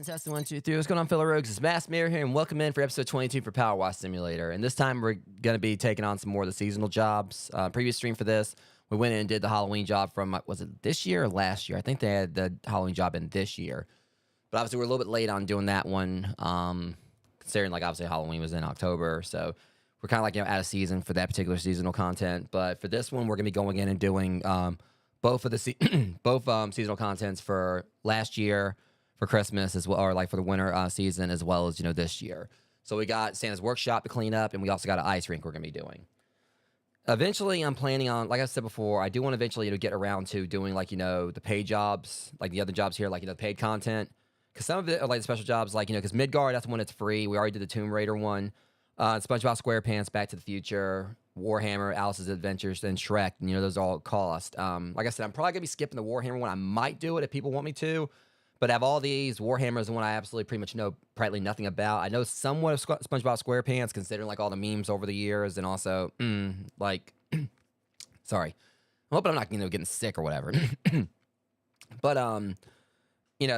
Testing, 1, 2, 3. What's going on, fellow rogues? It's Mass Mirror here, and welcome in for episode 22 for Powerwash Simulator. And this time, we're going to be taking on some more of the seasonal jobs. Previous stream for this, we went in and did the Halloween job from, was it this year or last year? I think they had the Halloween job in this year. But obviously, we're a little bit late on doing that one, considering, like, obviously, Halloween was in October. So we're kind of like, out of season for that particular seasonal content. But for this one, we're going to be going in and doing both of the seasonal contents for last year, for Christmas as well, or like for the winter season, as well as, this year. So we got Santa's workshop to clean up, and we also got an ice rink we're going to be doing. Eventually, I'm planning on, like I said before, I do want to eventually get around to doing, like, the paid jobs, like the other jobs here, like, the paid content. Because some of it are like the special jobs, like, because Midgard, that's the one that's free. We already did the Tomb Raider one. SpongeBob SquarePants, Back to the Future, Warhammer, Alice's Adventures, and Shrek. And, those all cost. Like I said, I'm probably going to be skipping the Warhammer one. I might do it if people want me to. But out of all these, Warhammer is the one I absolutely pretty much know practically nothing about. I know somewhat of SpongeBob SquarePants, considering, like, all the memes over the years, and also, sorry. I'm hoping I'm not, getting sick or whatever. But,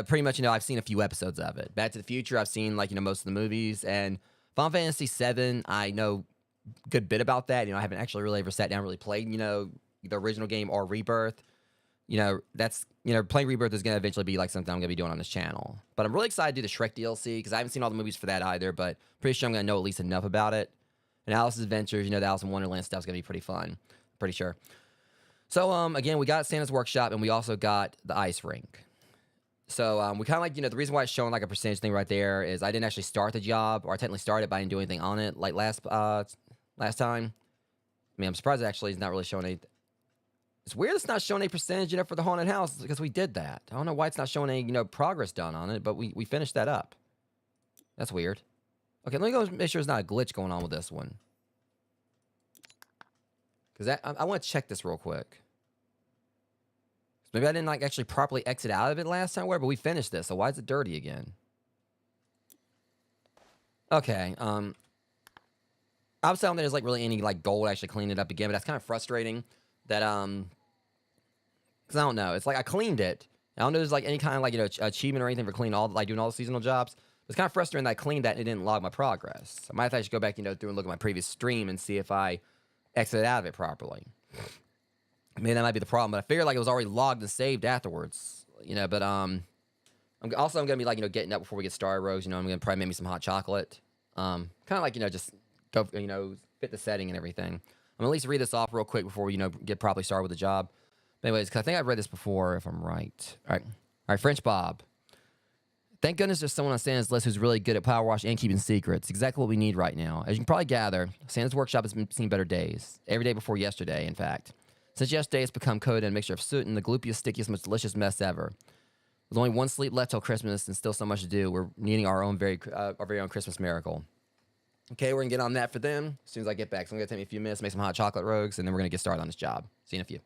pretty much, I've seen a few episodes of it. Back to the Future, I've seen, like, most of the movies, and Final Fantasy VII, I know a good bit about that. I haven't actually really ever sat down and really played, the original game or Rebirth. That's, playing Rebirth is going to eventually be, like, something I'm going to be doing on this channel. But I'm really excited to do the Shrek DLC, because I haven't seen all the movies for that either, but pretty sure I'm going to know at least enough about it. And Alice's Adventures, the Alice in Wonderland stuff's going to be pretty fun. Pretty sure. So, again, we got Santa's workshop, and we also got the ice rink. So, we kind of like, the reason why it's showing, like, a percentage thing right there is I didn't actually start the job, or I technically started, but I didn't do anything on it, like last time. I mean, I'm surprised it actually is not really showing anything. It's weird it's not showing a percentage, for the haunted house, because we did that. I don't know why it's not showing any, progress done on it, but we finished that up. That's weird. Okay, let me go make sure there's not a glitch going on with this one. Because I want to check this real quick. Maybe I didn't, like, actually properly exit out of it last time, but we finished this, so why is it dirty again? Okay, obviously I don't think there's, like, really any, like, goal to actually clean it up again, but that's kind of frustrating that, Because I don't know. It's like I cleaned it. I don't know if there's like any kind of like, achievement or anything for cleaning all, like doing all the seasonal jobs. It's kind of frustrating that I cleaned that and it didn't log my progress. I might have to actually go back, through and look at my previous stream and see if I exited out of it properly. Maybe that might be the problem, but I figured like it was already logged and saved afterwards, but I'm gonna be like, getting up before we get started, Rogues. I'm gonna probably make me some hot chocolate. Kind of like, just go, fit the setting and everything. I'm gonna at least read this off real quick before we, get properly started with the job. But anyways, because I think I've read this before, if I'm right. All right, French Bob. Thank goodness there's someone on Santa's list who's really good at power wash and keeping secrets. Exactly what we need right now. As you can probably gather, Santa's workshop has been seen better days. Every day before yesterday, in fact. Since yesterday, it's become coated in a mixture of soot and the gloopiest, stickiest, most delicious mess ever. There's only one sleep left till Christmas and still so much to do. We're needing our very own Christmas miracle. Okay, we're going to get on that for them as soon as I get back. So I'm going to take me a few minutes, make some hot chocolate, Rogues, and then we're going to get started on this job. See you in a few.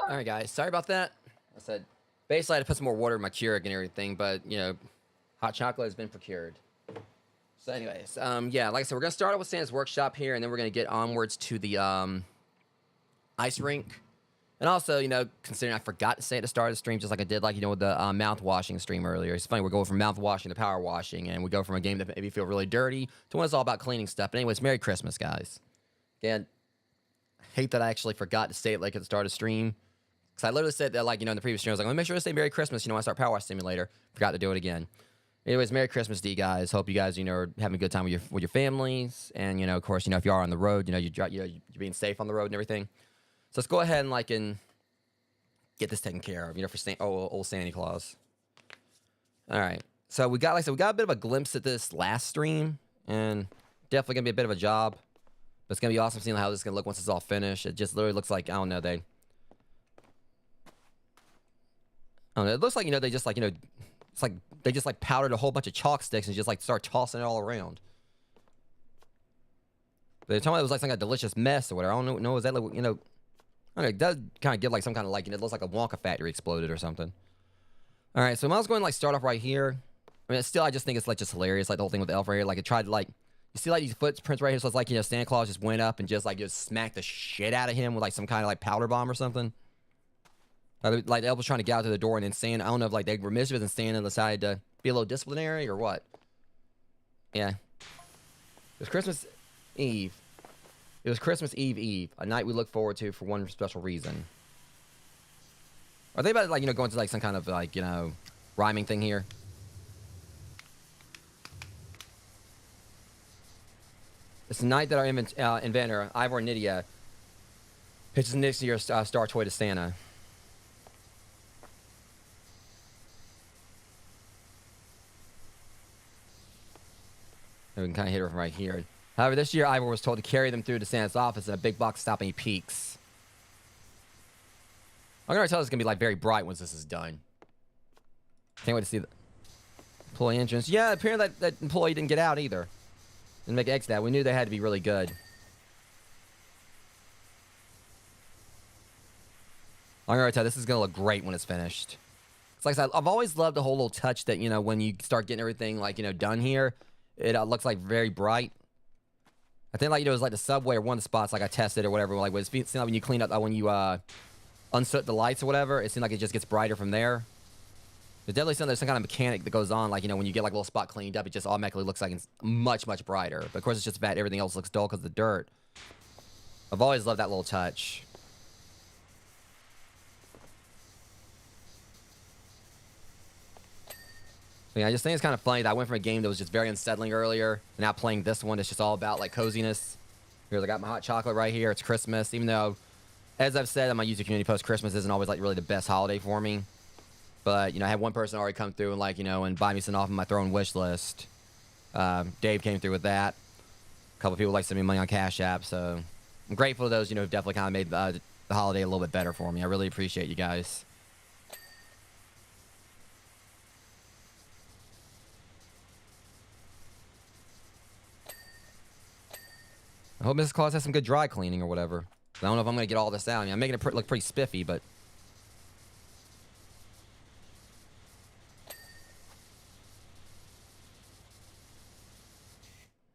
All right, guys. Sorry about that. I said, basically, I had to put some more water in my Keurig and everything, but, hot chocolate has been procured. So, anyways, yeah, like I said, we're going to start out with Santa's workshop here, and then we're going to get onwards to the ice rink. And also, considering I forgot to say at the start of the stream, just like I did, with the mouth washing stream earlier. It's funny, we're going from mouth washing to power washing, and we go from a game that made me feel really dirty to one that's all about cleaning stuff. But anyways, Merry Christmas, guys. Again, I hate that I actually forgot to say it at the start of the stream. Because I literally said that, in the previous stream, I was like, let me make sure to say Merry Christmas, when I start Power Wash Simulator. Forgot to do it again. Anyways, Merry Christmas to you guys. Hope you guys, are having a good time with your families, and of course, if you are on the road, you're being safe on the road and everything. So let's go ahead and get this taken care of, for old Santa Claus. All right. So we got a bit of a glimpse at this last stream, and definitely gonna be a bit of a job. But it's gonna be awesome seeing how this is gonna look once it's all finished. It just literally looks like, I don't know, it looks like, they just it's like they just powdered a whole bunch of chalk sticks and just start tossing it all around. But they're talking about it was like some kind of delicious mess or whatever. I don't know, is that I don't know, it does kind of give some kind of it looks like a Wonka factory exploded or something. All right, so I was going to start off right here. I mean, I just think it's just hilarious, the whole thing with the elf right here. It tried to you see these footprints right here. So it's Santa Claus just went up and just smacked the shit out of him with some kind of powder bomb or something. The elf was trying to get out to the door, and then Santa, I don't know if they were mischievous and Santa decided to be a little disciplinary or what. Yeah. It was Christmas Eve. It was Christmas Eve, a night we look forward to for one special reason. Are they about to, go into some kind of rhyming thing here? It's the night that our inventor, Ivor Nydia, pitches next year's star toy to Santa. And we can kind of hit her from right here. However, this year Ivor was told to carry them through to Santa's office in a big box to stop any peaks. I'm gonna tell it's gonna be very bright once this is done. Can't wait to see the employee entrance. Yeah, apparently that employee didn't get out either. Didn't make exit out. We knew they had to be really good. I'm gonna tell you, this is gonna look great when it's finished. It's like I said, I've always loved the whole little touch that when you start getting everything done here, it looks very bright. I think it was the subway or one of the spots I tested or whatever. It seemed when you clean up when you unsoot the lights or whatever, it seemed it just gets brighter from there. There's definitely there's some kind of mechanic that goes on, when you get a little spot cleaned up, it just automatically looks it's much, much brighter. But of course, it's just bad. Everything else looks dull because of the dirt. I've always loved that little touch. But yeah, I just think it's kind of funny that I went from a game that was just very unsettling earlier, and now playing this one that's just all about coziness. Here's I got my hot chocolate right here. It's Christmas, even though, as I've said on my YouTube community post, Christmas isn't always really the best holiday for me. But I had one person already come through and and buy me something off of my throwing wish list. Dave came through with that. A couple people sent me money on Cash App, so I'm grateful to those who've definitely kind of made the holiday a little bit better for me. I really appreciate you guys. I hope Mrs. Claus has some good dry cleaning or whatever. I don't know if I'm going to get all this out. I mean, I'm making it look pretty spiffy, but...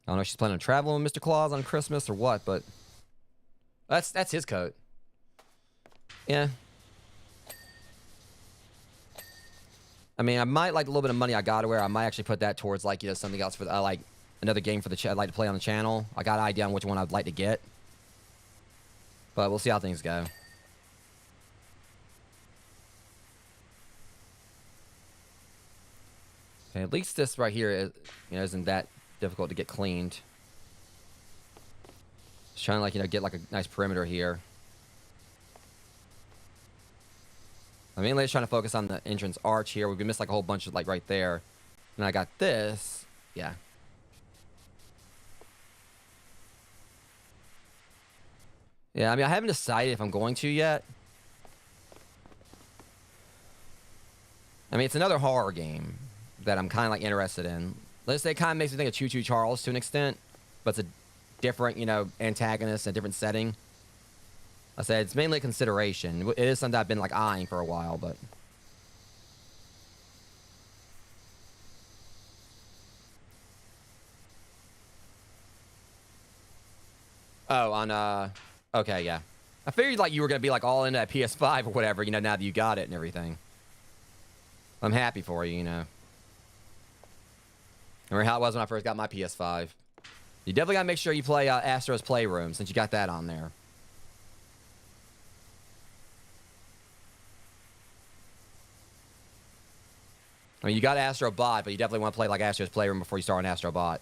I don't know if she's planning on traveling with Mr. Claus on Christmas or what, but... That's his coat. Yeah. I mean, I might a little bit of money I got to wear. I might actually put that towards something else for the, another game for the I'd like to play on the channel. I got an idea on which one I'd like to get. But we'll see how things go. Okay, at least this right here is, isn't that difficult to get cleaned. Just trying to get a nice perimeter here. I'm mainly just trying to focus on the entrance arch here. We missed a whole bunch of right there. And I got this. Yeah. Yeah, I mean, I haven't decided if I'm going to yet. I mean, it's another horror game that I'm kind of interested in. Let's say it kind of makes me think of Choo Choo Charles to an extent, but it's a different, antagonist, a different setting. I said it's mainly a consideration. It is something I've been eyeing for a while, but... Oh, on, okay, yeah. I figured, you were going to be, all into that PS5 or whatever, now that you got it and everything. I'm happy for you, Remember how it was when I first got my PS5? You definitely got to make sure you play Astro's Playroom, since you got that on there. I mean, you got Astro Bot, but you definitely want to play like Astro's Playroom before you start on Astro Bot.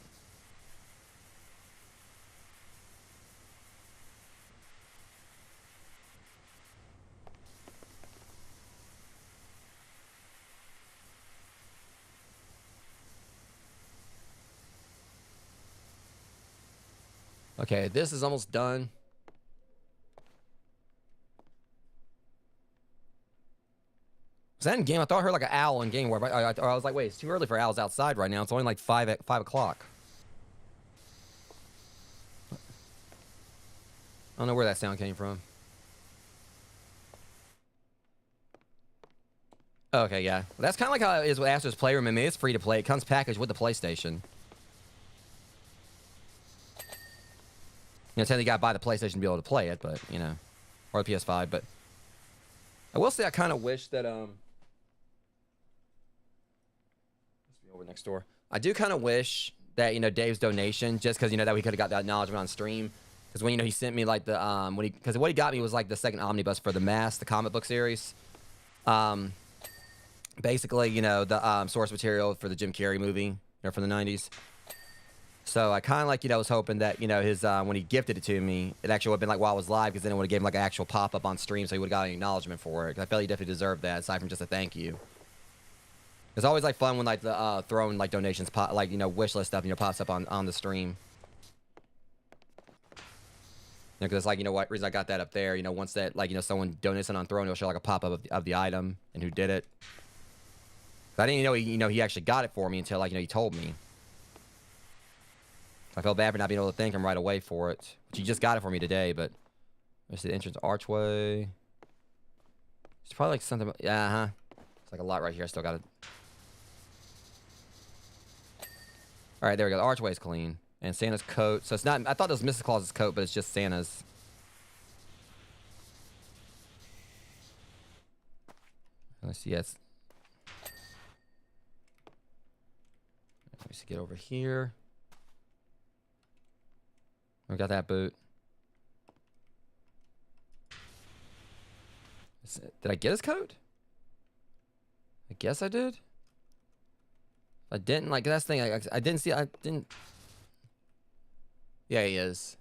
Okay, this is almost done. Was that in game? I thought I heard like an owl in game where I was like, wait, it's too early for owls outside right now. It's only like 5 o'clock. I don't know where that sound came from. Okay, yeah. Well, that's kind of like how it is with Astro's Playroom. I mean, it's free to play. It comes packaged with the PlayStation. You know, technically you gotta buy the PlayStation to be able to play it, but, you know, or the PS5, but I will say I kind of wish that, let's be over next door. I do kind of wish that, you know, Dave's donation, just because, you know, that we could have got that acknowledgement on stream. Because when, you know, he sent me, like, the, because what he got me was, like, the second omnibus for the Mask, the comic book series. Basically, you know, the source material for the Jim Carrey movie, you know, from the 90s. So I kind of like, you know, was hoping that, you know, his, when he gifted it to me, it actually would have been like while I was live, because then it would have given him like an actual pop-up on stream, so he would have got an acknowledgement for it. 'Cause I felt he definitely deserved that, aside from just a thank you. It's always like fun when like the throwing like donations, like, you know, wish list stuff, you know, pops up on the stream. You know, because it's like, you know what, reason I got that up there, you know, once that, like, you know, someone donates something on Throne, it'll show like a pop-up of the item and who did it. I didn't even know he actually got it for me until, like, you know, he told me. I felt bad for not being able to thank him right away for it. But he just got it for me today, but there's the entrance archway. It's probably like something, yeah, it's like a lot right here. I still got it. All right, there we go. The archway's clean. And Santa's coat. So it's not, I thought it was Mrs. Claus's coat, but it's just Santa's. Let's see, yes. Let me see, get over here. We got that boot. Did I get his coat? I guess I did. I didn't, like, that's the thing. I didn't see, I didn't. Yeah, he is.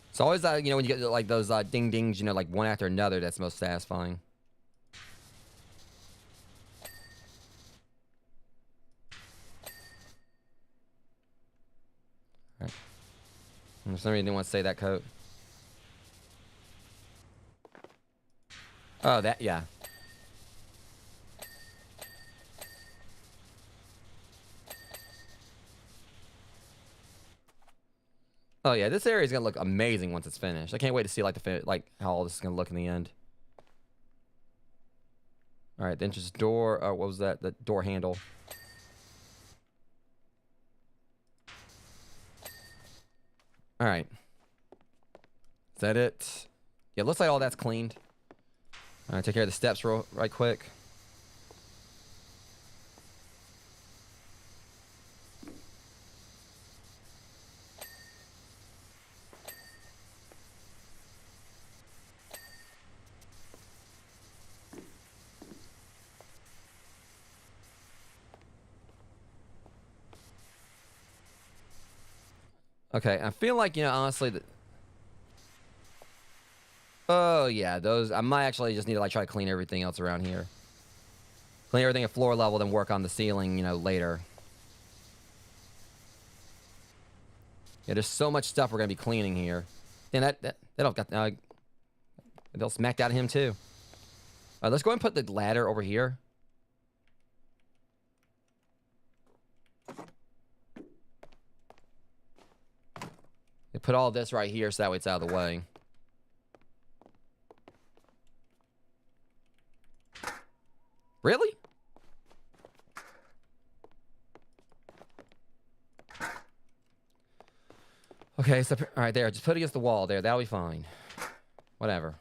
It's always, you know, when you get, like, those ding dings, you know, like, one after another, that's most satisfying. All right. For some reason, I didn't want to say that coat. Oh, that, yeah. Oh yeah, this area is gonna look amazing once it's finished. I can't wait to see like how all this is gonna look in the end. All right, then just door. What was that? The door handle. All right. Is that it? Yeah, looks like all that's cleaned. All right, take care of the steps right quick. Okay, I feel like, you know, honestly, oh yeah, those, I might actually just need to like try to clean everything else around here. Clean everything at floor level, then work on the ceiling, you know, later. Yeah, there's so much stuff we're gonna be cleaning here. And that'll got they'll smacked out of him too. Let's go ahead and put the ladder over here. And put all this right here so that way it's out of the way. Really? Okay, so all right, there. Just put it against the wall there. That'll be fine. Whatever.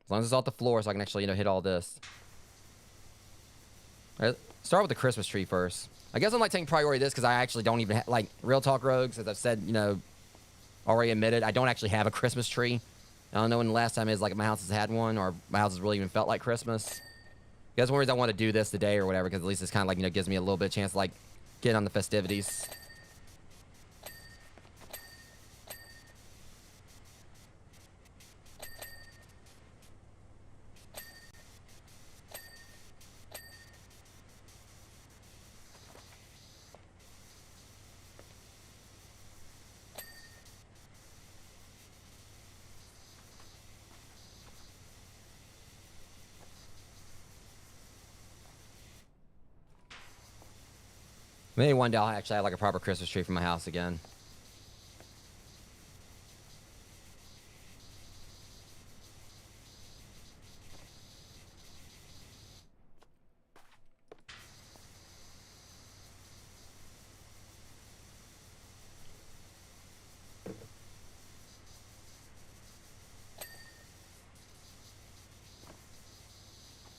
As long as it's off the floor, so I can actually, you know, hit all this. All right, start with the Christmas tree first. I guess I'm like taking priority to this because I actually don't even like real talk rogues, as I've said, you know, already admitted I don't actually have a Christmas tree. I don't know when the last time is like my house has had one, or my house has really even felt like Christmas. That's one reason I want to do this today or whatever, because at least it's kind of like, gives me a little bit of chance to like get on the festivities. Maybe one day I'll actually have like a proper Christmas tree for my house again.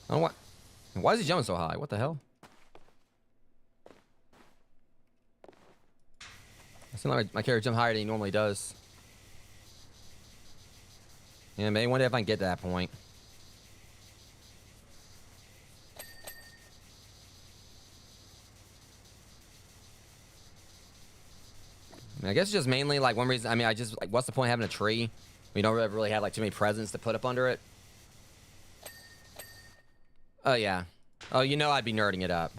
Oh, what? Why is he jumping so high? What the hell? It seems like my character jumped higher than he normally does. Yeah, maybe one day if I can get to that point. I guess it's just mainly like one reason. I mean, I just like, what's the point of having a tree? We don't really have like too many presents to put up under it. Oh yeah. Oh, I'd be nerding it up.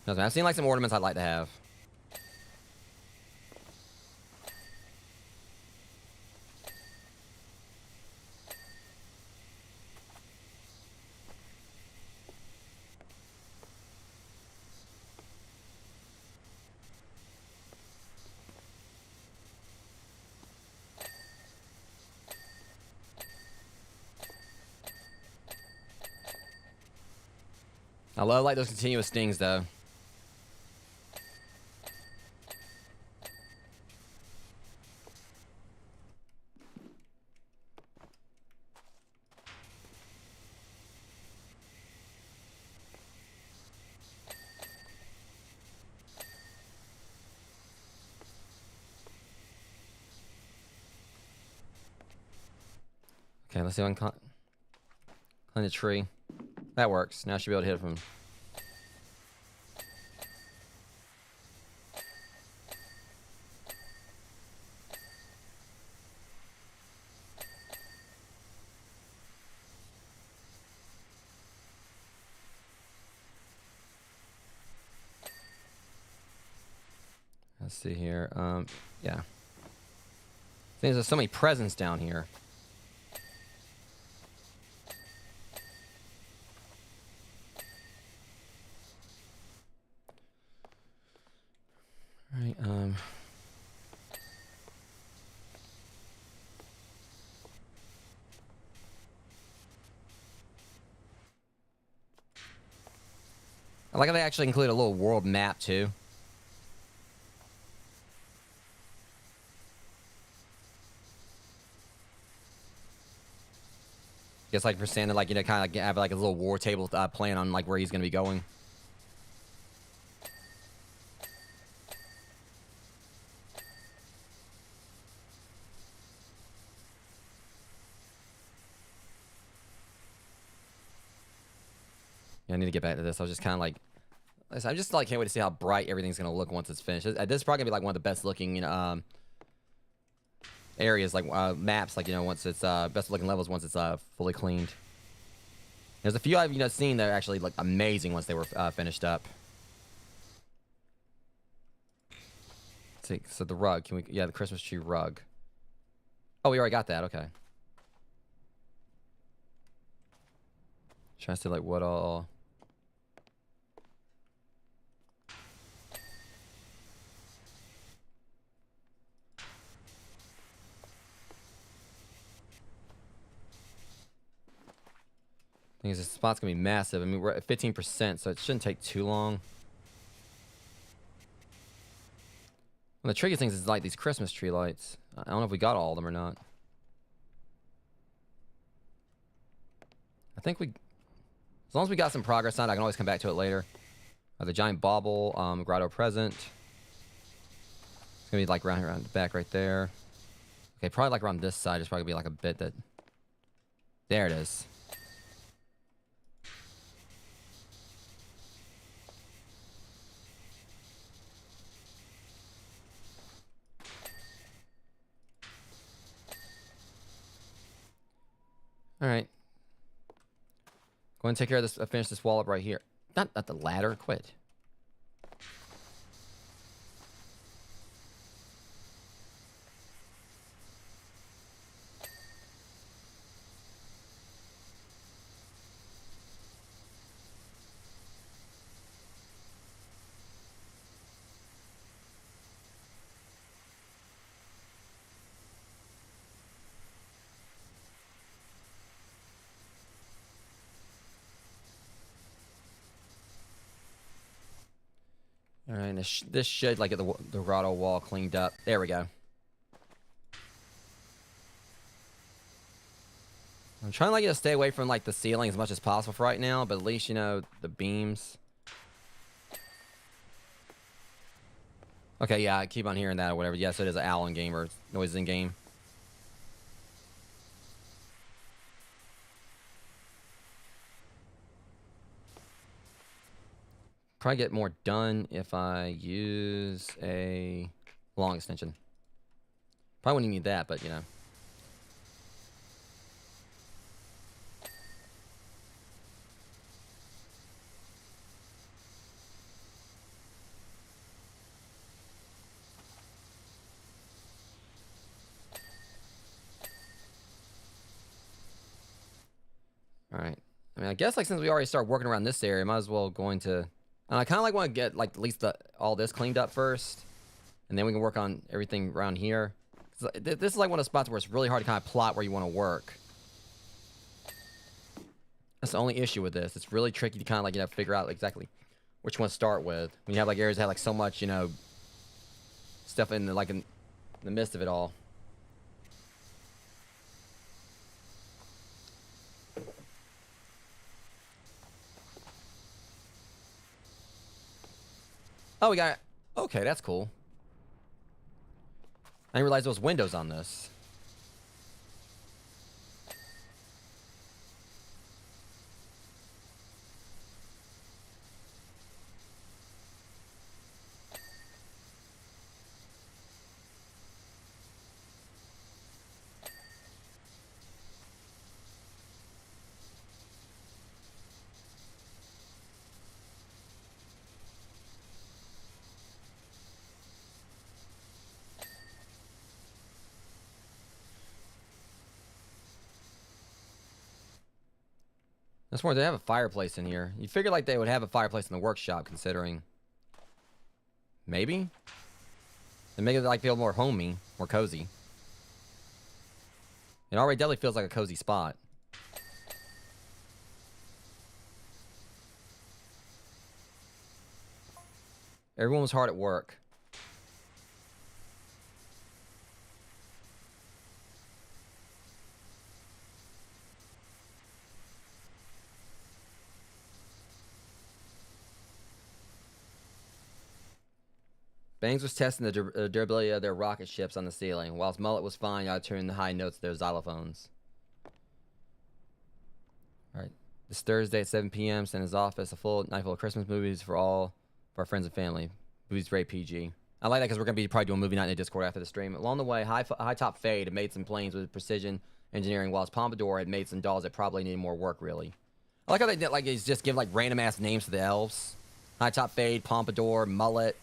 I've seen like some ornaments I'd like to have. I love like those continuous stings though. Okay, let's see if I can climb the tree. That works. Now I should be able to hit it from. Let's see here. Yeah. There's so many presents down here. Right, I like how they actually include a little world map too. Guess like for Santa, like kind of like have like a little war table plan on like where he's gonna be going. Yeah, I need to get back to this. I was just kind of like, I'm just like can't wait to see how bright everything's gonna look once it's finished. This is probably gonna be like one of the best looking areas, like maps, like once it's best looking levels once it's fully cleaned. There's a few I've seen that are actually like amazing once they were finished up. Let's see, so the rug, can we? Yeah, the Christmas tree rug. Oh, we already got that. Okay. Trying to see like what all. I think this spot's gonna be massive. I mean, we're at 15%, so it shouldn't take too long. One of the tricky things is like these Christmas tree lights. I don't know if we got all of them or not. I think we, as long as we got some progress on it, I can always come back to it later. The giant bauble, grotto present. It's gonna be like around the back right there. Okay, probably like around this side. It's probably gonna be like a bit that. There it is. All right. Go ahead and take care of this. Finish this wall up right here. Not the ladder. Quit. All right, and this should like get the grotto wall cleaned up. There we go. I'm trying like to stay away from like the ceiling as much as possible for right now, but at least you know the beams. Okay, yeah, I keep on hearing that or whatever. Yes, it is an owl in game or noises in game. Probably get more done if I use a long extension. Probably wouldn't need that, but you know. All right. I mean, I guess like since we already started working around this area, might as well go into. I kind of like want to get like at least all this cleaned up first, and then we can work on everything around here. This is like one of the spots where it's really hard to kind of plot where you want to work. That's the only issue with this. It's really tricky to kind of like, you know, figure out exactly which one to start with. When you have like areas that have like so much, you know, stuff in the midst of it all. Oh, we got it. Okay, that's cool. I didn't realize there was windows on this. That's more, they have a fireplace in here. You figure like they would have a fireplace in the workshop, considering. Maybe? And make it like feel more homey, more cozy. It already definitely feels like a cozy spot. Everyone was hard at work. Bangs was testing the durability of their rocket ships on the ceiling, whilst Mullet was fine out tuning the high notes of their xylophones. Alright. This Thursday at 7 p.m. send his office a full night full of Christmas movies for all of our friends and family. Movies rate PG. I like that because we're going to be probably doing movie night in the Discord after the stream. Along the way, High Top Fade had made some planes with precision engineering, whilst Pompadour had made some dolls that probably needed more work, really. I like how they did, like, he's just give like random ass names to the elves. High Top Fade, Pompadour, Mullet.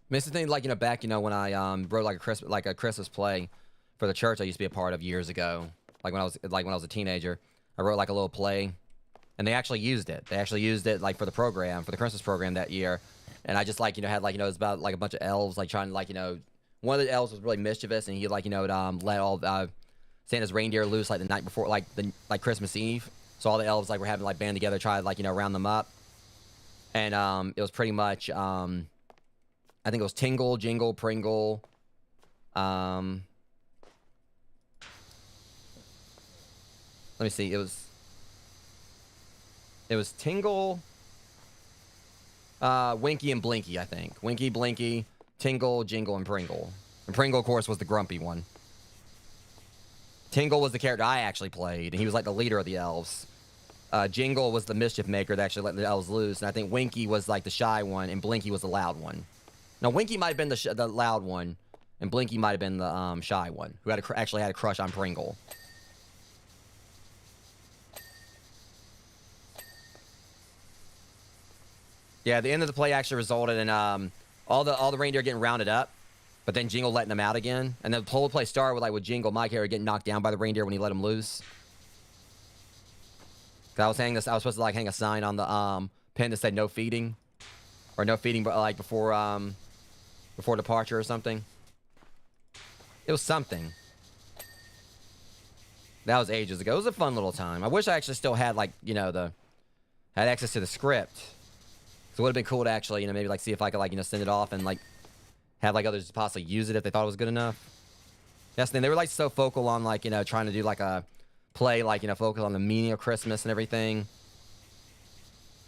I mean, it's the thing, like, you know, back, you know, when I wrote like a Christmas play for the church I used to be a part of years ago. Like when I was a teenager, I wrote like a little play, and they actually used it. They actually used it like for the Christmas program that year. And I just like, you know, had like, you know, it was about like a bunch of elves like trying to like, you know, one of the elves was really mischievous, and he like, you know, let all Santa's reindeer loose like the night before, like Christmas Eve. So all the elves like were having like band together, try to like, you know, round them up. And it was pretty much I think it was Tingle, Jingle, Pringle. Let me see. It was Tingle, Winky, and Blinky, I think. Winky, Blinky, Tingle, Jingle, and Pringle. And Pringle, of course, was the grumpy one. Tingle was the character I actually played, and he was like the leader of the elves. Jingle was the mischief maker that actually let the elves loose, and I think Winky was like the shy one, and Blinky was the loud one. No, Winky might have been the loud one, and Blinky might have been the shy one, who actually had a crush on Pringle. Yeah, the end of the play actually resulted in all the reindeer getting rounded up, but then Jingle letting them out again. And the whole play started with Jingle, my character, getting knocked down by the reindeer when he let him loose. I was supposed to hang a sign on the pin that said no feeding, or no feeding, but before departure or something. It was something. That was ages ago. It was a fun little time. I wish I actually still had had access to the script. So it would have been cool to actually maybe see if I could send it off and have others possibly use it if they thought it was good enough. That's the thing. They were so focal on trying to do a play focus on the meaning of Christmas and everything.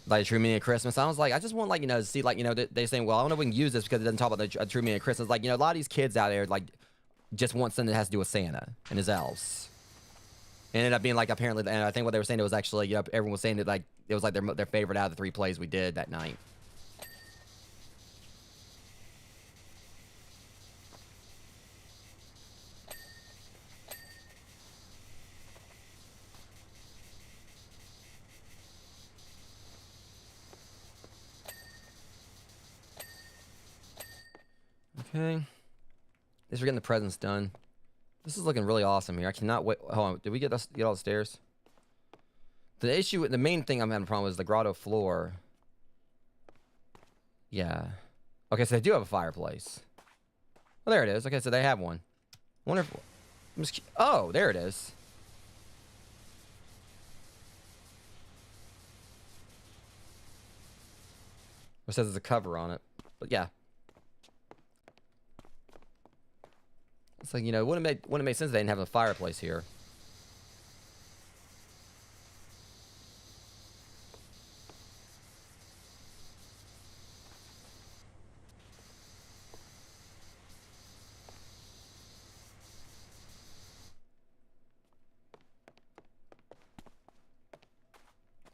The true meaning of Christmas. I was I just want to see they're saying, well, I don't know if we can use this because it doesn't talk about the true meaning of Christmas. A lot of these kids out there just want something that has to do with Santa and his elves. It ended up being apparently, and I think what they were saying, it was actually everyone was saying that it was their favorite out of the 3 plays we did that night. Okay. At least we're getting the presents done. This is looking really awesome here. I cannot wait. Hold on. Did we get all the stairs? The main thing I'm having a problem with is the grotto floor. Yeah. Okay, so they do have a fireplace. Oh, there it is. Okay, so they have one. I wonder if... Oh, there it is. It says there's a cover on it. But yeah. It's wouldn't it make sense if they didn't have a fireplace here.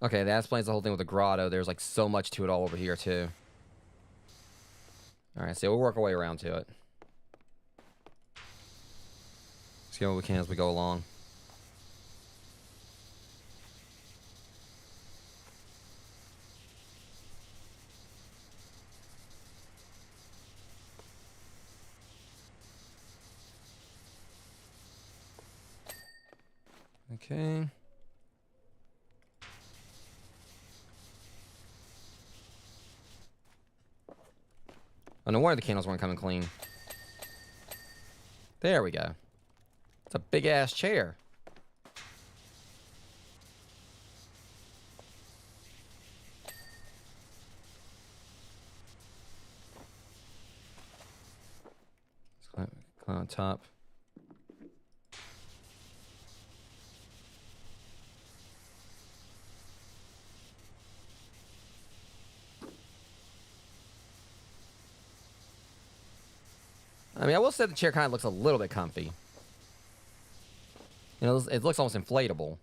Okay, that explains the whole thing with the grotto. There's so much to it all over here too. Alright, so we'll work our way around to it. See what we can as we go along. Okay. Oh, no wonder the candles weren't coming clean. There we go. It's a big-ass chair. Let's climb on top. I mean, I will say the chair kind of looks a little bit comfy. It looks almost inflatable.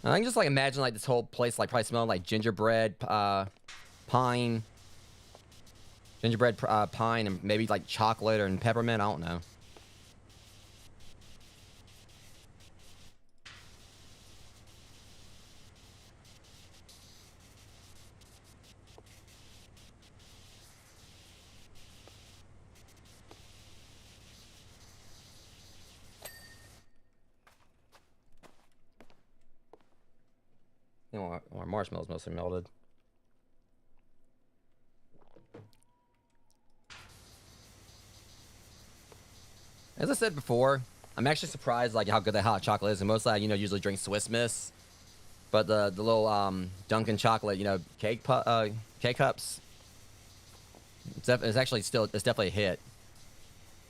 I can just imagine this whole place probably smelling like gingerbread, pine, pine, and maybe chocolate or peppermint. I don't know. Our marshmallows mostly melted. As I said before, I'm actually surprised how good that hot chocolate is. And mostly I usually drink Swiss Miss. But the little Dunkin' chocolate, cake cups, it's actually it's definitely a hit.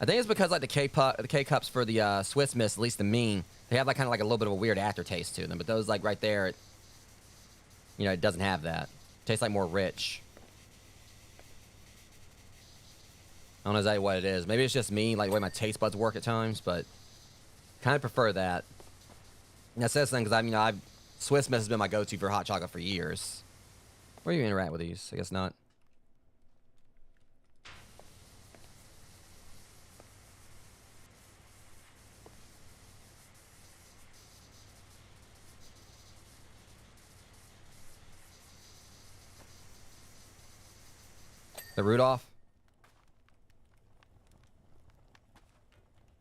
I think it's because like the K cups for the Swiss Miss, at least the mean, they have like kind of like a little bit of a weird aftertaste to them. But those like right there, it doesn't have that. It tastes like more rich. I don't know exactly what it is. Maybe it's just me, like the way my taste buds work at times, but kind of prefer that. And that says something because Swiss Miss has been my go-to for hot chocolate for years. Where do you interact with these? I guess not. The Rudolph?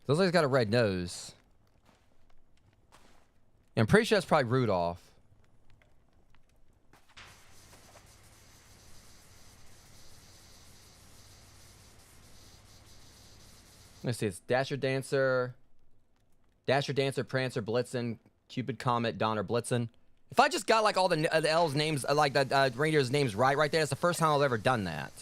Looks like he's got a red nose. I'm pretty sure that's probably Rudolph. Let's see, it's Dasher, Dancer, Prancer, Blitzen, Cupid, Comet, Donner, Blitzen. If I just got like all the elves' names, like the reindeer's names right there, it's the first time I've ever done that.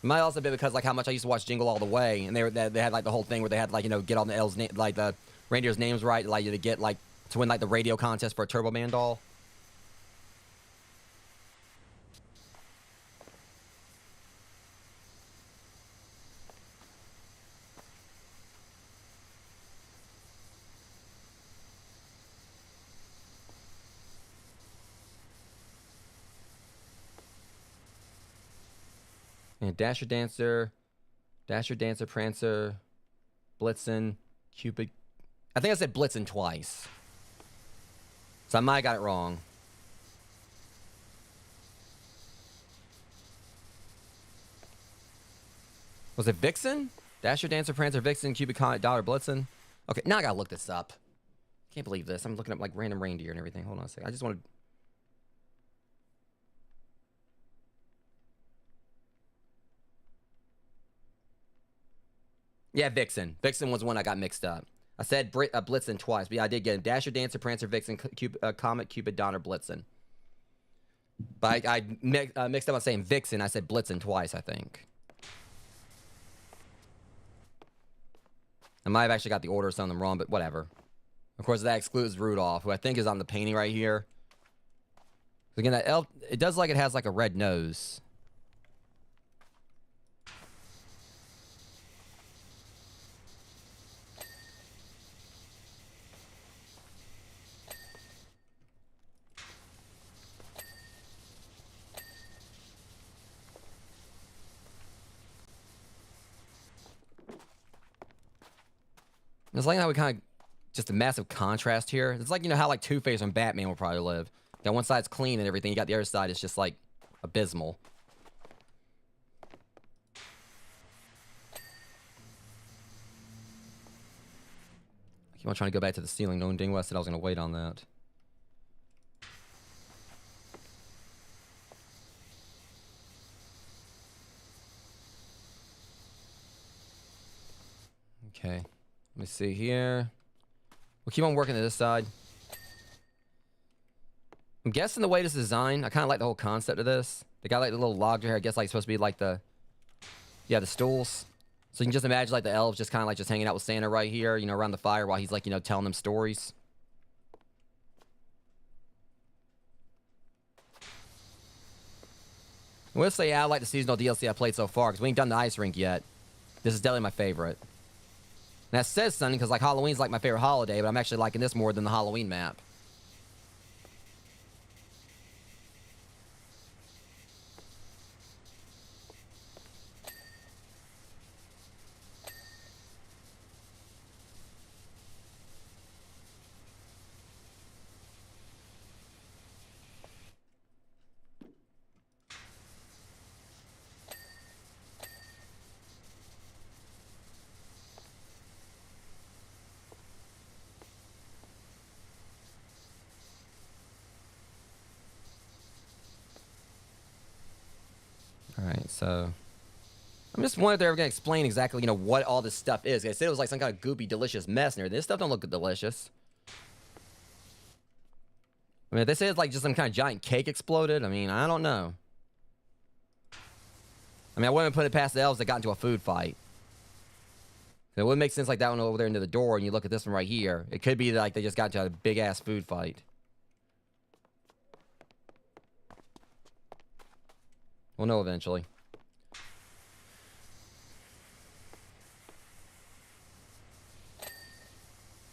It might also be because like how much I used to watch Jingle All the Way, and they had like the whole thing where they had like get all the elves like the reindeer's names right, like you to get like to win like the radio contest for a Turbo Man doll. And Dasher, Dancer, Prancer, Blitzen, Cupid. I think I said Blitzen twice. So I might have got it wrong. Was it Vixen? Dasher, Dancer, Prancer, Vixen, Cupid, Comet, Donner, Blitzen. Okay, now I gotta look this up. Can't believe this. I'm looking up like random reindeer and everything. Hold on a second. I just want to... Yeah, Vixen. Vixen was one I got mixed up. I said Blitzen twice, but yeah, I did get him. Dasher, Dancer, Prancer, Vixen, Comet, Cupid, Donner, Blitzen. But I mixed up on saying Vixen. I said Blitzen twice, I think. I might have actually got the order of some of them wrong, but whatever. Of course, that excludes Rudolph, who I think is on the painting right here. Again, that elf, it does like it has like a red nose. It's like how we kind of, just a massive contrast here. It's like, how like Two-Face and Batman will probably live. That one side's clean and everything. You got the other side, it's just like abysmal. I keep on trying to go back to the ceiling. No one dang well said I was going to wait on that. Okay. Let me see here. We'll keep on working to this side. I'm guessing the way this is designed, I kind of like the whole concept of this. They got like the little log here. I guess like it's supposed to be like the stools. So you can just imagine like the elves just kind of like just hanging out with Santa right here, around the fire while he's like, telling them stories. We'll say I like the seasonal DLC I played so far because we ain't done the ice rink yet. This is definitely my favorite. And that says something because like Halloween's like my favorite holiday, but I'm actually liking this more than the Halloween map. Alright, so I'm just wondering if they're ever going to explain exactly, what all this stuff is. They said it was like some kind of goopy, delicious mess and everything. This stuff don't look delicious. I mean, if they say it's like just some kind of giant cake exploded, I mean, I don't know. I mean, I wouldn't put it past the elves that got into a food fight. It wouldn't make sense like that one over there into the door, and you look at this one right here. It could be like they just got into a big-ass food fight. We'll know eventually.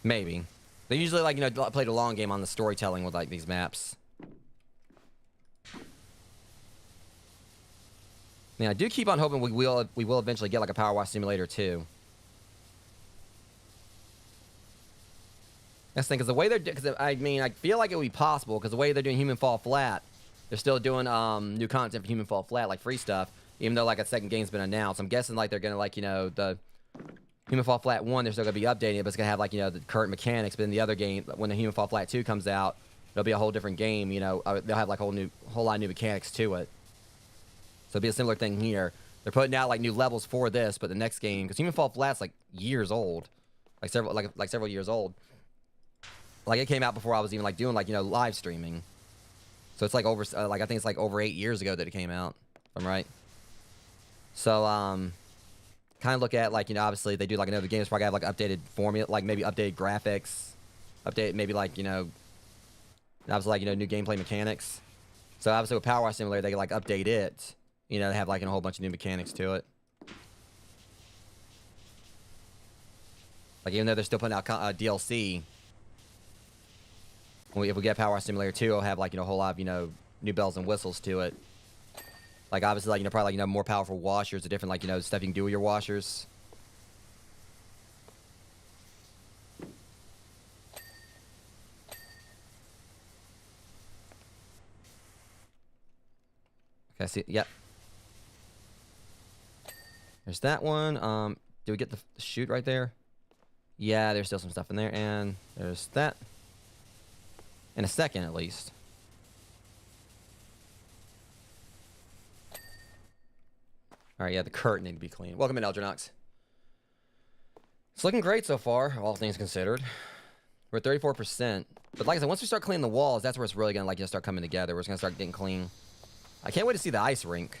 Maybe. They usually, like, you know, play the long game on the storytelling with, like, these maps. I mean, I do keep on hoping we will eventually get, like, a Powerwash Simulator 2. That's the thing, because the way they're... Because, I mean, I feel like it would be possible, because the way they're doing Human Fall Flat, they're still doing new content for Human Fall Flat, like free stuff, even though, like, a second game's been announced. I'm guessing, like, they're going to, like, you know, the... Human Fall Flat 1, they're still going to be updating it, but it's going to have, like, you know, the current mechanics. But in the other game, when the Human Fall Flat 2 comes out, it'll be a whole different game, you know. They'll have, like, a whole lot of new mechanics to it. So it'll be a similar thing here. They're putting out, like, new levels for this, but the next game, because Human Fall Flat's, like, years old. Like, several years old. Like, it came out before I was even, like, doing, like, you know, live streaming. So it's, like, over, like, I think it's, like, over 8 years ago that it came out, if I'm right. So, kind of look at, like, you know, obviously they do, like, another game. It's probably have, like, updated formula, like, maybe updated graphics, update, maybe, like, you know, obviously, like, you know, new gameplay mechanics. So, obviously, with Powerwash Simulator, they can, like, update it, you know, they have, like, a whole bunch of new mechanics to it. Like, even though they're still putting out DLC, if we get Powerwash Simulator 2, it'll have, like, you know, a whole lot of, you know, new bells and whistles to it. Like, obviously, like, you know, probably, like, you know, more powerful washers, the different, like, you know, stuff you can do with your washers. Okay, see, yep. There's that one. Do we get the chute right there? Yeah, there's still some stuff in there, and there's that. In a second, at least. Alright, yeah, the curtain need to be clean. Welcome in, Eldronox. It's looking great so far, all things considered. We're at 34%. But like I said, once we start cleaning the walls, that's where it's really going to, like, just start coming together. We're just going to start getting clean. I can't wait to see the ice rink.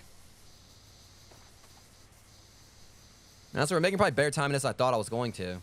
And that's what we're making probably better time in this than I thought I was going to.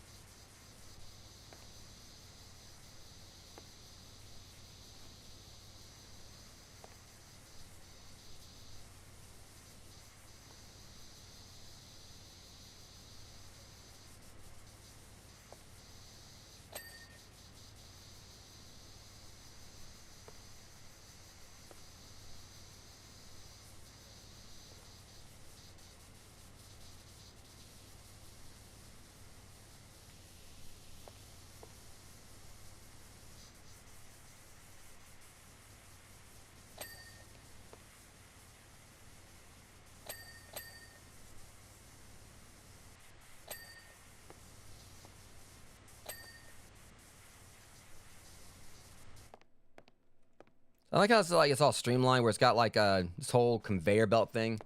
I like how it's all streamlined, where it's got like this whole conveyor belt thing.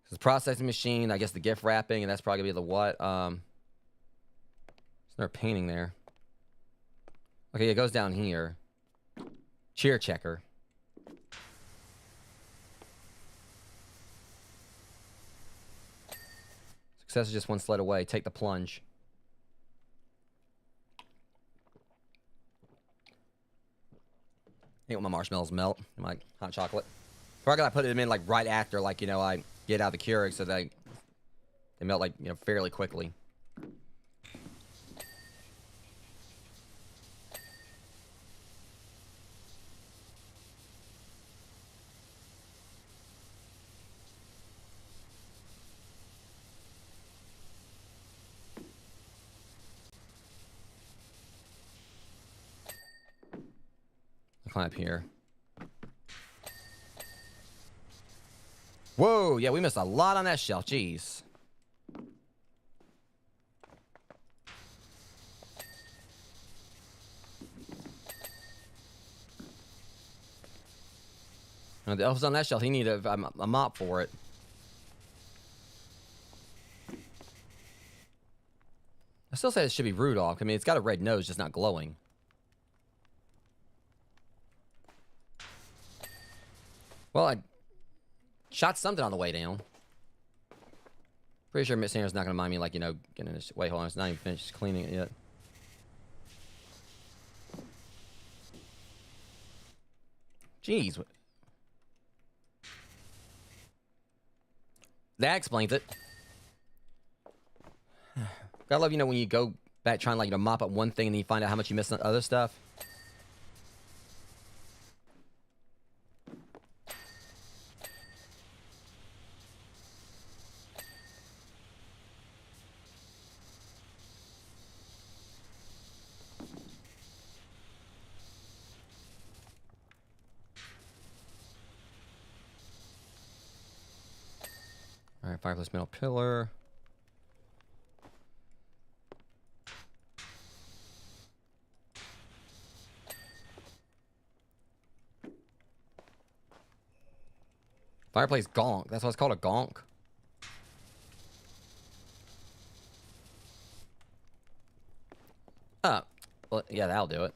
It's a processing machine, I guess the gift wrapping, and that's probably gonna be the what? There's another painting there. Okay, it goes down here. Cheer checker. Success is just one sled away. Take the plunge. I hate when my marshmallows melt in my hot chocolate. Probably gotta put them in like right after, like, you know, I get out of the Keurig, so they melt, like, you know, fairly quickly. I'll climb up here. Whoa, yeah, we missed a lot on that shelf. Jeez. The elf's on that shelf. He needed a mop for it. I still say it should be Rudolph. I mean, it's got a red nose, just not glowing. Well, I shot something on the way down. Pretty sure Miss Sandra's not going to mind me, like, you know, getting this. Wait, hold on. It's not even finished cleaning it yet. Jeez. That explains it. Gotta love, you know, when you go back trying, like, you know, mop up one thing and then you find out how much you missed on other stuff. All right, fireplace metal pillar. Fireplace gonk. That's why it's called a gonk. Well, yeah, that'll do it.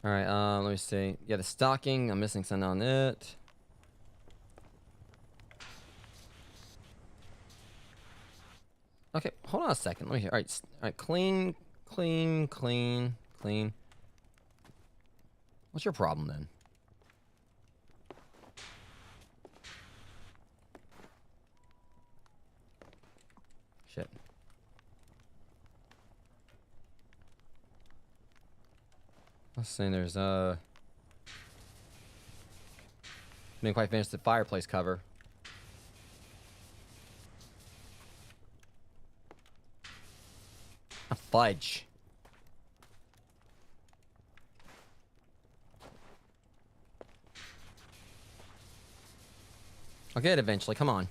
All right, let me see. Yeah, the stocking. I'm missing something on it. Okay, hold on a second. Let me hear. All right, clean, clean, clean, clean. What's your problem then? Shit. Let's see. There's didn't quite finish the fireplace cover. A fudge. I'll get it eventually. Come on.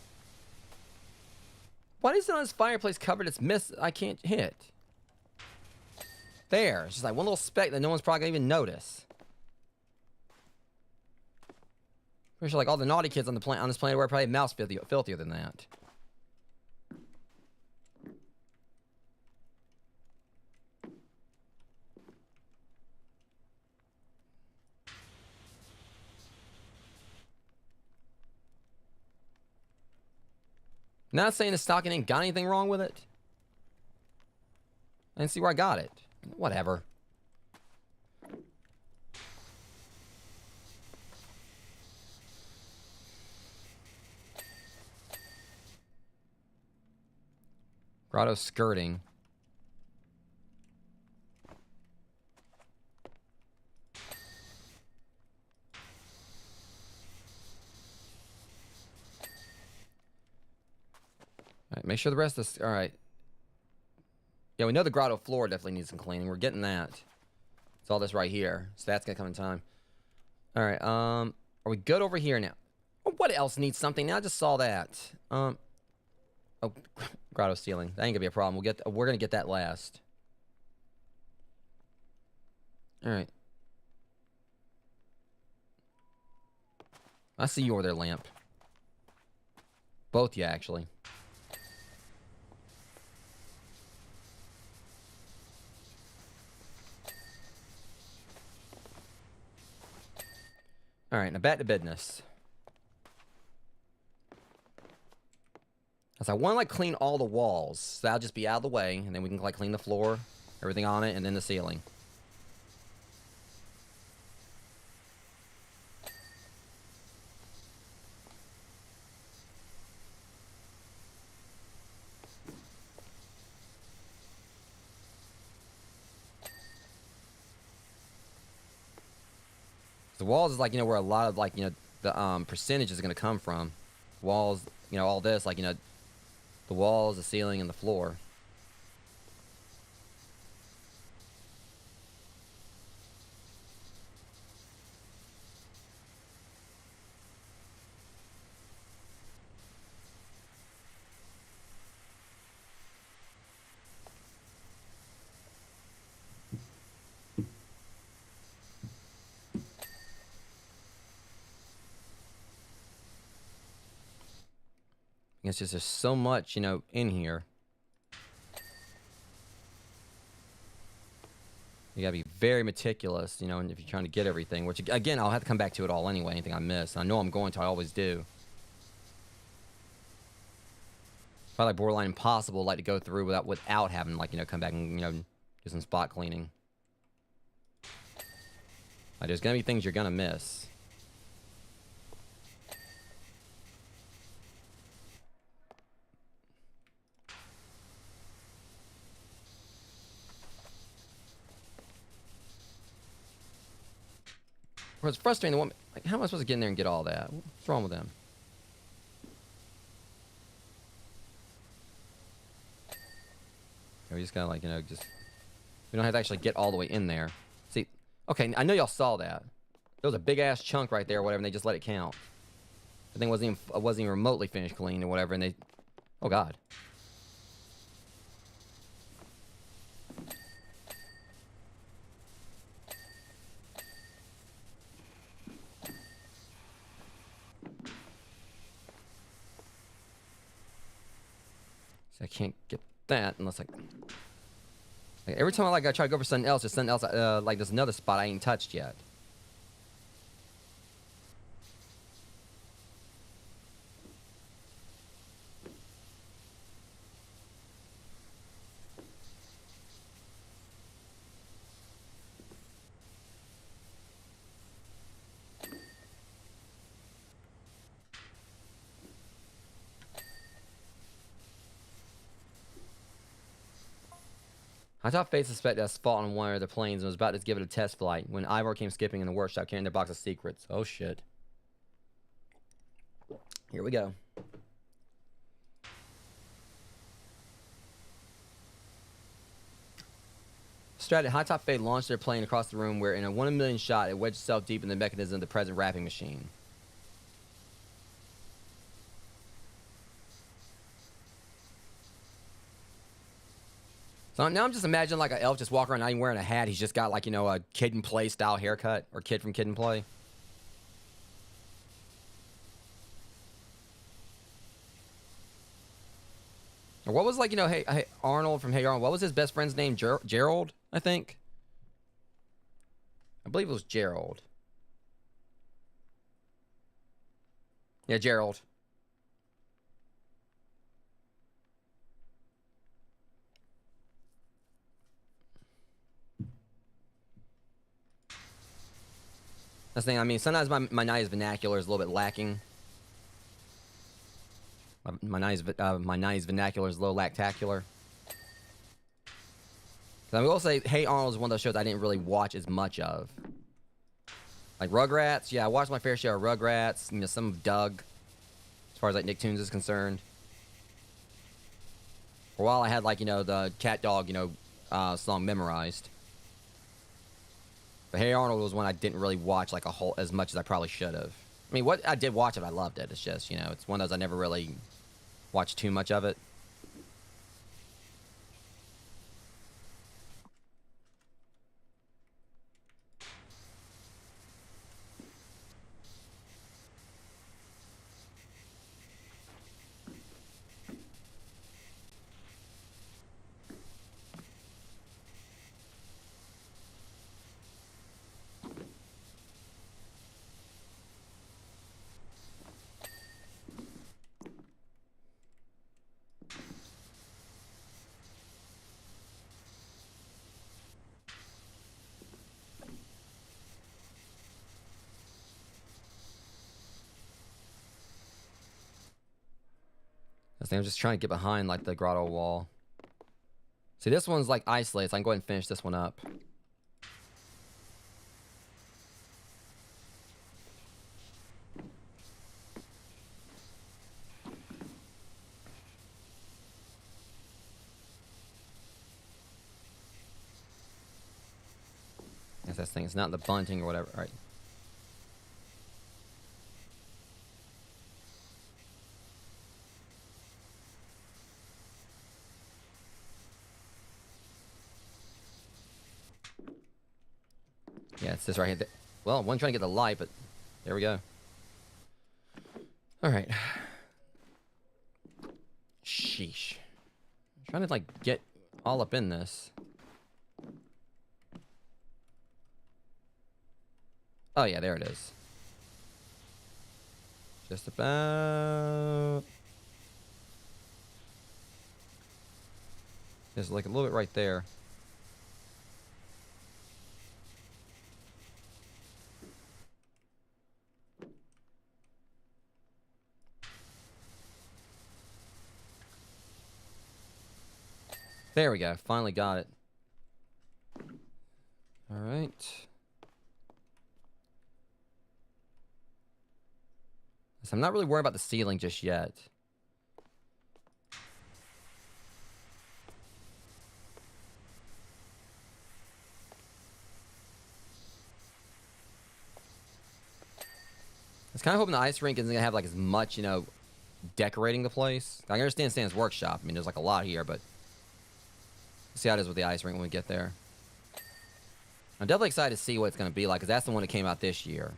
Why is it on this fireplace cover that's missed? I can't hit. There. It's just like one little speck that no one's probably gonna even notice. Pretty sure like all the naughty kids on the on this planet were probably mouse filthier than that. Not saying the stocking ain't got anything wrong with it. I didn't see where I got it. Whatever. Grotto skirting. All right, make sure the rest of this. All right. Yeah, we know the grotto floor definitely needs some cleaning. We're getting that. It's all this right here. So that's gonna come in time. All right. Are we good over here now? What else needs something? Now I just saw that. Oh, grotto ceiling. That ain't gonna be a problem. We're gonna get that last. All right. I see you over there, lamp. Both you actually. All right, now back to business. As I want to like clean all the walls, so that'll just be out of the way, and then we can like clean the floor, everything on it, and then the ceiling. The walls is like, you know, where a lot of like, you know, the percentage is going to come from. Walls, you know, all this, like, you know, the walls, the ceiling, and the floor. It's just there's so much, you know, in here. You gotta be very meticulous, you know, and if you're trying to get everything, which again, I'll have to come back to it all anyway, anything I miss. I know I'm going to, I always do. Probably like borderline impossible, like to go through without having, like, you know, come back and, you know, do some spot cleaning. Like, there's gonna be things you're gonna miss. Well, it's frustrating. The woman, like, how am I supposed to get in there and get all that? What's wrong with them? We just gotta, like, you know, just... We don't have to actually get all the way in there. See, okay, I know y'all saw that. There was a big-ass chunk right there or whatever, and they just let it count. The thing wasn't even remotely finished clean or whatever, and they... Oh, God. I can't get that unless like every time I try to go for something else, there's something else like there's another spot I ain't touched yet. I thought Fate suspected us fought on one of the planes and was about to give it a test flight when Ivor came skipping in the workshop carrying their box of secrets. Oh shit. Here we go. Strat at High Top Fate launched their plane across the room where in a 1 in a million shot it wedged itself deep in the mechanism of the present wrapping machine. So now I'm just imagining like an elf just walking around not even wearing a hat. He's just got like, you know, a Kid and Play style haircut, or Kid from Kid and Play. Or what was like, you know, hey Arnold from Hey Arnold, what was his best friend's name? Gerald, I think. I believe it was Gerald. Yeah, Gerald. That's the thing. I mean, sometimes my 90s vernacular is a little bit lacking. My 90s vernacular is a little lactacular. I will say, Hey Arnold is one of those shows I didn't really watch as much of. Like Rugrats, yeah, I watched my fair share of Rugrats. You know, some of Doug, as far as like Nicktoons is concerned. For a while, I had like, you know, the Cat Dog, you know, song memorized. But Hey Arnold was one I didn't really watch like as much as I probably should have. I mean, what I did watch it, I loved it. It's just, you know, it's one of those I never really watched too much of it. I'm just trying to get behind like the grotto wall. See, this one's like isolated, so I can go ahead and finish this one up. That's this thing. It's not the bunting or whatever. All right. Yeah, it's this right here. Well, one trying to get the light, but there we go. All right. Sheesh. I'm trying to like get all up in this. Oh, yeah, there it is. Just about. Just like a little bit right there. There we go. Finally got it. All right. So I'm not really worried about the ceiling just yet. I was kind of hoping the ice rink isn't going to have like as much, you know, decorating the place. I understand Stan's workshop. I mean, there's like a lot here, but we'll see how it is with the ice rink when we get there. I'm definitely excited to see what it's going to be like, because that's the one that came out this year.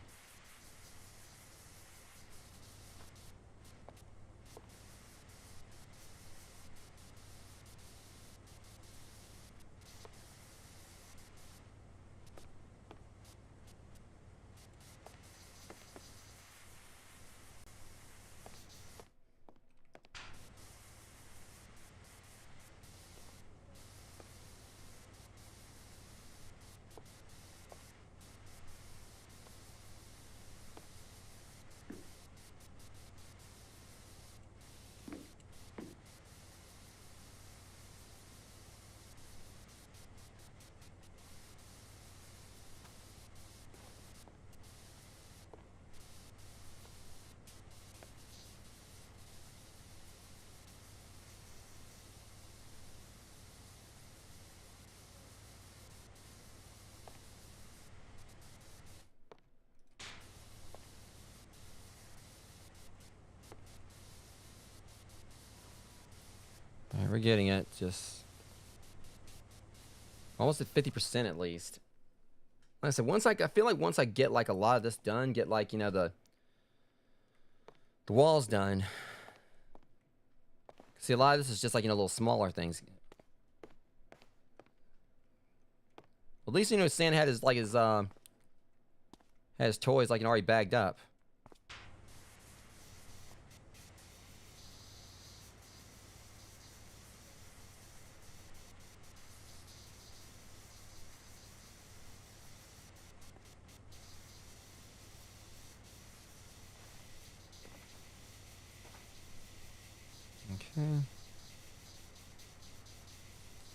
All right, we're getting it. Just almost at 50% at least. Like I said, I feel like once I get like a lot of this done, get like, you know, the walls done. See, a lot of this is just like, you know, little smaller things. At least, you know, Santa had his like had his toys like, you know, already bagged up. Okay.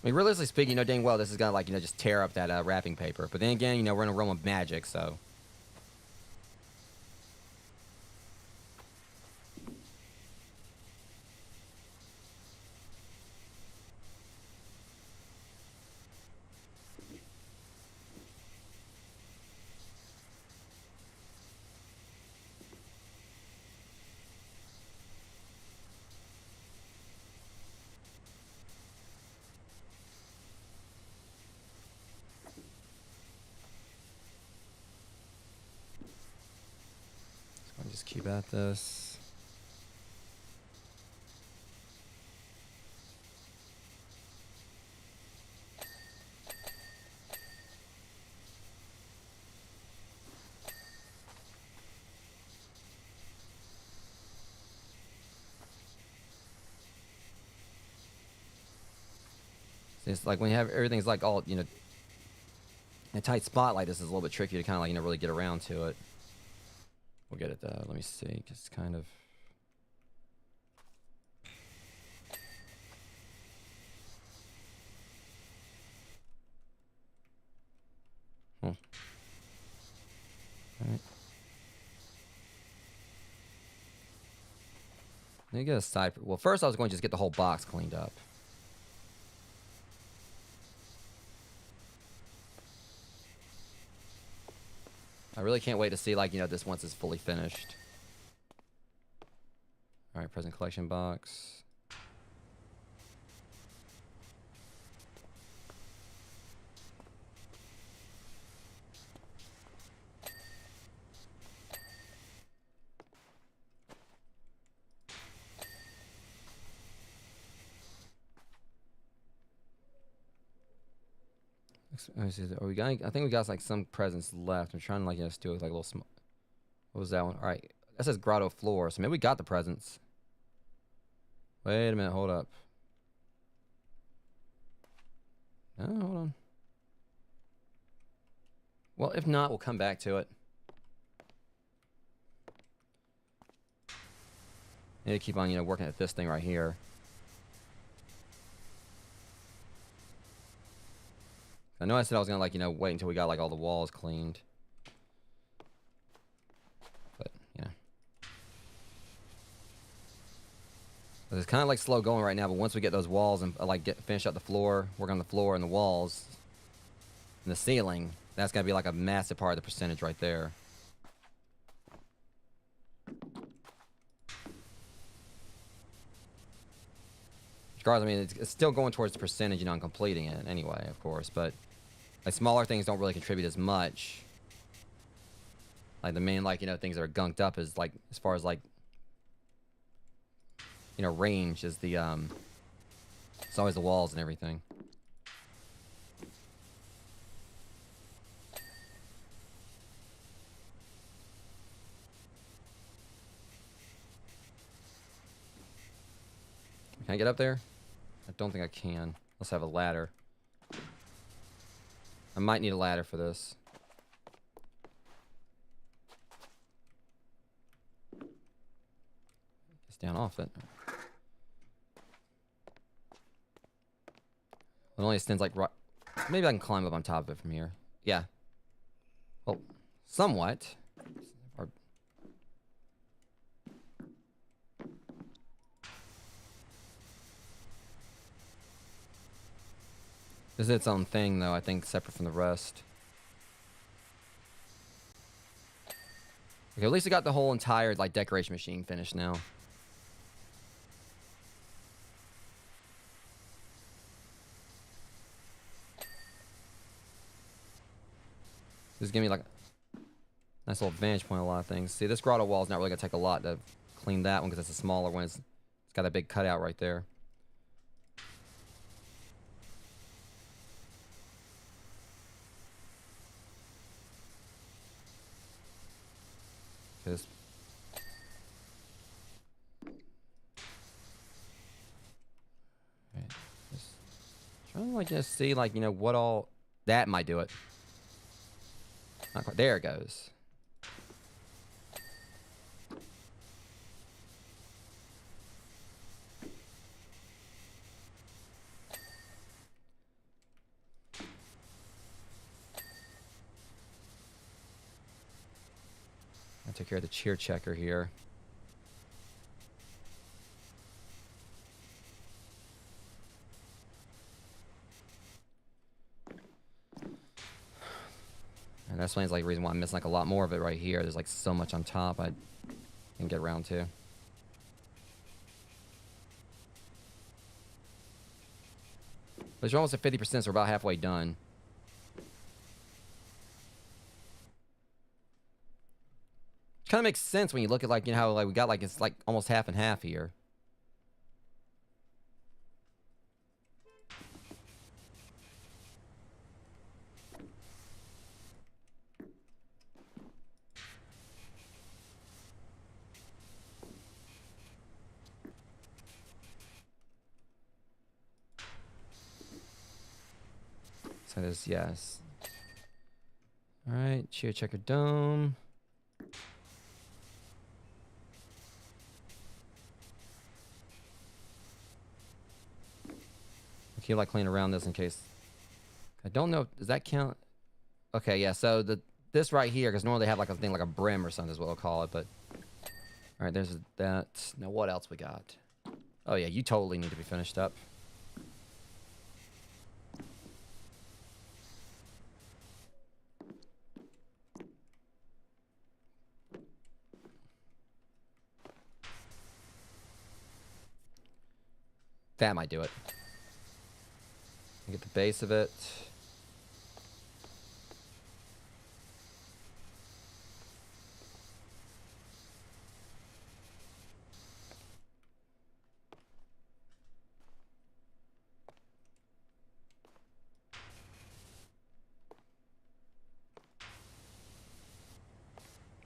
I mean, realistically speaking, you know dang well this is gonna like, you know, just tear up that wrapping paper. But then again, you know, we're in a realm of magic, so. I'll just keep at this. It's like when you have everything's like all, you know, in a tight spot like this is a little bit tricky to kind of like, you know, really get around to it. We'll get it though. Let me see. It's kind of. All right. Let me get a side. Well, first I was going to just get the whole box cleaned up. I really can't wait to see, like, you know, this once it's fully finished. All right, present collection box. Let me see. Are we got? I think we got like some presents left. I'm trying to like just do it like a little small. What was that one? All right, that says grotto floor. So maybe we got the presents. Wait a minute. Hold up. Oh, hold on. Well, if not, we'll come back to it. Need to keep on, working at this thing right here. I know I said I was gonna like, wait until we got like all the walls cleaned. But, it's kind of like slow going right now, but once we get those walls and finish up the floor, work on the floor and the walls and the ceiling, that's gonna be like a massive part of the percentage right there. Regardless, I mean, it's still going towards the percentage, on completing it anyway, of course, but like smaller things don't really contribute as much. Like the main, things that are gunked up is like, as far as like, range is the, it's always the walls and everything. Can I get up there? I don't think I can. Let's have a ladder. I might need a ladder for this. It's down off it. It only extends like right. Maybe I can climb up on top of it from here. Yeah. Well, somewhat. This is its own thing, though, I think, separate from the rest. Okay, at least we got the whole entire, decoration machine finished now. This is giving me, like, a nice little vantage point on a lot of things. See, this grotto wall is not really going to take a lot to clean that one because it's a smaller one. It's got a big cutout right there. Because just trying to just see what all that might do it. Not quite. There it goes. I took care of the cheer checker here. And that explains the reason why I'm missing a lot more of it right here. There's so much on top I can get around to. But you're almost at 50%, so we're about halfway done. Kind of makes sense when you look at how we got it's almost half and half here. So there's yes. All right, cheer checker dome. I keep cleaning around this in case. I don't know. Does that count? Okay, yeah. So this right here, because normally they have a thing like a brim or something is what we'll call it. But all right, there's that. Now what else we got? Oh yeah, you totally need to be finished up. That might do it. Get the base of it.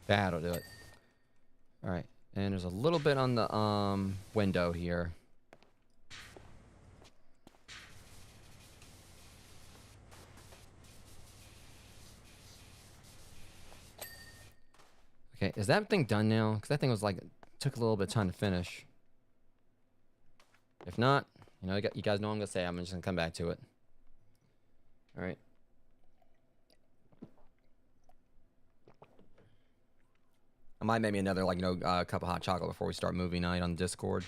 That'll do it. All right. And there's a little bit on the window here. Okay, is that thing done now? Because that thing was like, took a little bit of time to finish. If not, you know, you guys know what I'm going to say. I'm just going to come back to it. All right. I might make me another, like, you know, cup of hot chocolate before we start movie night on Discord.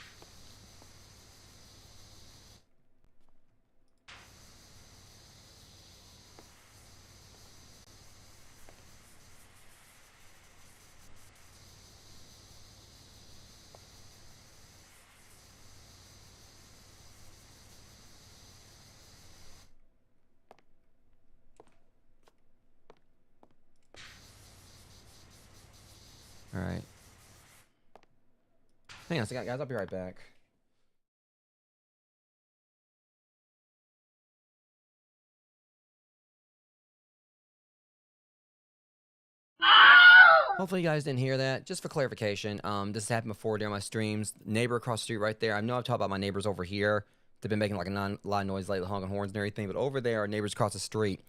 All right. Hang on a second, guys. I'll be right back. Hopefully you guys didn't hear that. Just for clarification, this has happened before during my streams. Neighbor across the street right there. I know I've talked about my neighbors over here. They've been making like a lot of noise lately, honking horns and everything. But over there, our neighbors across the street,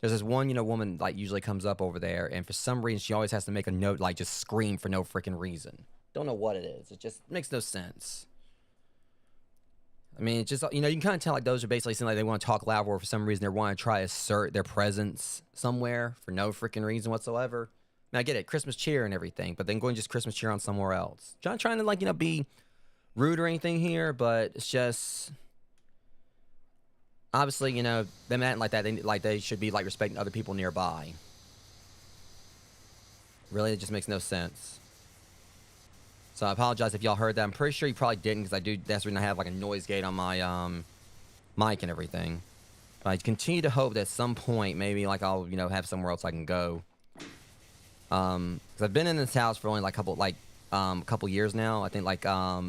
there's this one, you know, woman like usually comes up over there, and for some reason she always has to make a note, like just scream for no freaking reason. Don't know what it is. It just makes no sense. I mean, it's just, you know, you can kind of tell like those are basically saying like they want to talk loud, or for some reason they want to try to assert their presence somewhere for no freaking reason whatsoever. I mean, I get it, Christmas cheer and everything, but then going just Christmas cheer on somewhere else. Not trying to like, you know, be rude or anything here, but it's just obviously, you know, them acting like that, they should be like respecting other people nearby. Really, it just makes no sense. So I apologize if y'all heard that. I'm pretty sure you probably didn't, because that's the reason I have like a noise gate on my mic and everything. But I continue to hope that at some point maybe like I'll, you know, have somewhere else I can go. Because I've been in this house for only like a couple years now. I think like yeah,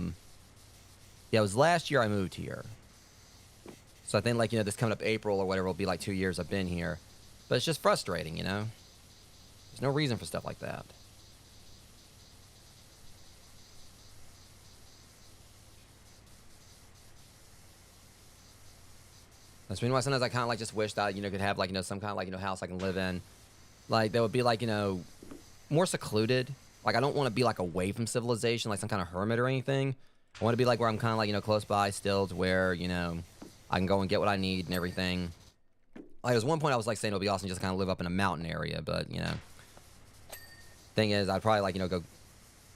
it was last year I moved here. So I think like, you know, this coming up April or whatever will be like 2 years I've been here. But it's just frustrating, you know. There's no reason for stuff like that. That's the reason why sometimes I kind of like just wish that, you know, could have like, you know, some kind of like, you know, house I can live in. Like that would be like, you know, more secluded. Like I don't want to be like away from civilization, like some kind of hermit or anything. I want to be like where I'm kind of like, you know, close by still, to where, you know, I can go and get what I need and everything. Like there's one point I was like saying it would be awesome just kind of live up in a mountain area, but you know, thing is I'd probably like, you know,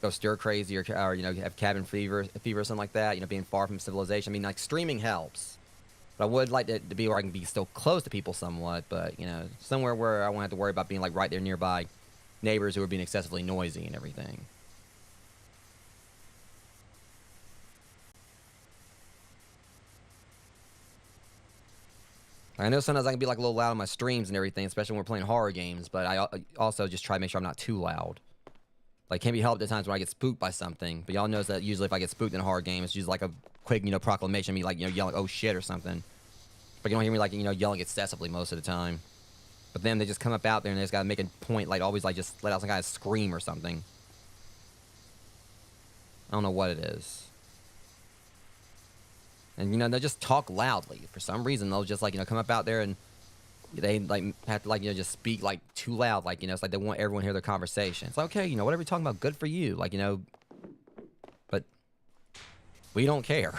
go stir crazy or you know, have cabin fever or something like that. You know, being far from civilization. I mean, like streaming helps. But I would like to be where I can be still close to people somewhat, but, you know, somewhere where I won't have to worry about being, like, right there nearby neighbors who are being excessively noisy and everything. I know sometimes I can be, like, a little loud on my streams and everything, especially when we're playing horror games, but I also just try to make sure I'm not too loud. Like, can't be helped at times when I get spooked by something, but y'all knows that usually if I get spooked in a horror game, it's usually like a quick, you know, proclamation, me, like, you know, yelling, oh, shit, or something. But you don't hear me, like, you know, yelling excessively most of the time. But then they just come up out there and they just gotta make a point, like, always, like, just let out some kind of scream or something. I don't know what it is. And, you know, they'll just talk loudly. For some reason, they'll just, like, you know, come up out there and they, like, have to, like, you know, just speak, like, too loud. Like, you know, it's like they want everyone to hear their conversation. It's like, okay, you know, whatever you're talking about, good for you. Like, you know, but we don't care.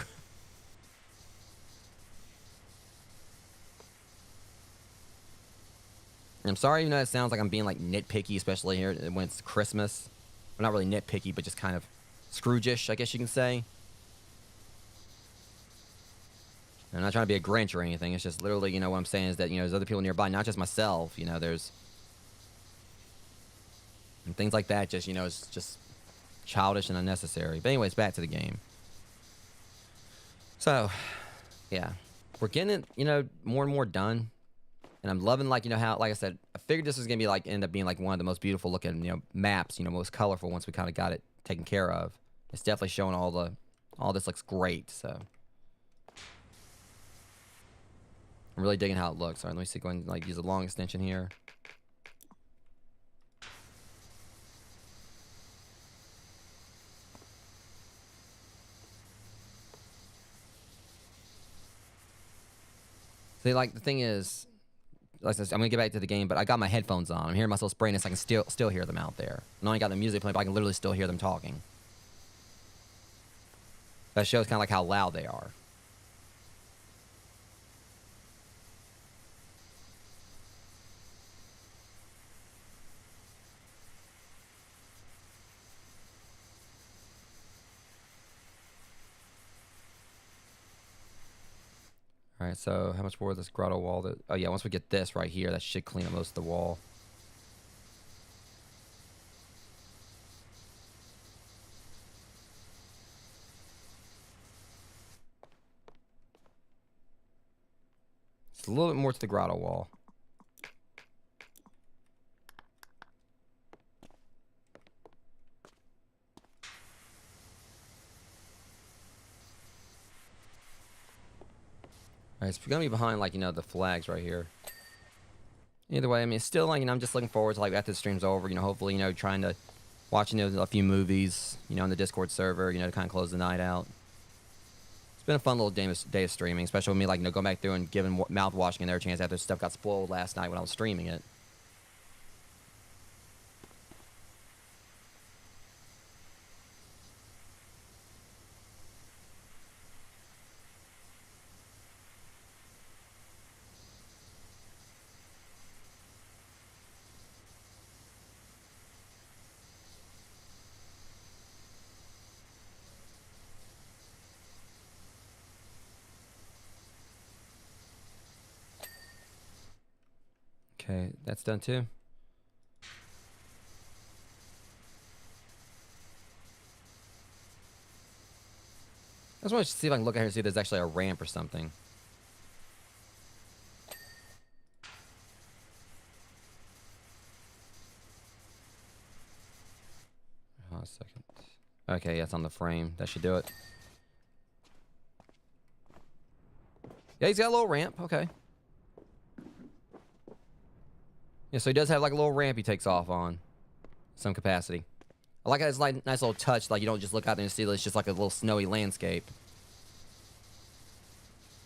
I'm sorry, you know, it sounds like I'm being, like, nitpicky, especially here when it's Christmas. I'm not really nitpicky, but just kind of Scrooge-ish, I guess you can say. I'm not trying to be a Grinch or anything. It's just literally, you know, what I'm saying is that, you know, there's other people nearby, not just myself. You know, there's... And things like that just, you know, it's just childish and unnecessary. But anyways, back to the game. So, yeah. We're getting it, you know, more and more done. And I'm loving, like, you know, how, like I said, I figured this was going to be, like, end up being, like, one of the most beautiful looking, you know, maps, you know, most colorful once we kind of got it taken care of. It's definitely showing all this looks great, so. I'm really digging how it looks. All right, let me see, go and, like, use a long extension here. See, like, the thing is, like I said, I'm gonna get back to the game, but I got my headphones on. I'm hearing myself spraying this. I can still hear them out there. I only got the music playing, but I can literally still hear them talking. That shows kind of like how loud they are. All right, so how much more of this grotto wall? Oh yeah, once we get this right here, that should clean up most of the wall. It's a little bit more to the grotto wall. All right, so we're gonna be behind, like, the flags right here. Either way, I mean, it's still, like, I'm just looking forward to, like, after the stream's over, hopefully, trying to watch, a few movies, on the Discord server, to kind of close the night out. It's been a fun little day of streaming, especially with me, like, going back through and giving mouth-washing and their chance after stuff got spoiled last night when I was streaming it. Okay, that's done too. I just want to see if I can look out here and see if there's actually a ramp or something. Hold on a second. Okay, that's on the frame. That should do it. Yeah, he's got a little ramp. Okay. Yeah, so he does have like a little ramp he takes off on. Some capacity. I like how it's like nice little touch. Like you don't just look out there and see it's just like a little snowy landscape.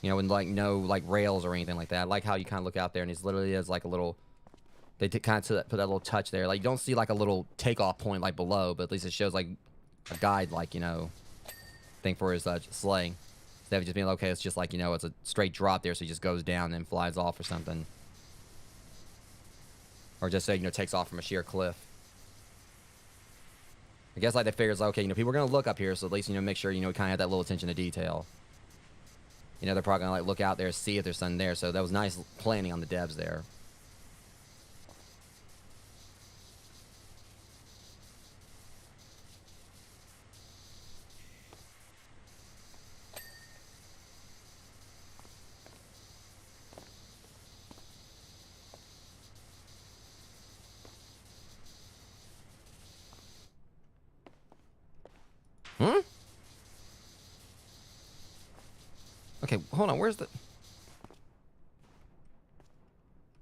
With like no like rails or anything like that. I like how you kind of look out there and it's literally is like a little. They kind of put that little touch there. Like you don't see like a little takeoff point like below, but at least it shows like a guide, like thing for his sleigh. Instead of just being okay, it's just like it's a straight drop there, so he just goes down and then flies off or something, or just say takes off from a sheer cliff. I guess like they figures okay, people are gonna look up here, so at least make sure kind of have that little attention to detail. They're probably gonna like look out there, see if there's something there. So that was nice planning on the devs there. Hmm? Okay, hold on. Where's the...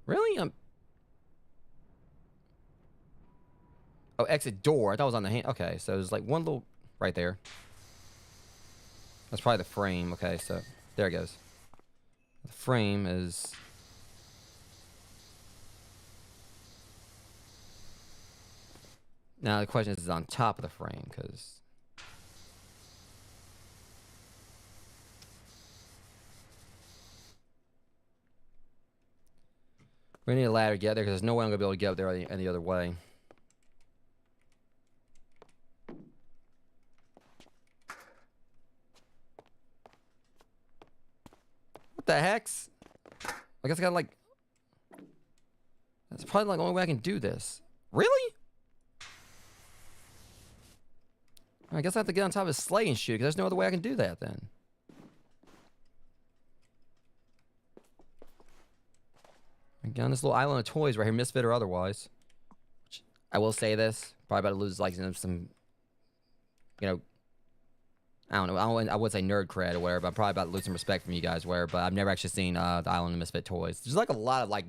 Really? Oh, exit door. I thought it was on the hand. Okay, so there's like one little... Right there. That's probably the frame. Okay, so there it goes. The frame is... Now the question is on top of the frame, because... We need a ladder to get there, because there's no way I'm going to be able to get up there any other way. What the hex? I guess I got like... That's probably like the only way I can do this. Really? I guess I have to get on top of his sleigh and shoot, because there's no other way I can do that then. Again, on this little island of toys right here, misfit or otherwise. I will say this, probably about to lose like some, I don't know. I would say nerd cred or whatever, but I'm probably about to lose some respect from you guys, where. But I've never actually seen the Island of Misfit Toys. There's like a lot of like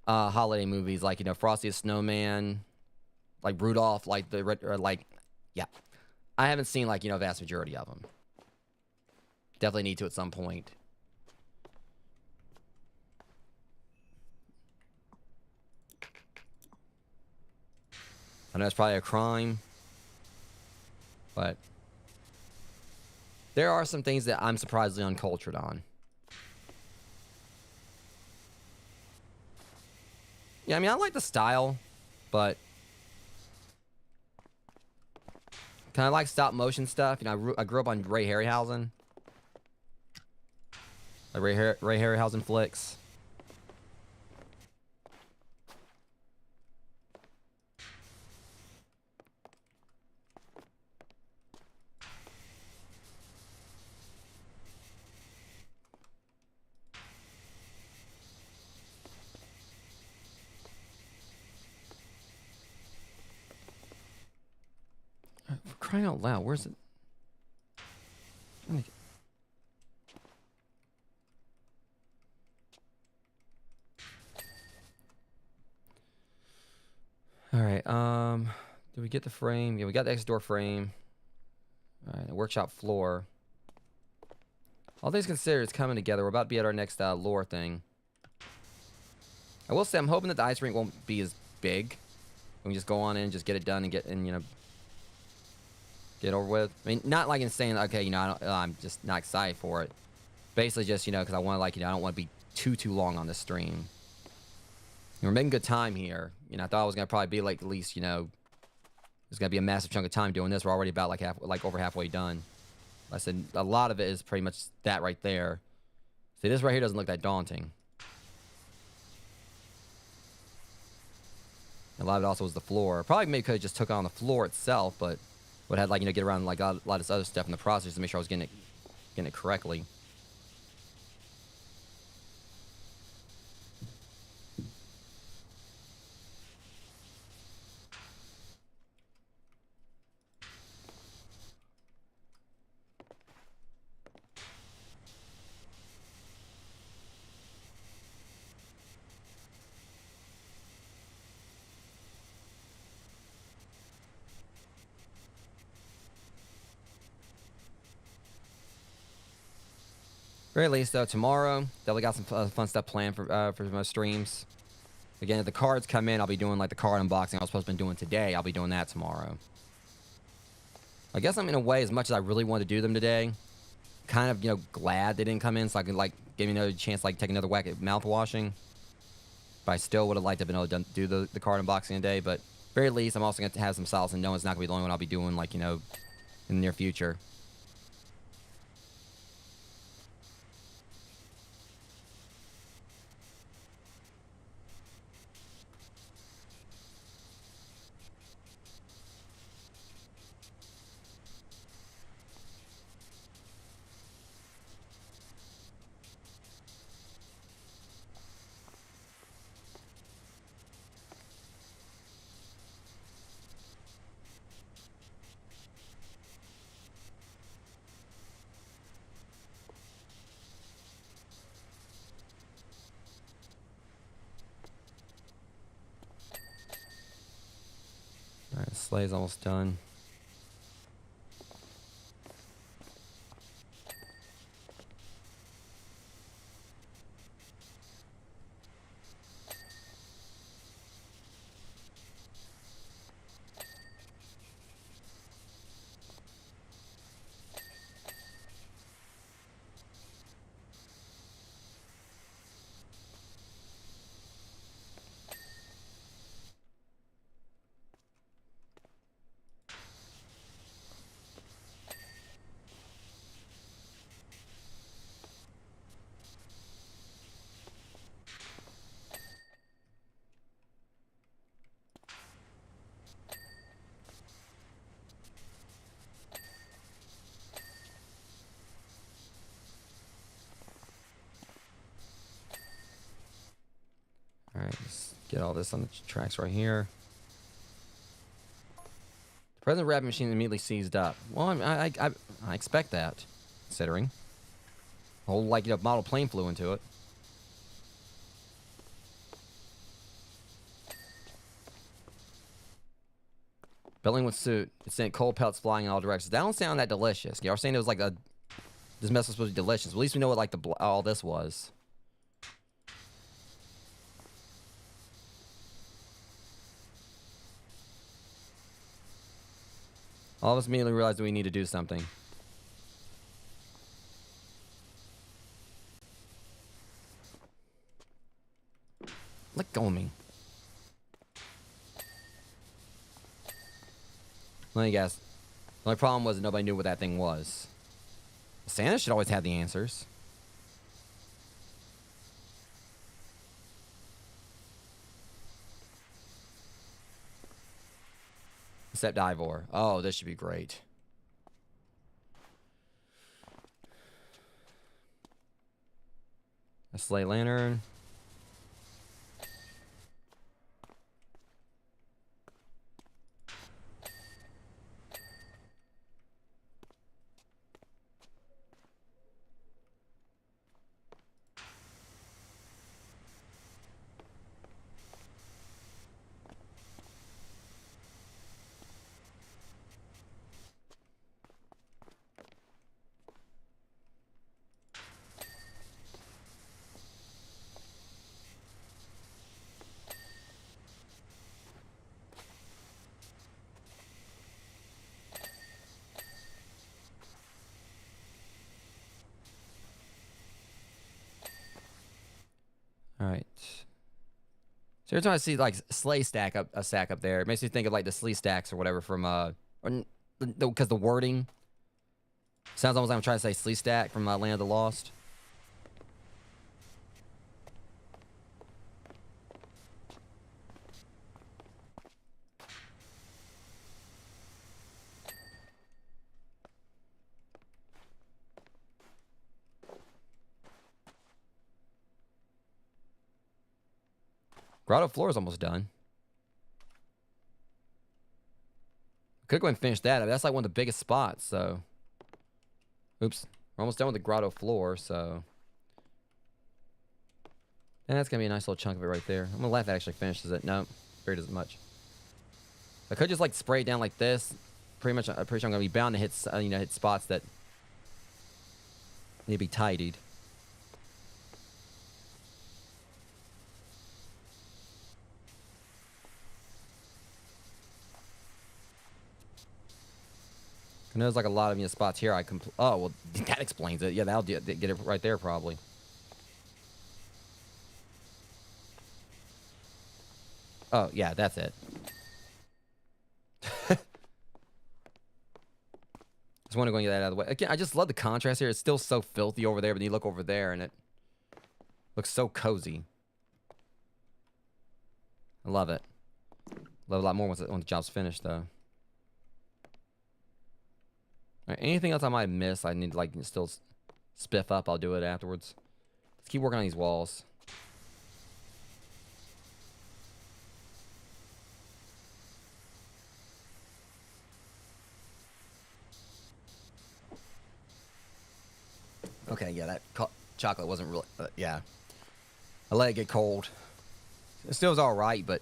holiday movies, like Frosty the Snowman, like Rudolph, like yeah. I haven't seen like vast majority of them. Definitely need to at some point. I know it's probably a crime, but there are some things that I'm surprisingly uncultured on. Yeah, I mean, I like the style, but kind of like stop motion stuff. You know, I grew up on Ray Harryhausen. Like Ray Harryhausen flicks. For crying out loud, where's it? All right. Do we get the frame? Yeah, we got the exit door frame. All right, the workshop floor. All things considered, it's coming together. We're about to be at our next lore thing. I will say, I'm hoping that the ice rink won't be as big. We can just go on in, just get it done, and get over with. I mean, not like in saying, okay, you know, I'm just not excited for it. Basically, just because I want to, I don't want to be too long on this stream. We're making good time here. I thought I was gonna probably be like at least, there's gonna be a massive chunk of time doing this. We're already about over halfway done. I said a lot of it is pretty much that right there. See, this right here doesn't look that daunting. A lot of it also was the floor. Probably maybe could have just took on the floor itself, but would have get around like a lot of this other stuff in the process to make sure I was getting it correctly. Very least, though, tomorrow, definitely got some fun stuff planned for my streams. Again, if the cards come in, I'll be doing, like, the card unboxing I was supposed to be doing today. I'll be doing that tomorrow. I guess I'm, in a way, as much as I really wanted to do them today, kind of, glad they didn't come in so I could, give me another chance to, take another whack at mouthwashing. But I still would have liked to have been able to do the card unboxing today. But very least, I'm also going to have some solace and knowing it's not going to be the only one I'll be doing, in the near future. Alright, the sleigh's almost done. Alright, let's get all this on the tracks right here. The present wrapping machine immediately seized up. Well, I expect that, considering. A whole, model plane flew into it. Belling with suit. It sent coal pellets flying in all directions. That don't sound that delicious. You are saying it was this mess was supposed to be delicious. At least we know what all this was. All of us immediately realized that we need to do something. Let go of me. Let me guess. The only problem was that nobody knew what that thing was. Santa should always have the answers. Except Ivor. Oh, this should be great. A sleigh lantern. All right. So every time I see like sleigh stack up a stack up there, it makes me think of like the sleigh stacks or whatever from because the wording sounds almost like I'm trying to say sleigh stack from Land of the Lost. Grotto floor is almost done. Could go and finish that. That's like one of the biggest spots, so. Oops. We're almost done with the grotto floor, so. And that's going to be a nice little chunk of it right there. I'm going to let that actually finishes it. Nope. Very doesn't much. I could just like spray it down like this. Pretty much, I'm pretty sure I'm going to be bound to hit, hit spots that need to be tidied. And there's like a lot of spots here. Oh well, that explains it. Yeah, that'll get it right there probably. Oh yeah, that's it. Just want to go and get that out of the way. Again, I just love the contrast here. It's still so filthy over there, but then you look over there and it looks so cozy. I love it. Love it a lot more when the job's finished though. All right, anything else I might miss, I need to like still spiff up. I'll do it afterwards. Let's keep working on these walls. Okay, yeah, that chocolate wasn't really, yeah. I let it get cold. It still was all right, but.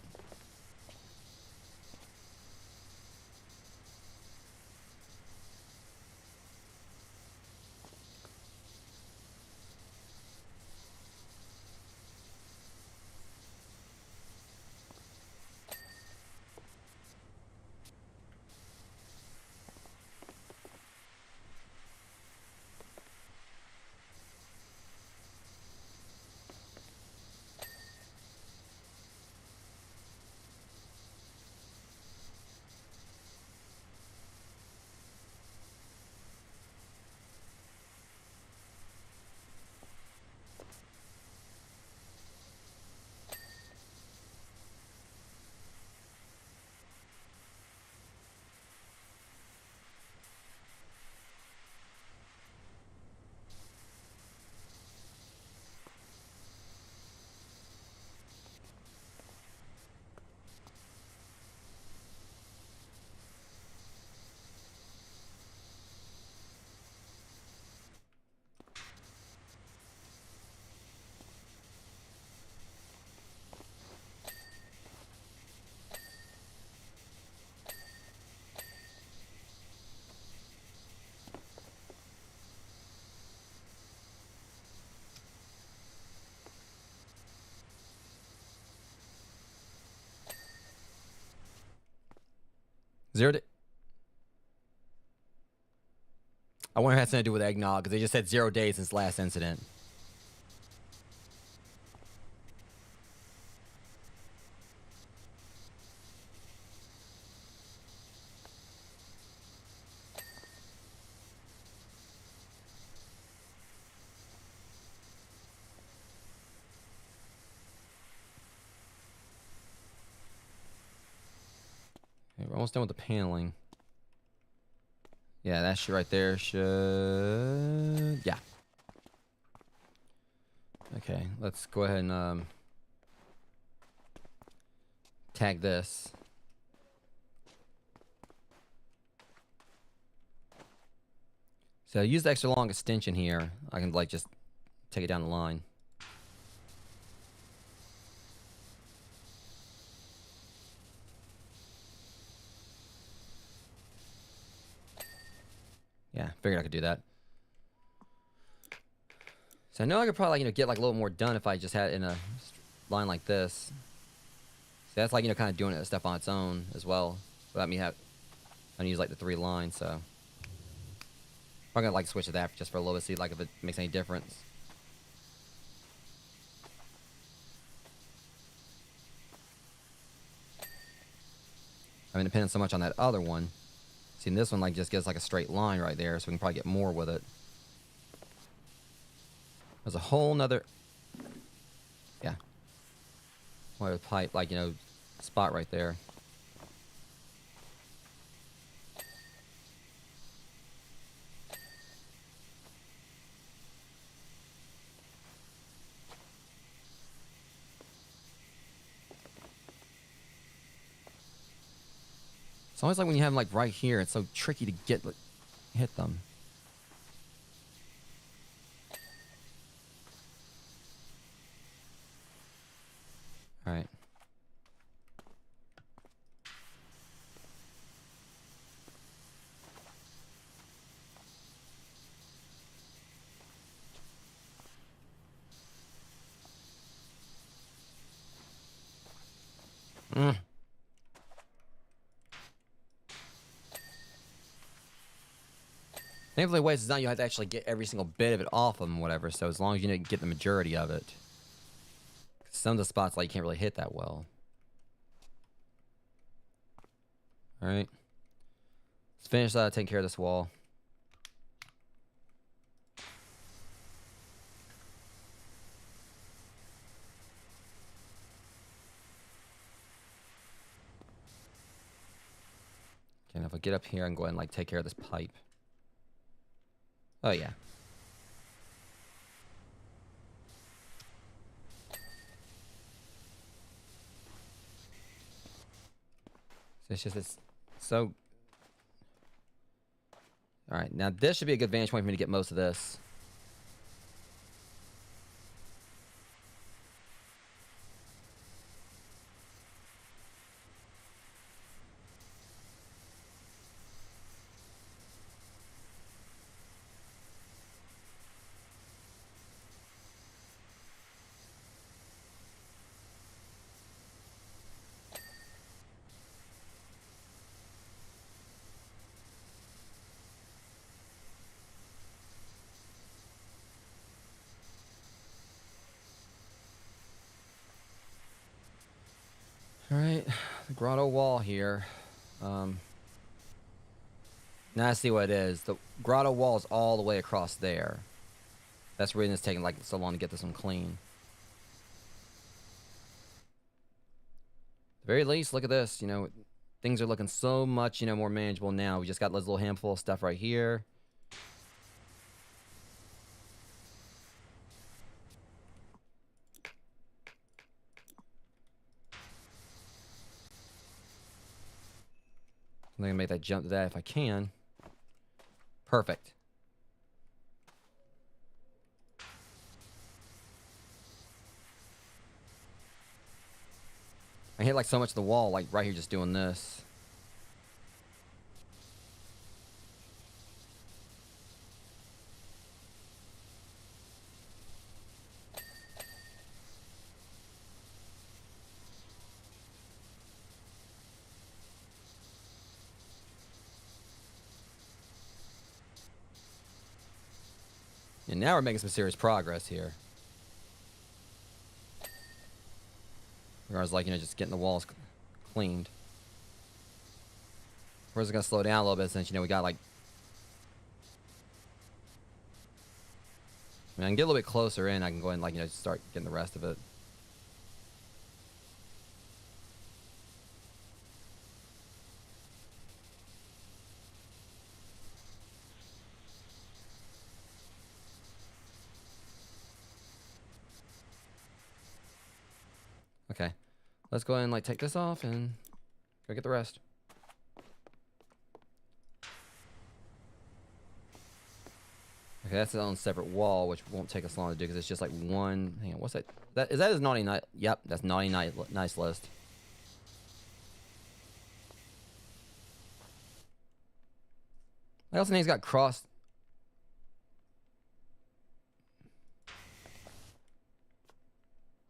Zeroed it. I wonder if it has something to do with eggnog, because they just said 0 days since last incident. Okay, we're almost done with the paneling. Yeah, that shit right there should... Yeah. Okay, let's go ahead and tag this. So use the extra long extension here. I can like just take it down the line. Yeah, figured I could do that. So I know I could probably, get like a little more done if I just had it in a line like this. So that's like, kind of doing it stuff on its own as well, without me having to use like the 3 lines. So I'm gonna like switch to that just for a little bit, see like if it makes any difference. I've been depending so much on that other one. See, this one like just gives like a straight line right there, so we can probably get more with it. There's a whole nother, yeah, wire pipe, like, spot right there. It's always like when you have them like right here, it's so tricky to get, hit them. All right. Thankfully, the way it's designed, you have to actually get every single bit of it off them, whatever. So as long as you didn't get the majority of it, some of the spots like you can't really hit that well. All right, let's finish taking care of this wall. Okay, now if I get up here, I can go ahead and like take care of this pipe. Oh yeah. So it's so. All right, now this should be a good vantage point for me to get most of this. All right, the grotto wall here. Now I see what it is. The grotto wall is all the way across there. That's the reason it's taking like so long to get this one clean. At the very least, look at this. Things are looking so much, more manageable now. We just got this little handful of stuff right here. I'm gonna make that jump to that if I can. Perfect. I hit like so much of the wall, like right here, just doing this. And now we're making some serious progress here. Whereas, like, just getting the walls cleaned. Whereas it's going to slow down a little bit since, we got, like... I can get a little bit closer in. I can go ahead and, like, start getting the rest of it. Okay. Let's go ahead and, like, take this off and go get the rest. Okay, that's its own separate wall, which won't take us long to do because it's just like one. Hang on, what's that? Is that his naughty night? Yep, that's naughty night. Nice list. I also think he's got crossed.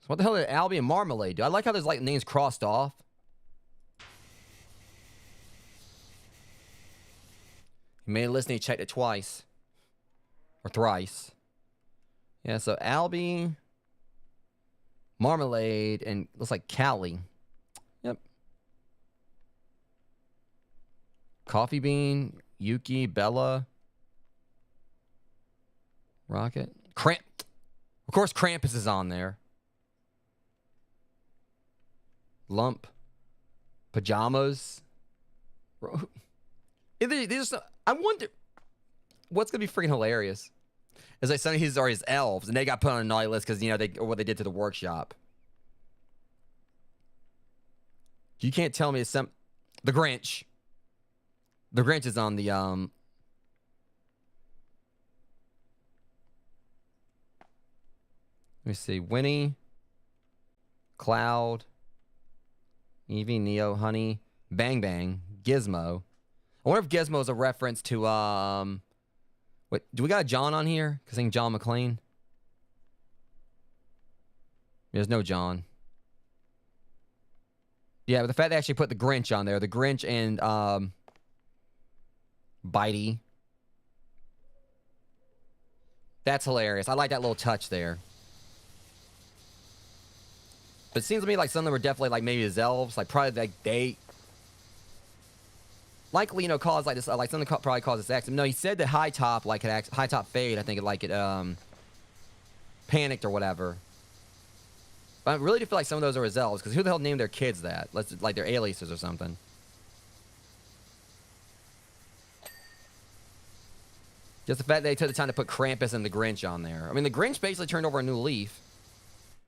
So what the hell did Albie and Marmalade do? I like how there's like names crossed off. He made a list and he checked it twice. Or thrice. Yeah, so Albie, Marmalade, and looks like Callie. Yep. Coffee Bean, Yuki, Bella, Rocket. Cramp. Of course, Krampus is on there. Lump. Pajamas. These are, I wonder... What's gonna be freaking hilarious is like some of these are his elves, and they got put on a naughty list because what they did to the workshop. You can't tell me it's the Grinch. The Grinch is on the Let me see, Winnie, Cloud, Evie, Neo, Honey, Bang Bang, Gizmo. I wonder if Gizmo is a reference to Wait, do we got a John on here? Because I think John McClane. There's no John. Yeah, but the fact they actually put the Grinch on there. The Grinch and Bitey. That's hilarious. I like that little touch there. But it seems to me like some of them are definitely like maybe his elves. Like probably like they... Likely, cause like this, like something probably caused this accident. No, he said that High Top, like High Top Fade, I think it panicked or whatever. But I really do feel like some of those are his elves, because who the hell named their kids that? Like their aliases or something. Just the fact that they took the time to put Krampus and the Grinch on there. I mean, the Grinch basically turned over a new leaf.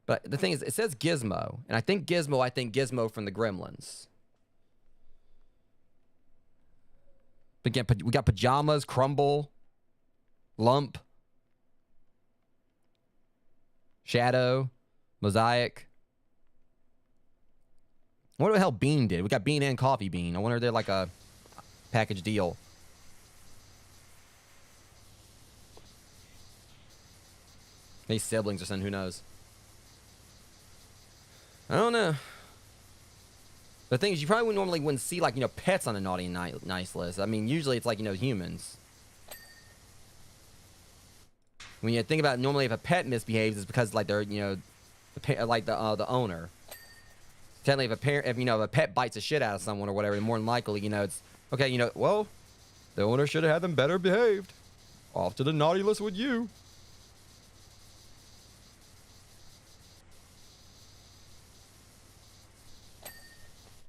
But the thing is, it says Gizmo, and I think Gizmo from the Gremlins. Again, we got Pajamas, Crumble, Lump, Shadow, Mosaic. I wonder what the hell Bean did. We got Bean and Coffee Bean. I wonder if they're like a package deal. Maybe siblings or something, who knows? I don't know. The thing is, you probably wouldn't see, like, pets on a naughty and nice list. I mean, usually it's like, humans. When you think about it, normally if a pet misbehaves, it's because, like, they're, the owner. Technically, if a pet bites the shit out of someone or whatever, more than likely, it's, okay, well, the owner should have had them better behaved. Off to the naughty list with you.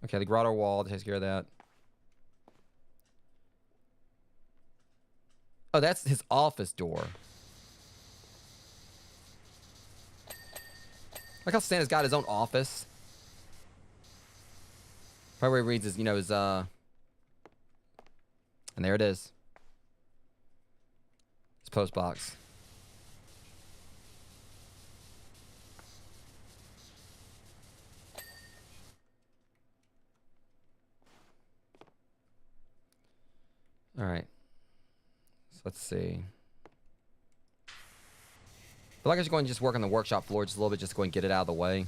Okay, the grotto wall takes care of that. Oh, that's his office door. Like how Santa's got his own office. Probably where he reads his, his, and there it is. His post box. All right. So let's see. I feel like I should go and just work on the workshop floor just a little bit, just to go and get it out of the way.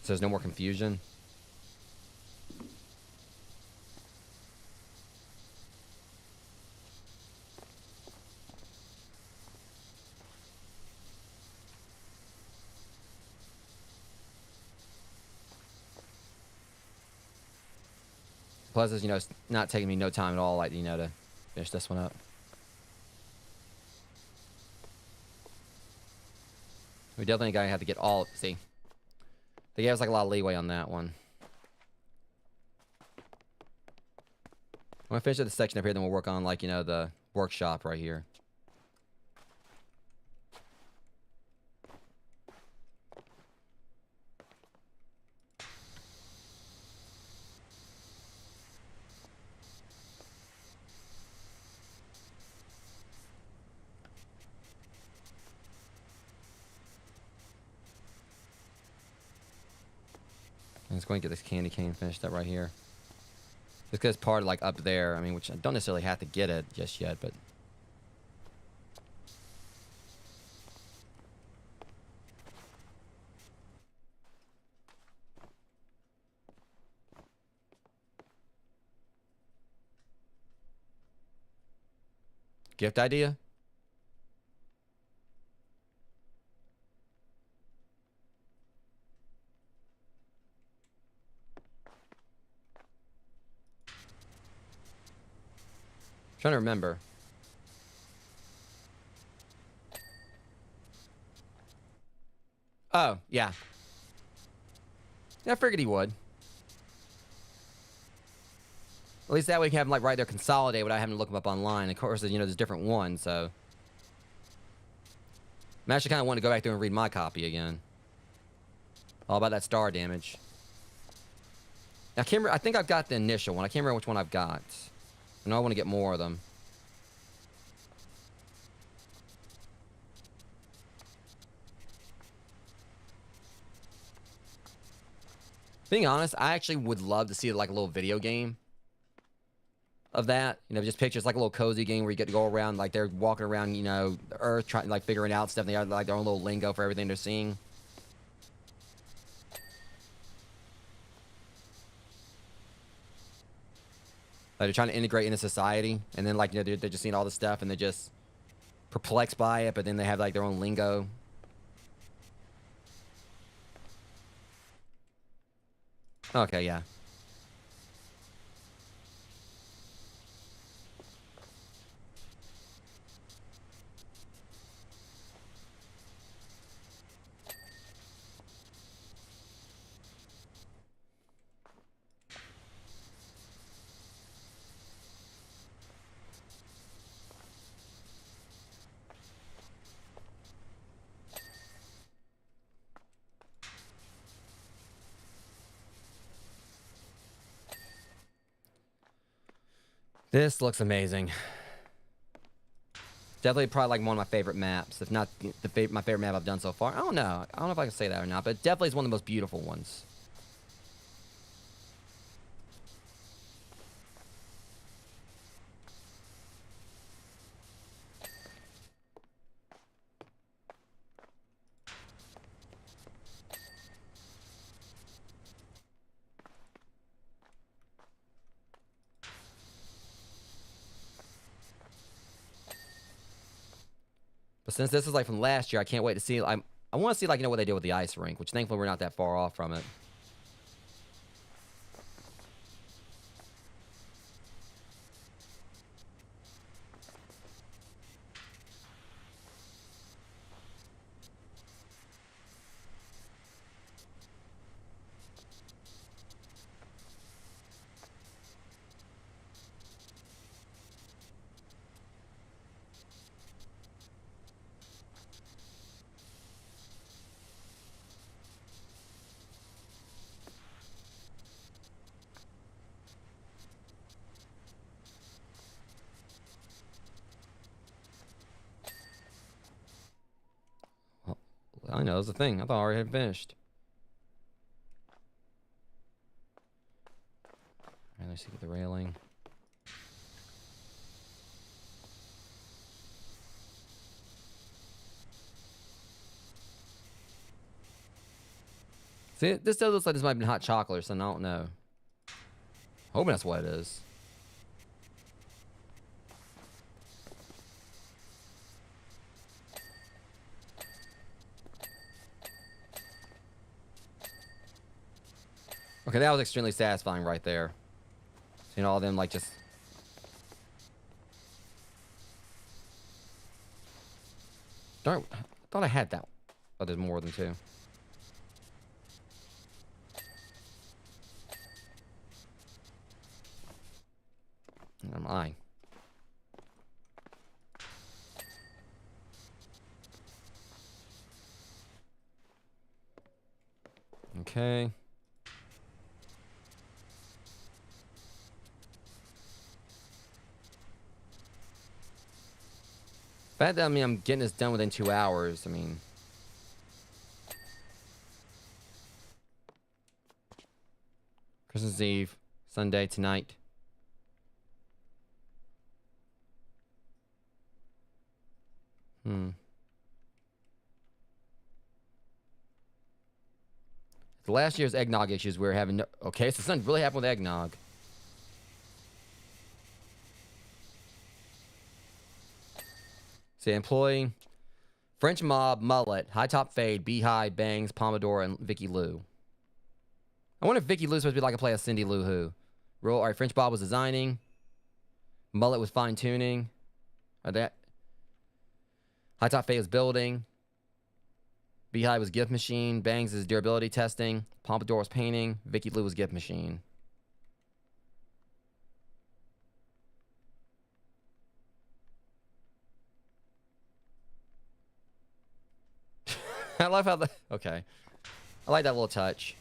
So there's no more confusion. Plus, it's, it's not taking me no time at all, like, to finish this one up. We definitely gotta have to get all. See, they gave us like a lot of leeway on that one. I'm gonna finish up the section up here, then we'll work on like the workshop right here. Let's go and get this candy cane finished up right here. Just because it's part of like up there. I mean, which I don't necessarily have to get it just yet, but. Gift idea? Trying to remember. Oh, yeah. Yeah, I figured he would. At least that way you can have them like right there consolidate without having to look them up online. Of course, there's different ones, so. I'm actually kind of wanting to go back through and read my copy again. All about that star damage. I can't remember, I think I've got the initial one. I can't remember which one I've got. I know I want to get more of them. Being honest, I actually would love to see like a little video game of that. Just pictures, like a little cozy game where you get to go around, like they're walking around, the earth, trying like figuring out stuff. They have like their own little lingo for everything they're seeing. Like they're trying to integrate into society, and then like they're just seeing all this stuff, and they're just perplexed by it. But then they have like their own lingo. Okay, yeah. This looks amazing. Definitely probably like one of my favorite maps, if not my favorite map I've done so far. I don't know. I don't know if I can say that or not, but it definitely is one of the most beautiful ones. But since this is like from last year, I can't wait to see. I want to see like what they did with the ice rink, which thankfully we're not that far off from it. I know, it was a thing. I thought I already had finished. Alright, let's see, get the railing. See, this does look like this might have been hot chocolate or something. I don't know. Hoping that's what it is. Okay, that was extremely satisfying right there. Seeing all of them like just. Darn, I thought I had that. Oh, there's more than two. Never mind. Okay. Fact that, I mean, I'm getting this done within 2 hours. I mean, Christmas Eve, Sunday tonight. The last year's eggnog issues we were having. Okay, so something really happened with eggnog. See, employee, French Mob, Mullet, High Top Fade, Beehive, Bangs, Pomodoro, and Vicky Lou. I wonder if Vicky Lou's supposed to be like a play of Cindy Lou Who. All right, French Bob was designing. Mullet was fine tuning. That. High Top Fade was building. Beehive was gift machine. Bangs is durability testing. Pompadour was painting. Vicky Lou was gift machine. I love how the... Okay. I like that little touch.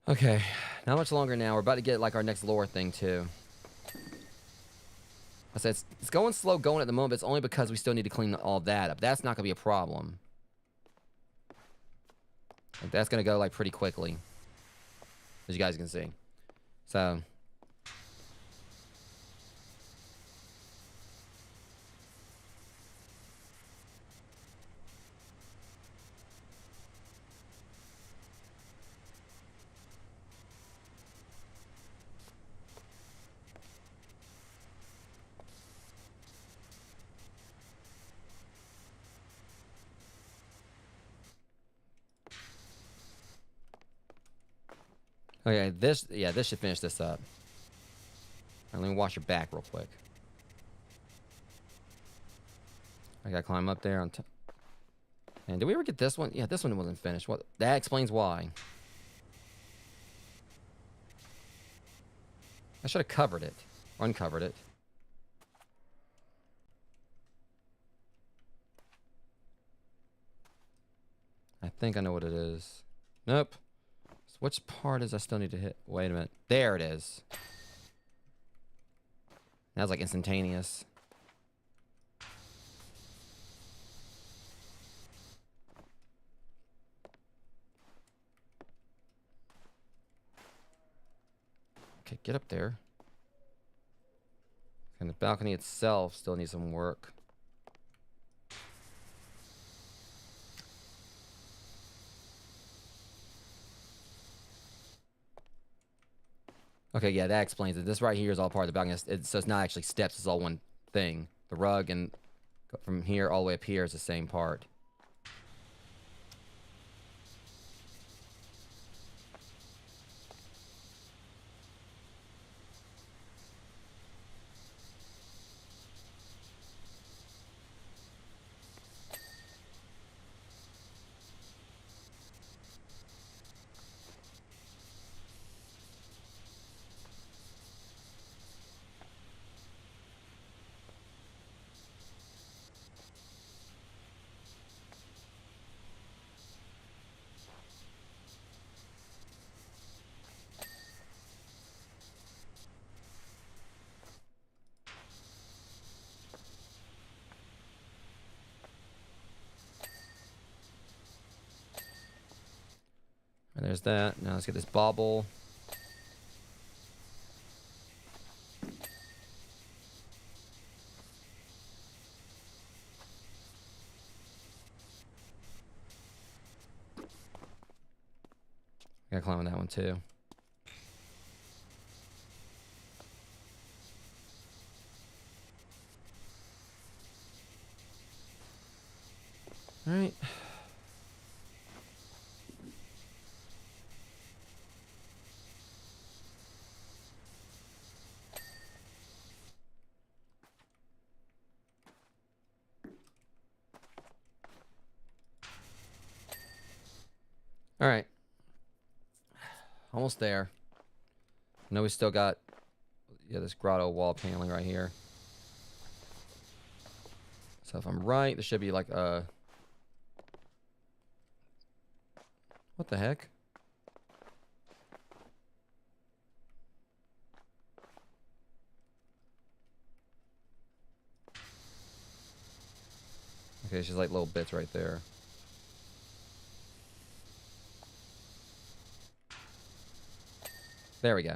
Okay, not much longer now. We're about to get like our next lore thing too. I said it's going slow going at the moment. But it's only because we still need to clean all that up. That's not gonna be a problem. Like, that's gonna go like pretty quickly, as you guys can see. So. Okay, this should finish this up. Right, let me wash your back real quick. I gotta climb up there on top. And did we ever get this one? Yeah, this one wasn't finished. What? That explains why. I should have covered it. Or uncovered it. I think I know what it is. Nope. So which part is I still need to hit? Wait a minute. There it is. That was like instantaneous. Okay, get up there. And the balcony itself still needs some work. Okay, yeah, that explains it. This right here is all part of the balcony. So it's not actually steps. It's all one thing. The rug and from here all the way up here is the same part. And there's that. Now let's get this bauble. Gotta climb on that one too. All right. All right. Almost there. I know we still got, yeah, this grotto wall paneling right here. So if I'm right, there should be like a... What the heck? Okay, it's just like little bits right there. There we go.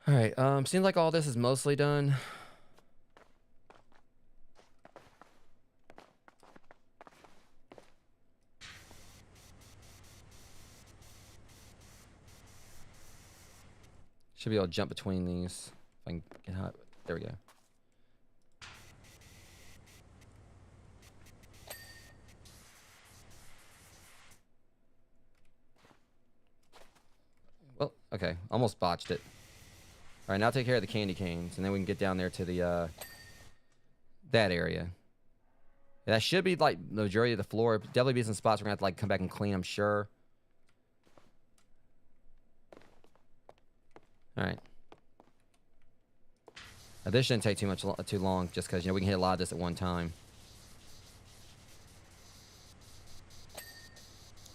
All right, seems like all this is mostly done. Should be able to jump between these. If I can get hot. There we go. Well, okay. Almost botched it. All right, now take care of the candy canes, and then we can get down there to the, that area. Yeah, that should be, like, the majority of the floor. Definitely be some spots we're going to have to, like, come back and clean, I'm sure. All right. Now, this shouldn't take too long, just because, you know, we can hit a lot of this at one time.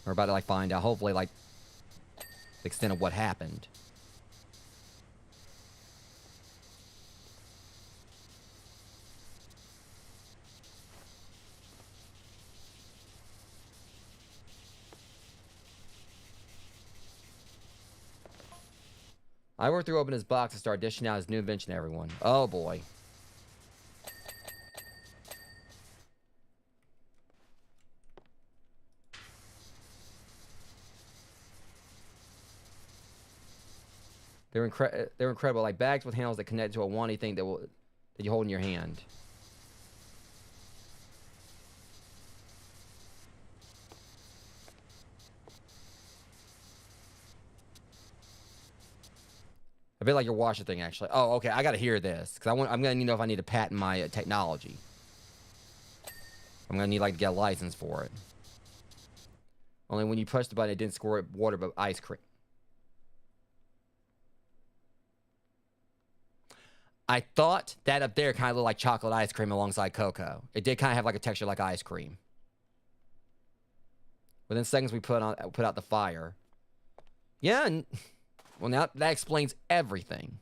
We're about to, like, find out, hopefully, like, the extent of what happened. I worked through open his box and started dishing out his new invention to everyone. Oh boy. They're incredible, like bags with handles that connect to a wandy thing that you hold in your hand. A bit like your washer thing, actually. Oh, okay. I gotta hear this because I'm gonna need to know if I need to patent my technology. I'm gonna need like to get a license for it. Only when you push the button, it didn't squirt water but ice cream. I thought that up there kind of looked like chocolate ice cream alongside cocoa. It did kind of have like a texture like ice cream. Within seconds, we put out the fire. Yeah. Well, now that explains everything.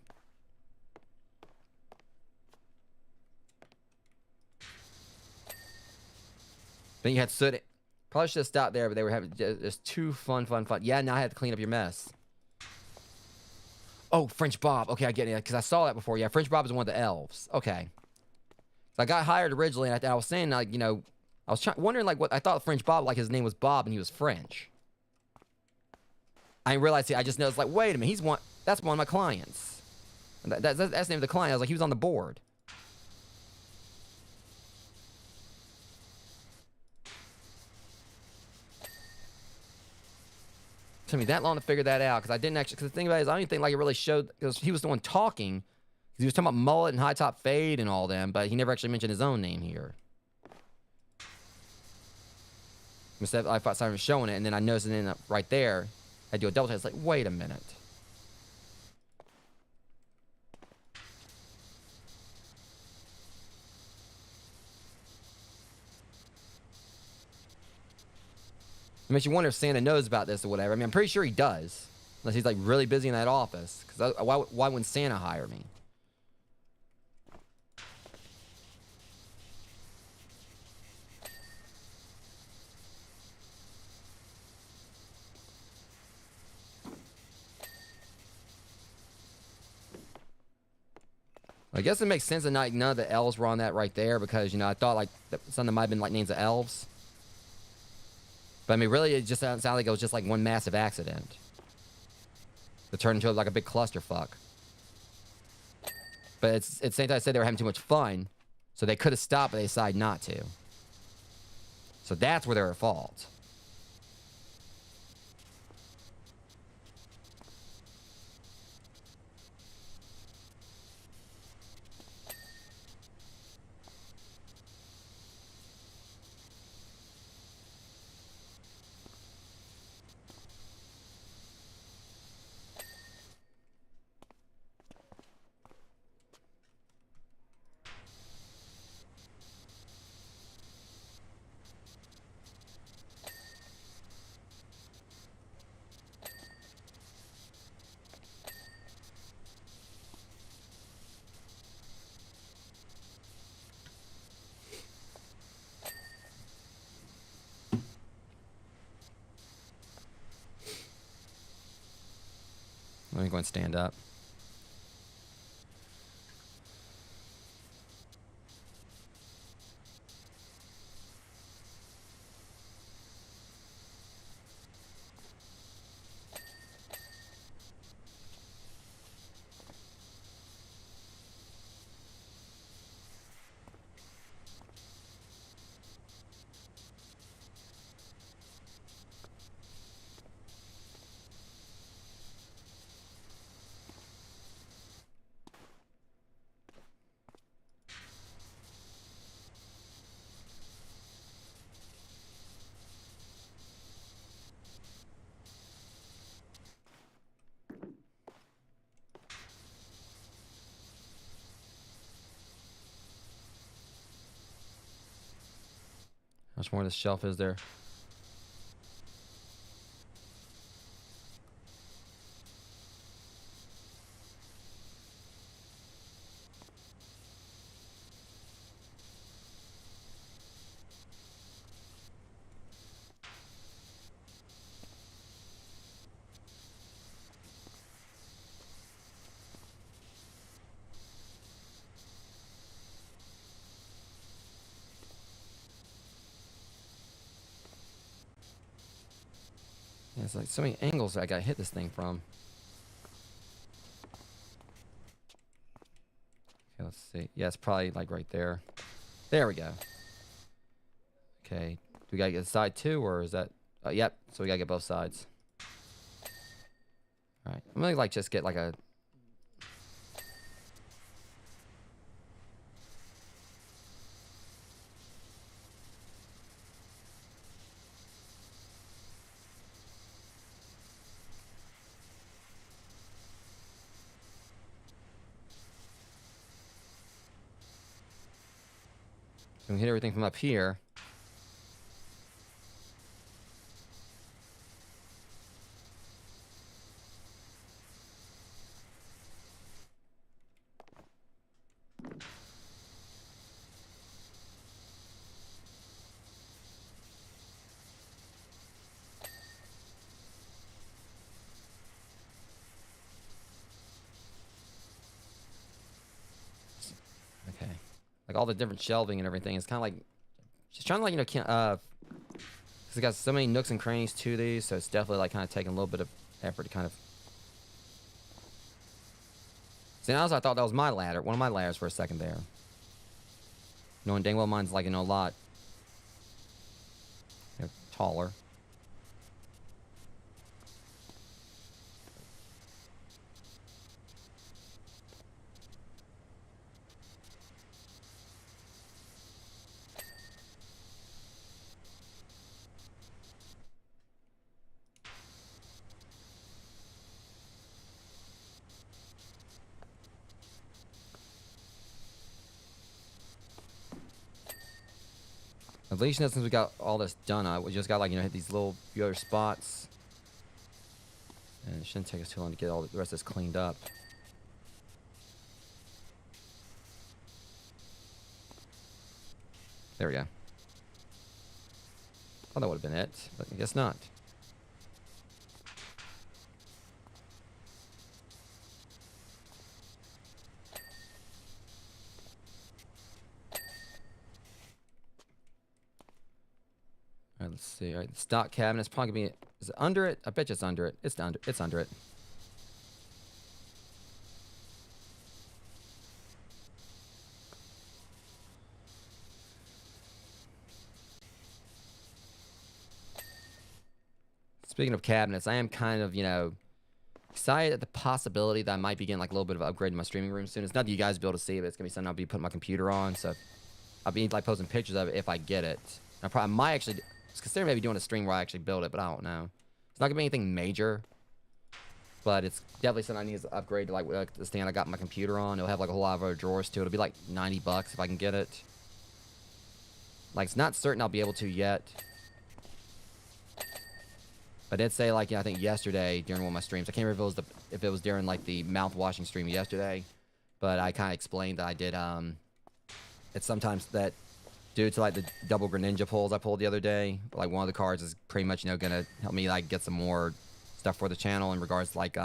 Then you had soot. Probably should have stopped there, but they were having just too fun. Yeah, now I had to clean up your mess. Oh, French Bob. Okay, I get it. Because I saw that before. Yeah, French Bob is one of the elves. Okay. So I got hired originally, and I was saying, like, you know, I was wondering, like, what I thought French Bob, like, his name was Bob, and he was French. I didn't realize, I just noticed, like, wait a minute, that's one of my clients. That's the name of the client. I was like, he was on the board. It took me that long to figure that out, because I didn't actually, because the thing about it is, I don't even think, like, it really showed, because he was the one talking, because he was talking about mullet and high top fade and all them, but he never actually mentioned his own name here. Instead, I thought someone was showing it, and then I noticed it in right there. I do a double test. It's like, wait a minute. It makes you wonder if Santa knows about this or whatever. I mean, I'm pretty sure he does. Unless he's, like, really busy in that office. Because why wouldn't Santa hire me? guess it makes sense that none of the elves were on that right there because, you know, I thought like something might have been like names of elves. But I mean, really, it just sounded like it was just like one massive accident. It turned into like a big clusterfuck. But it's the same time I said they were having too much fun, so they could have stopped, but they decided not to. So that's where they're at fault. Let me go and stand up. How much more of this shelf is there? Yeah, it's like so many angles I gotta hit this thing from. Okay, let's see. Yeah, it's probably like right there. There we go. Okay. Do we gotta get the side too, or is that... yep. So we gotta get both sides. Alright. I'm gonna like just get like a... So we can hit everything from up here. Okay. Like all the different shelving and everything. It's kind of like... Just trying to like, you know, because it's got so many nooks and crannies to these, so it's definitely like kind of taking a little bit of effort to kind of... See, now I thought that was my ladder, one of my ladders for a second there. Knowing dang well mine's like, you know, a lot, you know, taller. At least since we got all this done, we just got like, you know, hit these little few other spots. And it shouldn't take us too long to get all the rest of this cleaned up. There we go. Thought that would have been it, but I guess not. see. All right, the stock cabinet's probably gonna be. Is it under it? I bet you it's under it. It's under. It's under it. Speaking of cabinets, I am kind of, excited at the possibility that I might be getting like a little bit of an upgrade in my streaming room soon. It's not that you guys will be able to see, but it's gonna be something I'll be putting my computer on. So I'll be like posting pictures of it if I get it. I might actually consider maybe doing a stream where I actually build it, but I don't know. It's not gonna be anything major, but it's definitely something I need to upgrade to like the stand I got my computer on. It'll have like a whole lot of other drawers too. It'll be like $90 if I can get it. Like it's not certain I'll be able to yet. I did say, like, I think yesterday during one of my streams, I can't remember if it was during like the mouth washing stream yesterday, but I kind of explained that I did it's sometimes that due to like the double Greninja pulls I pulled the other day, like one of the cards is pretty much gonna help me like get some more stuff for the channel in regards to like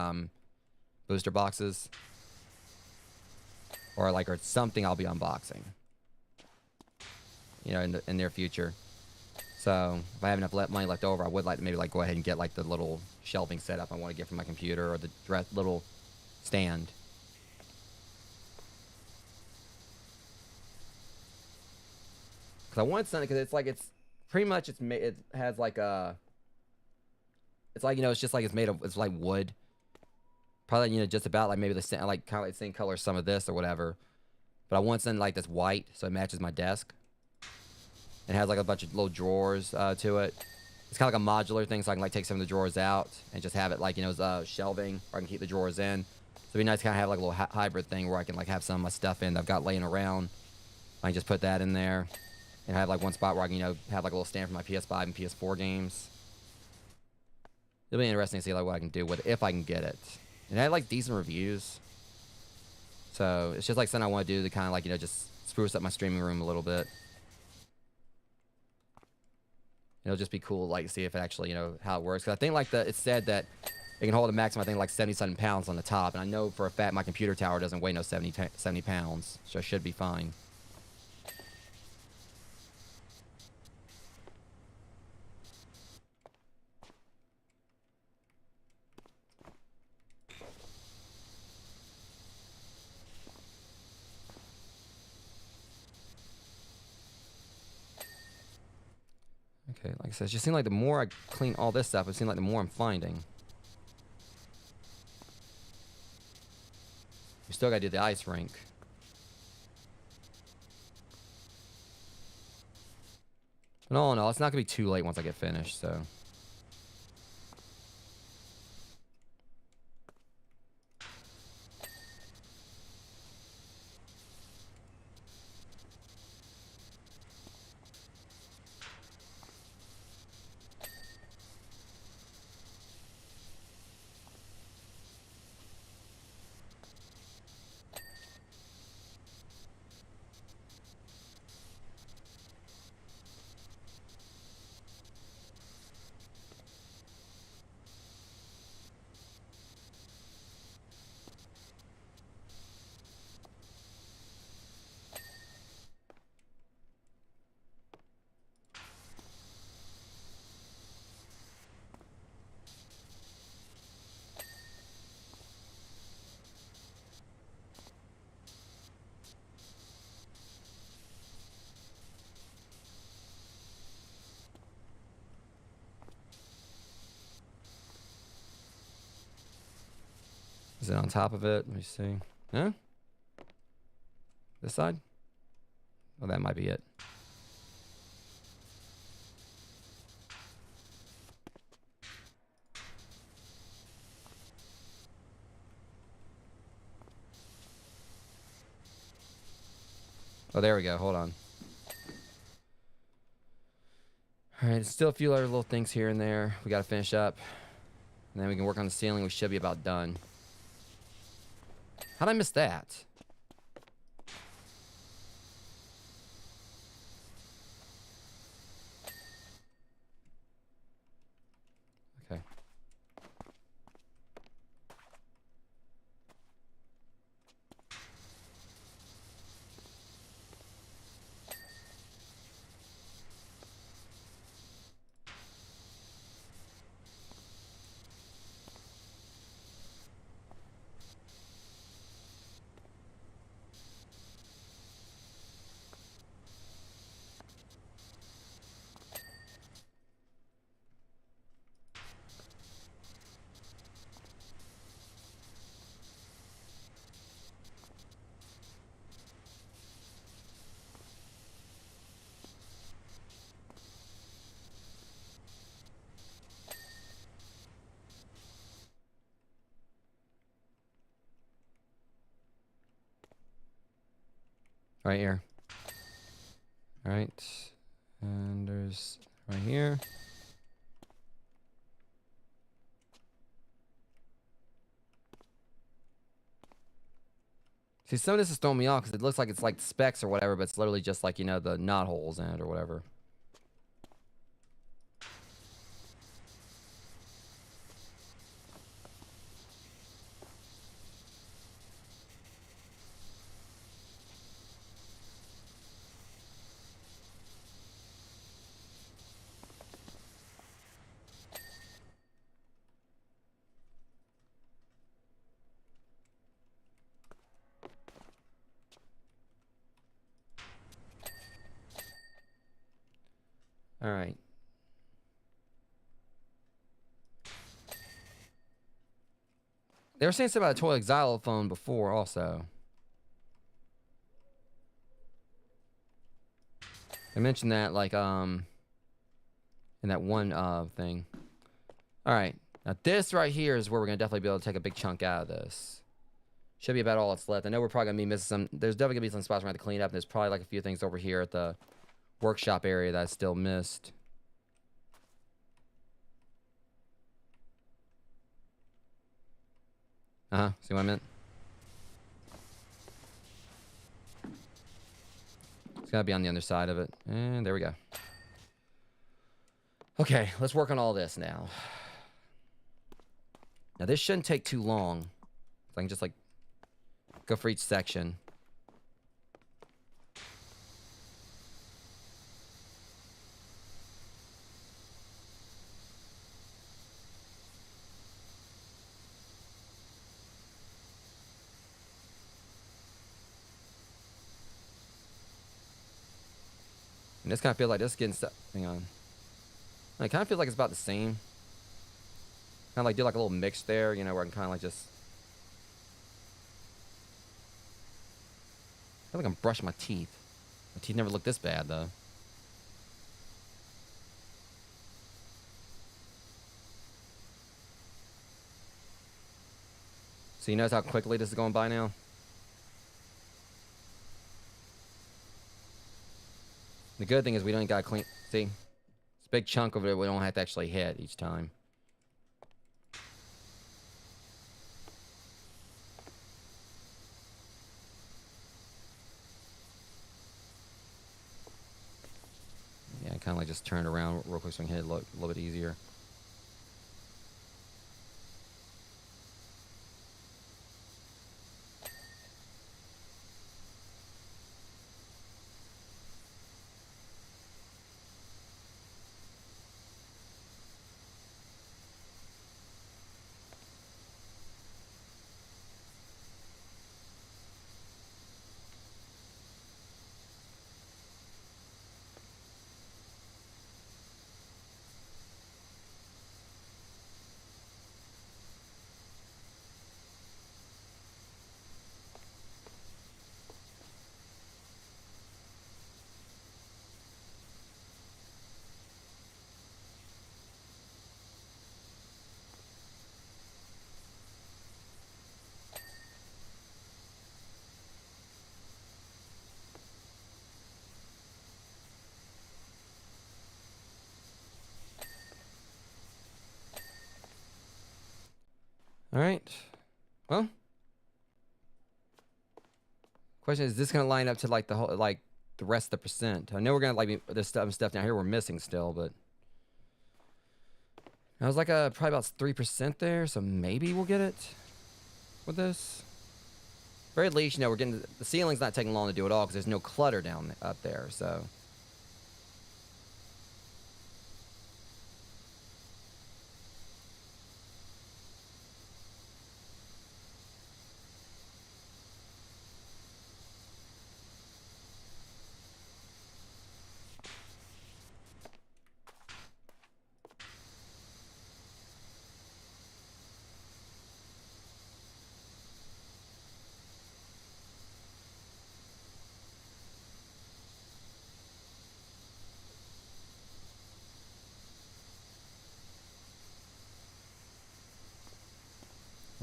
booster boxes or something I'll be unboxing, in the near future. So if I have enough money left over, I would like to maybe like go ahead and get like the little shelving setup I want to get for my computer, or the little stand. Because I want something, because it's pretty much it has like a, it's like it's just like it's like wood, probably just about like maybe the same, like kind of like the same color as some of this or whatever. But I want something like that's white so it matches my desk. It has like a bunch of little drawers to it. It's kind of like a modular thing, so I can like take some of the drawers out and just have it like as shelving, or I can keep the drawers in. So it'd be nice to kind of have like a little hybrid thing where I can like have some of my stuff in that I've got laying around. I can just put that in there and have like one spot where I can have like a little stand for my PS5 and PS4 games. It'll be interesting to see like what I can do with it if I can get it. And it had like decent reviews, so it's just like something I want to do to kind of like just spruce up my streaming room a little bit. It'll just be cool, like, to see if it actually, how it works. Because I think, like, it said that it can hold a maximum, I think, like, 77 pounds on the top. And I know for a fact my computer tower doesn't weigh no 70 pounds. So it should be fine. Okay, like I said, it just seems like the more I clean all this stuff, it seems like the more I'm finding. We still gotta do the ice rink. No, it's not gonna be too late once I get finished, so. Is it on top of it? Let me see. Huh? This side? Oh, that might be it. Oh, there we go. Hold on. All right, still a few other little things here and there we got to finish up. And then we can work on the ceiling. We should be about done. How'd I miss that? Okay. Right here. All right. And there's right here. See, some of this is throwing me off because it looks like it's like specs or whatever, but it's literally just like, you know, the knot holes in it or whatever. All right. They were saying something about a toilet xylophone before also. They mentioned that like in that one thing. All right. Now this right here is where we're gonna definitely be able to take a big chunk out of this. Should be about all that's left. I know we're probably gonna be missing some. There's definitely gonna be some spots we're gonna have to clean up. And there's probably like a few things over here at the workshop area that I still missed. See what I meant? It's gotta be on the other side of it. And there we go. Okay, let's work on all this now. Now this shouldn't take too long. I can just like go for each section. And this kind of feels like this is getting stuck. Hang on. I kind of feel like it's about the same. Kind of like do like a little mix there, you know, where I can kind of like just. I feel like I'm brushing my teeth. My teeth never look this bad though. So you notice how quickly this is going by now? The good thing is we don't got to clean. See? It's a big chunk of it we don't have to actually hit each time. Yeah, kind of like just turn it around real quick so we can hit it a little bit easier. All right. Well, question is this going to line up to like the whole, like the rest of the percent? I know we're going to like there's stuff down here we're missing still, but I was like probably about 3% there, so maybe we'll get it with this. Very least, you know, we're getting the ceiling's not taking long to do it all because there's no clutter down up there, so.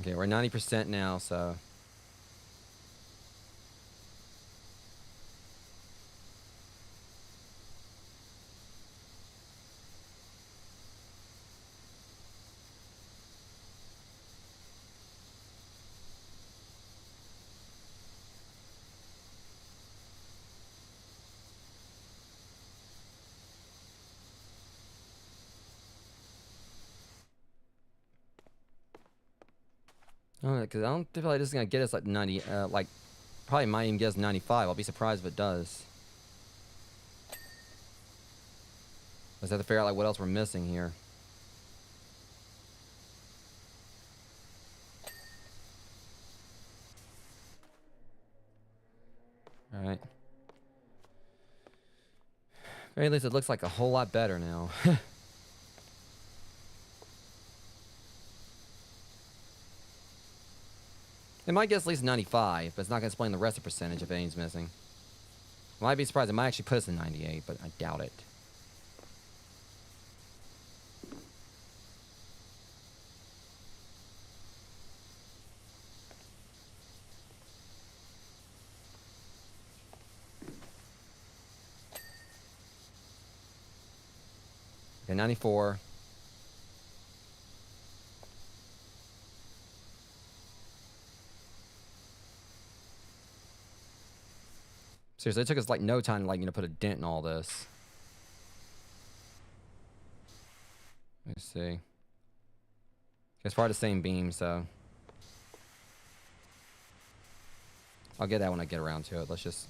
Okay, we're 90% now, so. Because I don't feel like this is gonna get us like 90. Like probably might even get us 95. I'll be surprised if it does. Let's have to figure out like what else we're missing here. All right. Very least it looks like a whole lot better now. It might get us at least 95, but it's not going to explain the rest of the percentage if anything's missing. I might be surprised. It might actually put us in 98, but I doubt it. Okay, 94. Seriously, it took us like no time to like, you know, put a dent in all this. Let's see. It's probably the same beam, so I'll get that when I get around to it. Let's just.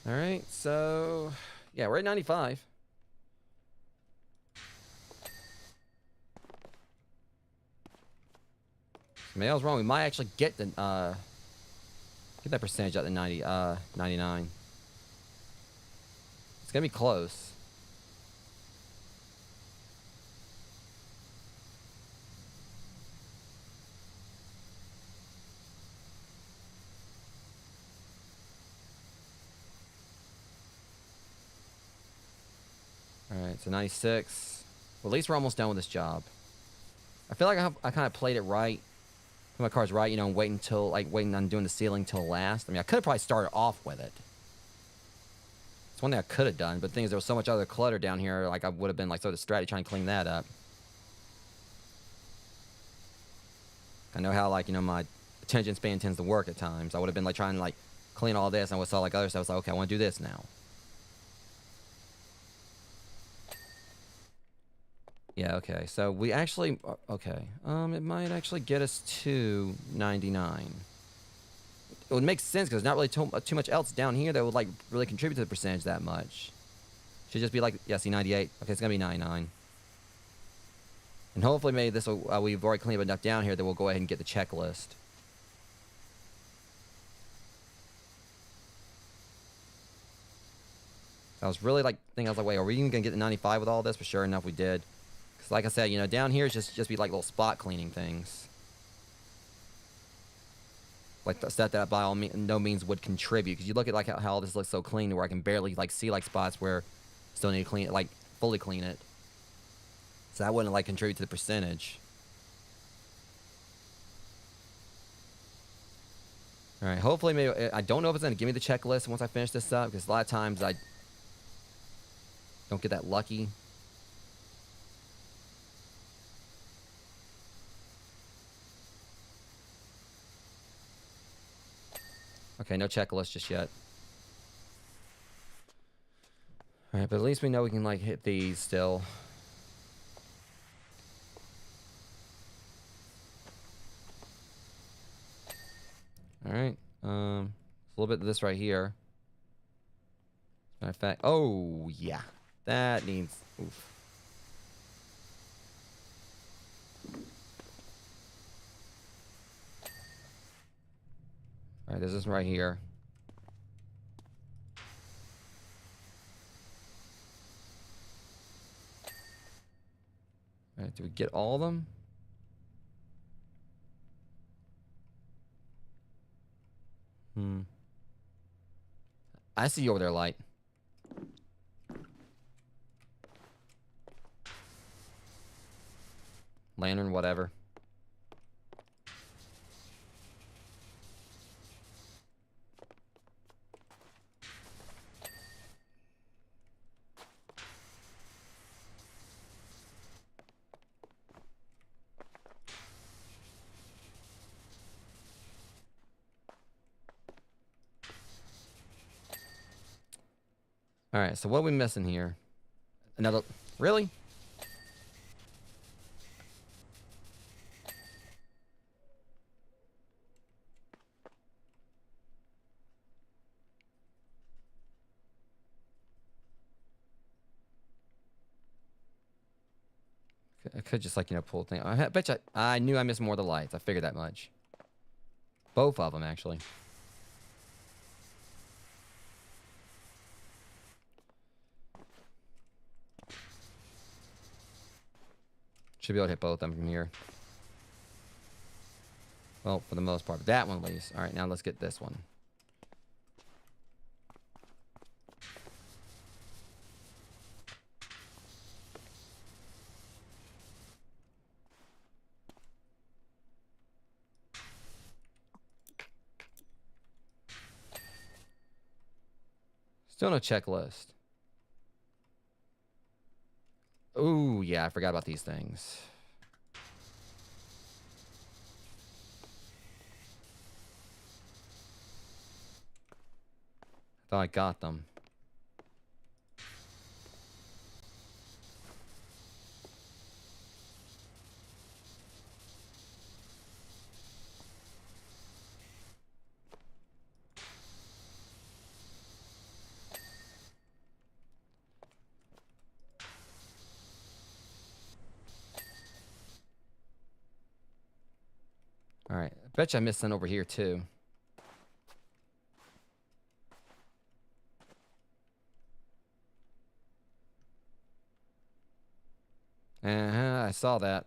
All right, so yeah, we're at 95. Maybe I was wrong. We might actually get the get that percentage at the 99. It's gonna be close. All right, so 96. Well, at least we're almost done with this job. I feel like I kind of played it right. Put my cards right, you know, and waiting on doing the ceiling till last. I mean, I could have probably started off with it. It's one thing I could have done, but the thing is, there was so much other clutter down here, like I would have been like so distracted trying to clean that up. I know how like, you know, my attention span tends to work at times. I would have been like trying to like clean all this, and I saw like other stuff. I was like, okay, I want to do this now. Yeah, okay. So we actually, okay. It might actually get us to 99. It would make sense because there's not really too much else down here that would like really contribute to the percentage that much. Should just be like, yeah, see, 98. Okay, it's gonna be 99. And hopefully maybe this will, we've already cleaned up enough down here that we'll go ahead and get the checklist. I was really like thinking, I was like, wait, are we even gonna get to 95 with all this? But sure enough, we did. Because like I said, you know, down here is just be like little spot cleaning things. Like the stuff that by all no means would contribute. Because you look at like how all this looks so clean, where I can barely like see like spots where still need to clean it, like fully clean it. So that wouldn't like contribute to the percentage. All right, hopefully maybe, I don't know if it's gonna give me the checklist once I finish this up, because a lot of times I don't get that lucky. Okay, no checklist just yet. All right, but at least we know we can like hit these still. All right, a little bit of this right here. Matter of fact, oh yeah, that needs. Oof. All right, there's this one right here. All right, do we get all of them? I see you over there, light. Lantern, whatever. All right, so what are we missing here? Another... Really? I could just, like, you know, pull the thing. I bet you I knew I missed more of the lights. I figured that much. Both of them, actually. Should be able to hit both of them from here. Well, for the most part. But that one, at least. All right, now let's get this one. Still no checklist. Ooh, yeah, I forgot about these things. Thought I got them. All right, I bet you I missed one over here too. I saw that.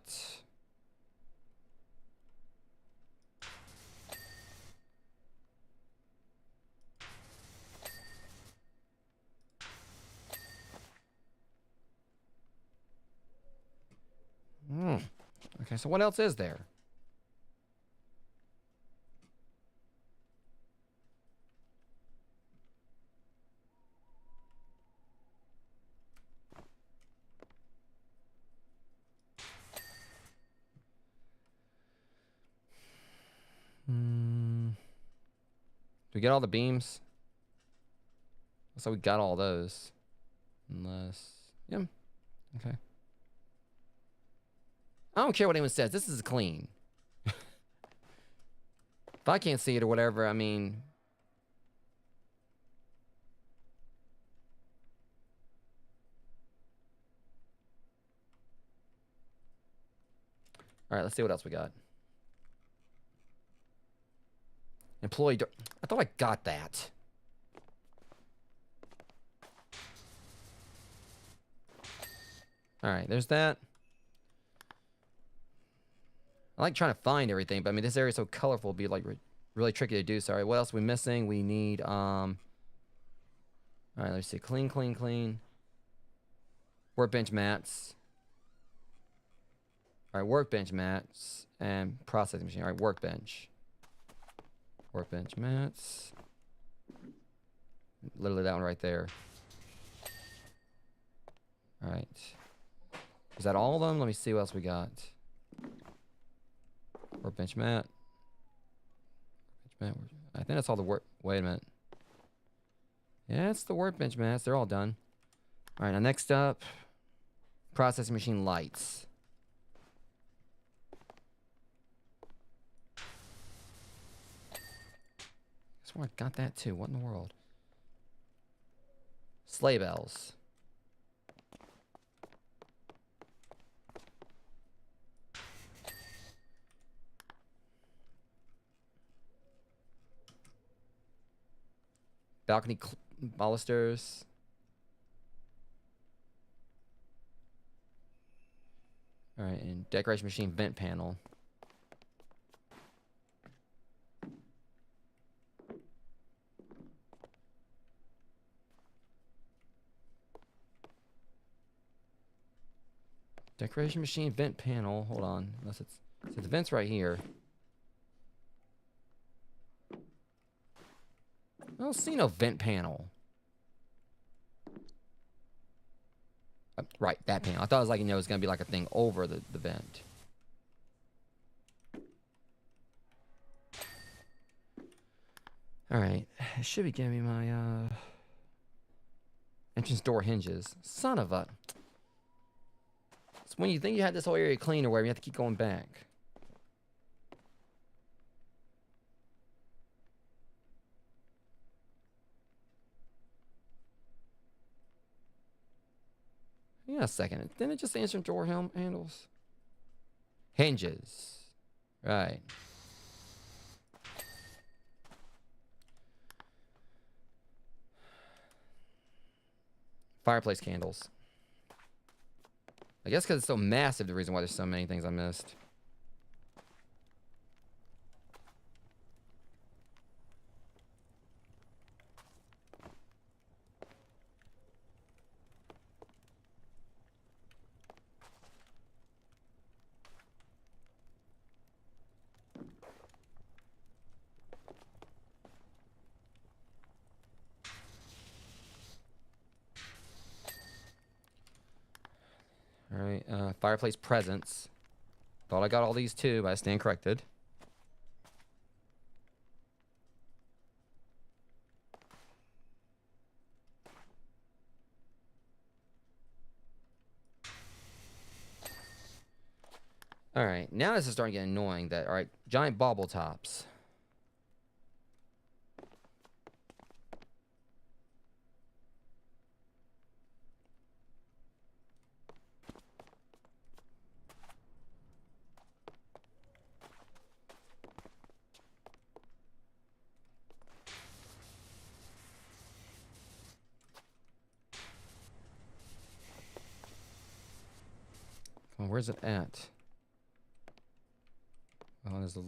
Okay, so what else is there? Do we get all the beams? So we got all those. Unless... Yeah. Okay. I don't care what anyone says. This is clean. If I can't see it or whatever, I mean... All right, let's see what else we got. Employee... I thought I got that. All right, there's that. I like trying to find everything, but I mean, this area is so colorful, it'd be like really tricky to do. Sorry, what else are we missing? We need, all right, let's see. Clean, clean, clean. Workbench mats. All right, workbench mats and processing machine. All right, workbench. Workbench mats. Literally that one right there. All right. Is that all of them? Let me see what else we got. Workbench mat. I think that's all the work. Wait a minute. Yeah, it's the workbench mats. They're all done. All right, now next up, processing machine lights. I swear I got that too. What in the world? Sleigh bells. Balcony balusters. All right, and decoration machine vent panel. Decoration machine, vent panel. Hold on. Unless it's the vent's right here. I don't see no vent panel. Right, that panel. I thought it was like, it was going to be like a thing over the vent. Alright. It should be giving me my, entrance door hinges. Son of a... It's when you think you had this whole area clean or whatever, you have to keep going back. Yeah, a second. Didn't it just answer door handles? Hinges. Right. Fireplace candles. I guess because it's so massive, the reason why there's so many things I missed. Alright, fireplace presents. Thought I got all these too, but I stand corrected. Alright, now this is starting to get annoying that, alright, giant bauble tops. Come on, where's it at? Oh, there's a...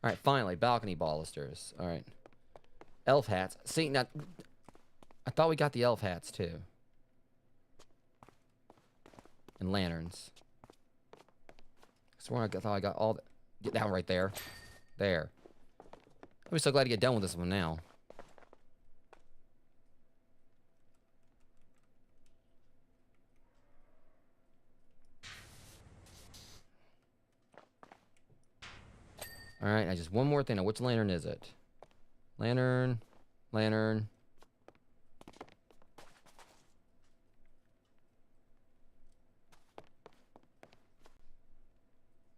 Alright, finally, balcony balusters. Alright. Elf hats. See, now... I thought we got the elf hats, too. And lanterns. I thought I got all the... Get that one right there. There. I'm so glad to get done with this one now. Alright, now just one more thing. Now, which lantern is it? Lantern. Lantern.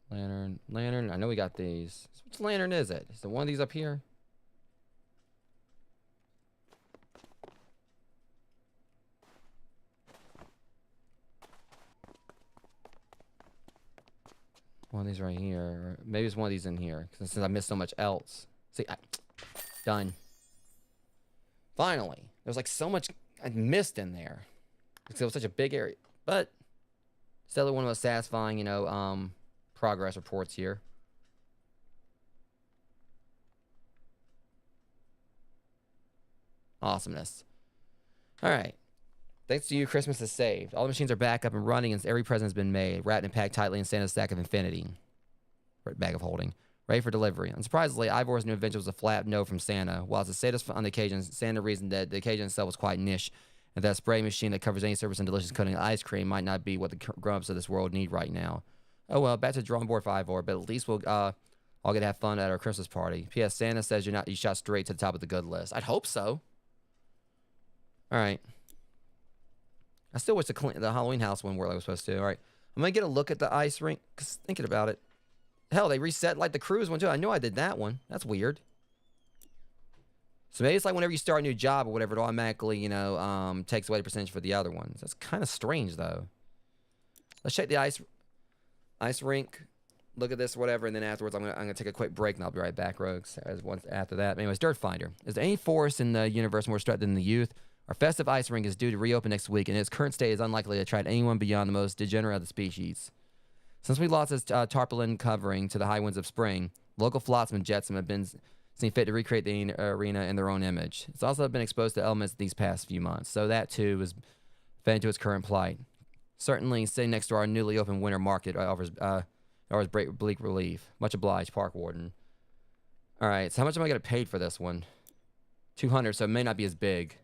Lantern. Lantern. I know we got these. So which lantern is it? Is it one of these up here? One of these right here. Or maybe it's one of these in here. Since I missed so much else. See, done. Finally. There's like so much I missed in there. Because it was such a big area. But still one of the most satisfying, progress reports here. Awesomeness. Alright. Thanks to you, Christmas is saved. All the machines are back up and running, and every present has been made, wrapped and packed tightly in Santa's sack of infinity. Bag of holding. Ready for delivery. Unsurprisingly, Ivor's new adventure was a flat no from Santa. While it's a status on the occasion, Santa reasoned that the occasion itself was quite niche, and that a spray machine that covers any surface and delicious coating of ice cream might not be what the grown-ups of this world need right now. Oh well, back to the drawing board for Ivor, but at least we'll all get to have fun at our Christmas party. P.S. Santa says you shot straight to the top of the good list. I'd hope so. Alright. I still wish the Halloween house one worked like I was supposed to. Alright. I'm going to get a look at the ice rink. Cause thinking about it. Hell, they reset like the cruise one too. I know I did that one. That's weird. So maybe it's like whenever you start a new job or whatever, it automatically, takes away the percentage for the other ones. That's kind of strange though. Let's check the ice rink. Look at this, whatever, and then afterwards I'm gonna take a quick break and I'll be right back, Rogues. Once after that. Anyways, Dirt Finder. Is there any force in the universe more destructive than the youth? Our festive ice rink is due to reopen next week, and its current state is unlikely to attract anyone beyond the most degenerate of the species. Since we lost its tarpaulin covering to the high winds of spring, local flotsam and jetsam have been seen fit to recreate the arena in their own image. It's also been exposed to elements these past few months, so that too was fed into its current plight. Certainly, sitting next to our newly opened winter market offers bleak relief. Much obliged, Park Warden. All right, so how much am I going to pay for this one? 200, so it may not be as big.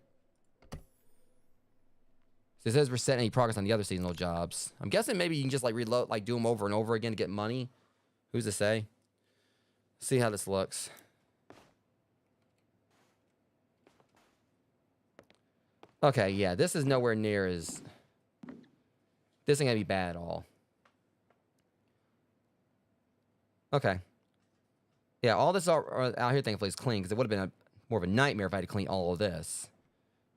So it says we're setting any progress on the other seasonal jobs. I'm guessing maybe you can just like reload, like do them over and over again to get money. Who's to say? See how this looks. Okay, yeah, this is nowhere near as... This ain't gonna be bad at all. Okay. Yeah, all this out here, thankfully, is clean, because it would have been more of a nightmare if I had to clean all of this.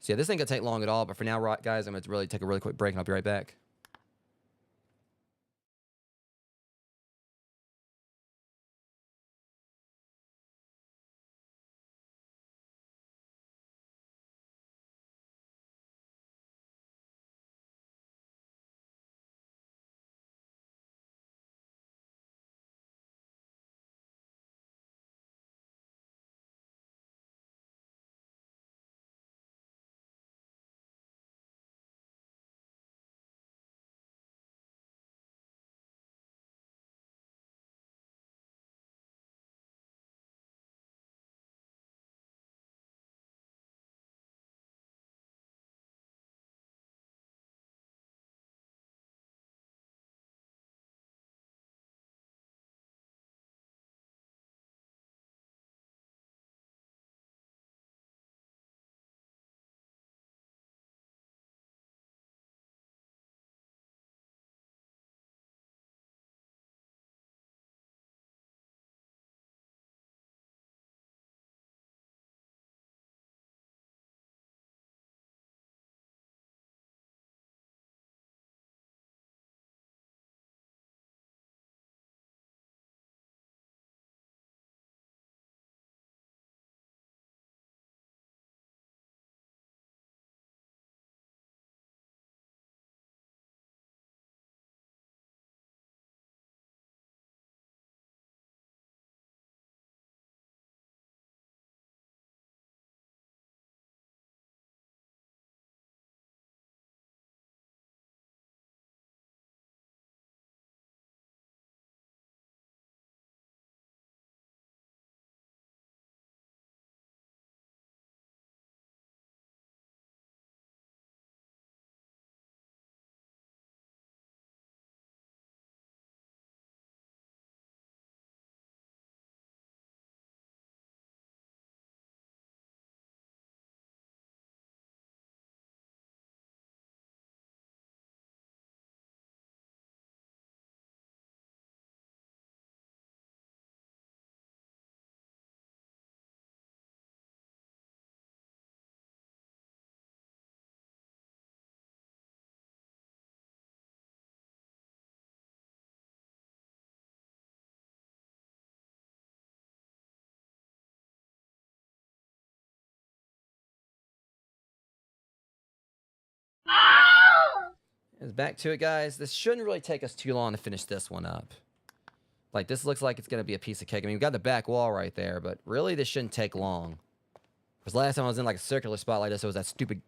So yeah, this ain't gonna take long at all, but for now, guys, I'm gonna really take a really quick break, and I'll be right back. It's back to it, guys. This shouldn't really take us too long to finish this one up. Like, this looks like it's going to be a piece of cake. I mean, we've got the back wall right there, but really this shouldn't take long. Because last time I was in, like, a circular spot like this, it was that stupid...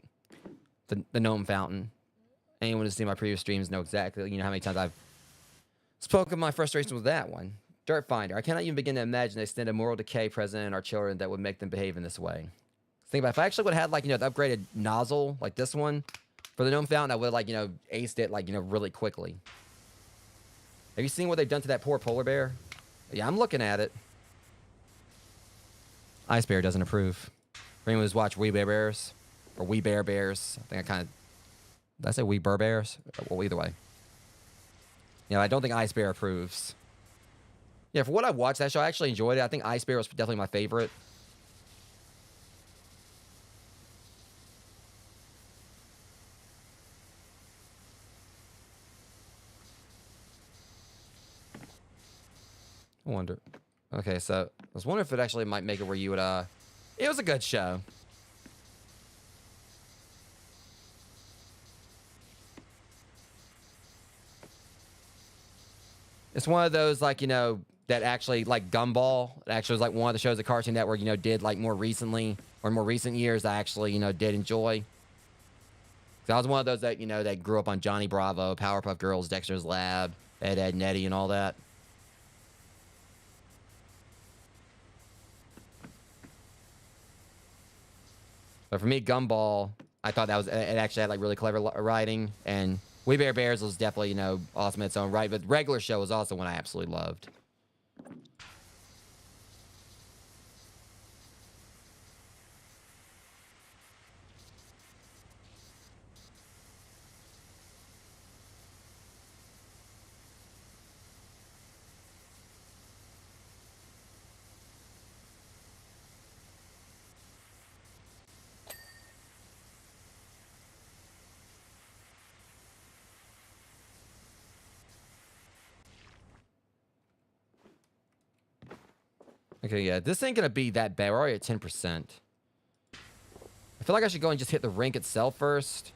The gnome fountain. Anyone who's seen my previous streams know exactly, you know, how many times I've spoken my frustration with that one. Dirt Finder. I cannot even begin to imagine the extent of moral decay present in our children that would make them behave in this way. Think about it. If I actually would have had, like, you know, the upgraded nozzle, like this one... For the gnome fountain, I would have, like, you know, aced it, like, you know, really quickly. Have you seen what they've done to that poor polar bear? Yeah, I'm looking at it. Ice Bear doesn't approve. For anyone who's watched Wee Bear Bears, or Wee Bear Bears, I think I kind of... Did I say Wee Bear Bears? Well, either way. Yeah, I don't think Ice Bear approves. Yeah, for what I watched that show, I actually enjoyed it. I think Ice Bear was definitely my favorite. I wonder. Okay, so I was wondering if it actually might make it where you would, It was a good show. It's one of those, like, you know, that actually, like, Gumball. It actually was, like, one of the shows that Cartoon Network, you know, did, like, more recently, or more recent years, I actually, you know, did enjoy. 'Cause I was one of those that, that grew up on Johnny Bravo, Powerpuff Girls, Dexter's Lab, Ed, Ed, and Eddie, and all that. But for me, Gumball, I thought that it actually had like really clever writing, and We Bare Bears was definitely, awesome in its own right. But Regular Show was also one I absolutely loved. Okay, yeah, this ain't gonna be that bad. We're already at 10%. I feel like I should go and just hit the rink itself first.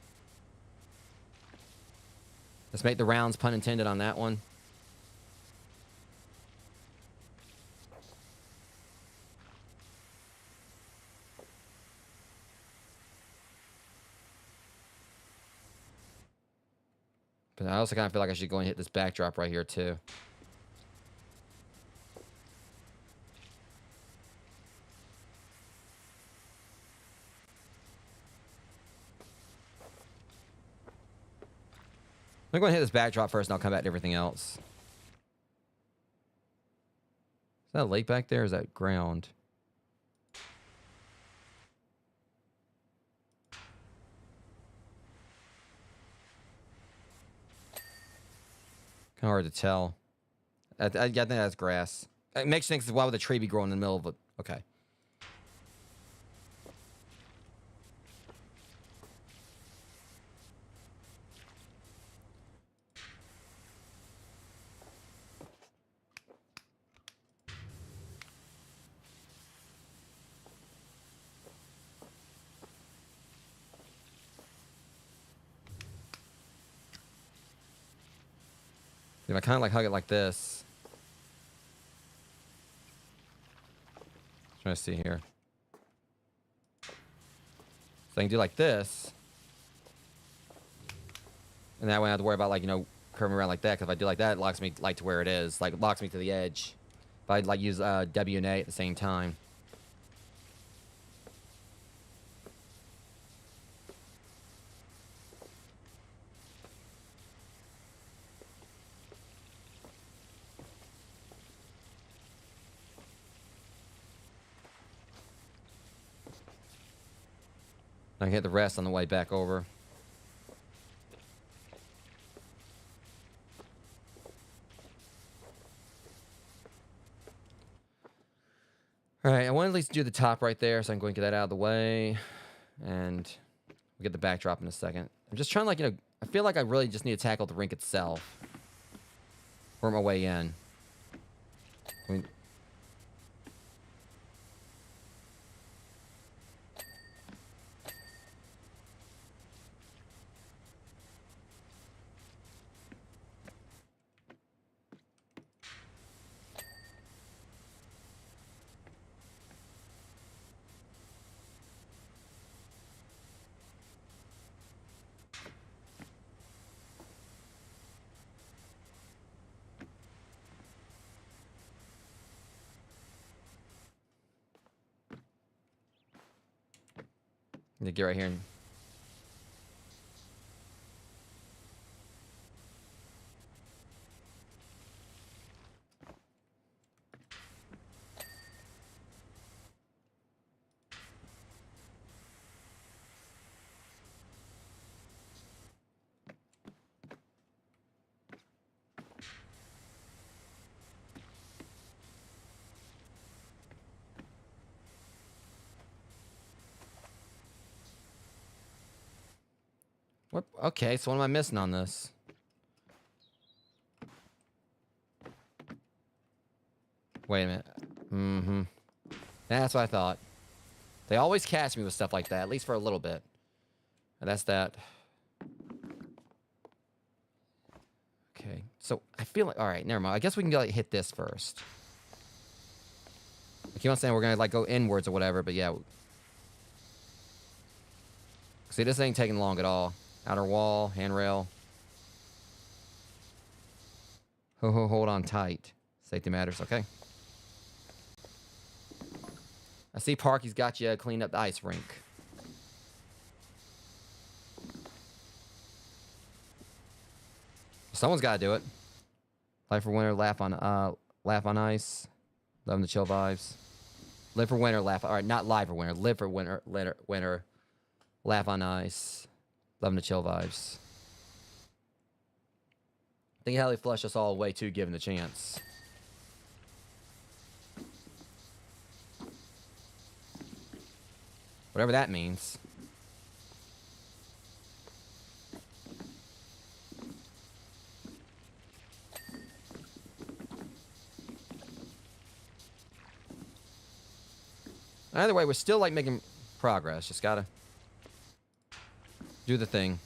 Let's make the rounds, pun intended, on that one. But I also kind of feel like I should go and hit this backdrop right here, too. I'm going to hit this backdrop first, and I'll come back to everything else. Is that a lake back there, or is that ground? Kind of hard to tell. I think that's grass. It makes you think, why would the tree be growing in the middle of it? Okay. If I kind of like hug it like this. Trying to see here. So I can do like this. And that way I don't have to worry about, like, curving around like that. Because if I do like that, it locks me, like, to where it is. Like, it locks me to the edge. If I, like, use W and A at the same time. I can hit the rest on the way back over. All right, I want to at least do the top right there, so I can go and get that out of the way. And we'll get the backdrop in a second. I'm just trying to, like, I feel like I really just need to tackle the rink itself. Work my way in. I mean, need to get right here and... What? Okay, so what am I missing on this? Wait a minute. Mm-hmm. That's what I thought. They always catch me with stuff like that, at least for a little bit. And that's that. Okay, so I feel like... All right, never mind. I guess we can, like, hit this first. I keep on saying we're going to, like, go inwards or whatever, but yeah. See, this ain't taking long at all. Outer wall, handrail. Hold on tight. Safety matters, okay. I see Parky's got you cleaned up the ice rink. Someone's got to do it. Live for winter, laugh on ice. Loving the chill vibes. Live for winter, laugh. All right, not live for winter. Live for winter, winter. Laugh on ice. Loving the chill vibes. I think how they flush us all away too, given the chance. Whatever that means. Either way, we're still like making progress. Just gotta do the thing.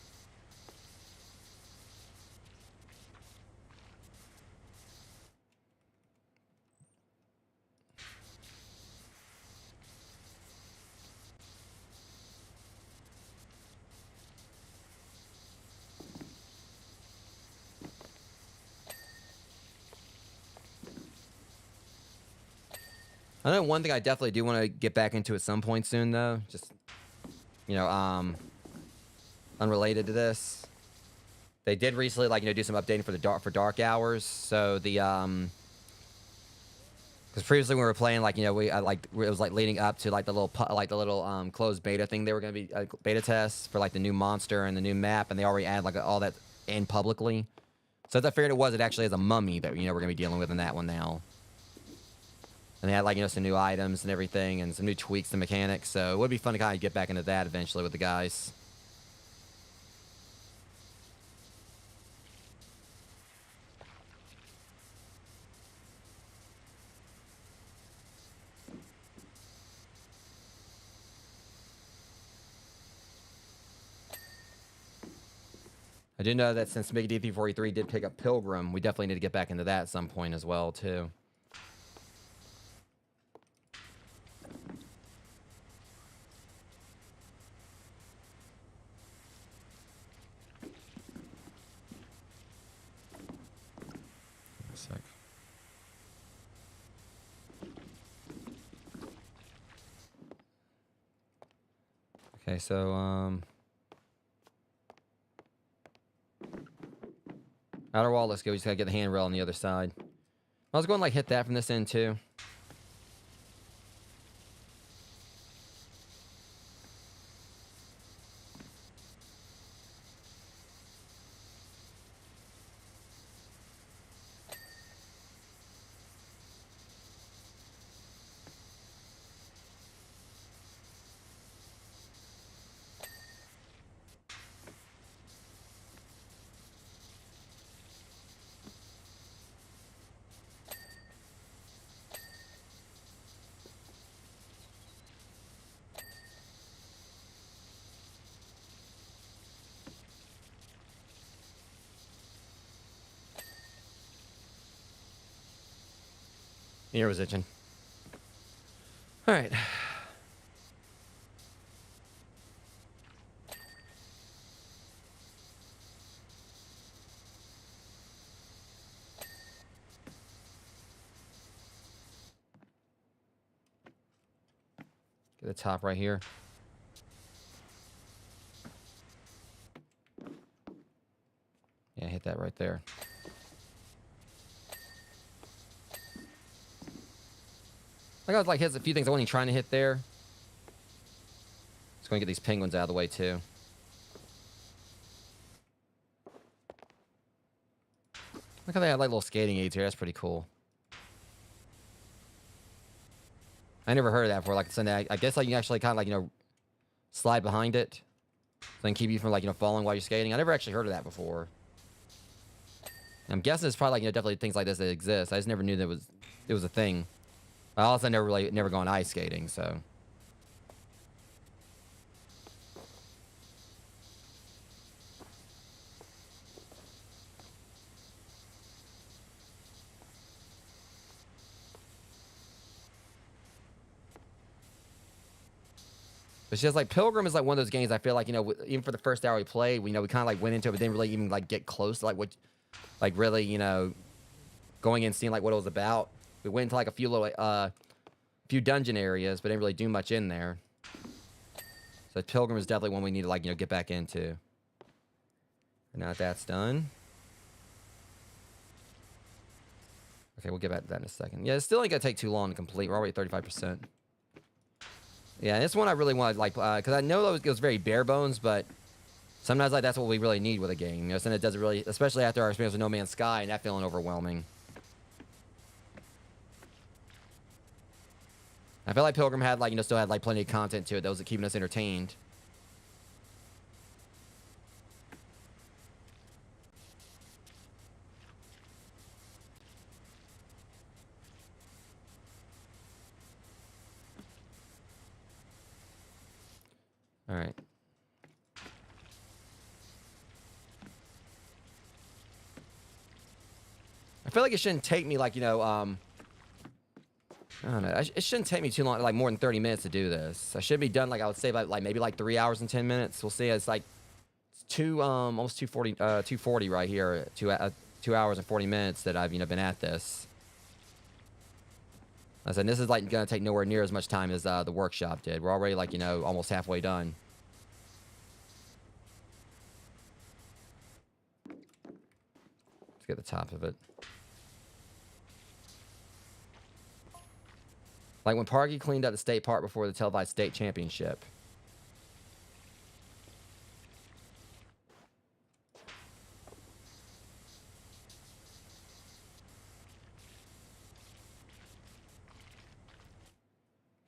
I know one thing I definitely do want to get back into at some point soon, though. Just, you know, unrelated to this. They did recently, like, you know, do some updating for the dark hours. So the because previously when we were playing, like, you know, it was like leading up to like the little closed beta thing. They were going to be beta tests for like the new monster and the new map, and they already added like all that in publicly. So as I figured it actually has a mummy that, you know, we're going to be dealing with in that one now. And they had, like, you know, some new items and everything and some new tweaks to mechanics. So it would be fun to kind of get back into that eventually with the guys. I do know that since Mickey D343 did pick up Pilgrim, we definitely need to get back into that at some point as well, too. Okay, so, outer wall, let's go. We just gotta get the handrail on the other side. I was going to, like, hit that from this end, too. Ear was itching. All right. Get the top right here. Yeah, hit that right there. I got like hits a few things I wasn't even trying to hit there. Just going to get these penguins out of the way too. Look how they have like little skating aids here. That's pretty cool. I never heard of that before. Like Sunday, I guess like you can actually kind of like, you know, slide behind it, so then keep you from like, you know, falling while you're skating. I never actually heard of that before. I'm guessing it's probably like, you know, definitely things like this that exist. I just never knew that it was a thing. I also never gone ice skating, so. But it's just like Pilgrim is like one of those games I feel like, even for the first hour we played, we kind of like went into it, but didn't really even like get close to like what, like really, going in and seeing like what it was about. We went into like a few little, few dungeon areas, but didn't really do much in there. So Pilgrim is definitely one we need to like, get back into. Now that that's done. Okay, we'll get back to that in a second. Yeah, it's still ain't gonna take too long to complete. We're already at 35%. Yeah, this one I really want to like, because I know it was very bare bones, but sometimes like that's what we really need with a game. Sometimes it doesn't really, especially after our experience with No Man's Sky and that feeling overwhelming. I feel like Pilgrim had like, still had like plenty of content to it that was keeping us entertained. All right. I feel like it shouldn't take me like, I don't know. It shouldn't take me too long, like more than 30 minutes to do this. I should be done, like I would say, like maybe like 3 hours and 10 minutes. We'll see. It's like almost 240 right here. 2 hours and 40 minutes that I've been at this. I said this is like gonna take nowhere near as much time as the workshop did. We're already like almost halfway done. Let's get the top of it. Like when Parky cleaned up the state park before the televised state championship.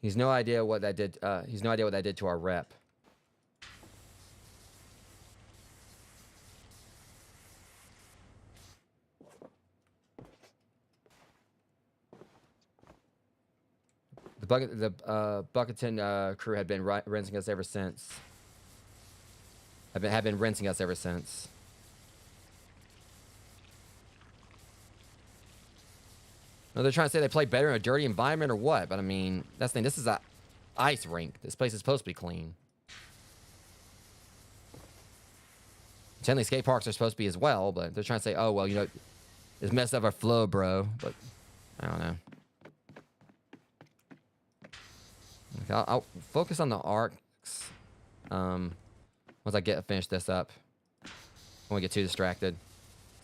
He's no idea what that did. He's no idea what that did to our rep. The Bucketon crew had been rinsing us ever since. Have been rinsing us ever since. No, they're trying to say they play better in a dirty environment or what? But I mean, that's the thing. This is a ice rink. This place is supposed to be clean. Technically, skate parks are supposed to be as well, but they're trying to say, oh well, it's messed up our flow, bro. But I don't know. Okay, I'll focus on the arcs. Once I finish this up, I won't get too distracted.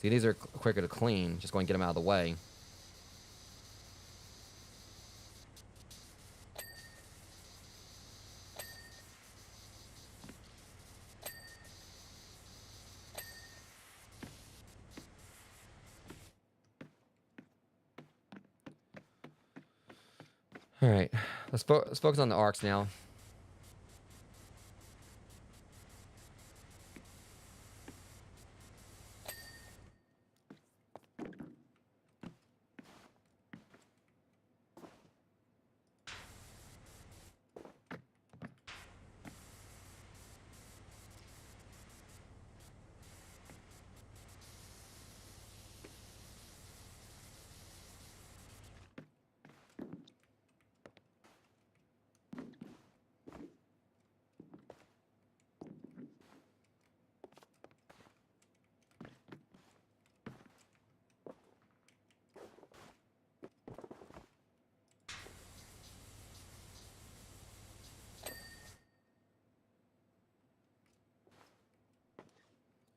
See, these are quicker to clean. Just go and get them out of the way. All right, let's focus on the arcs now.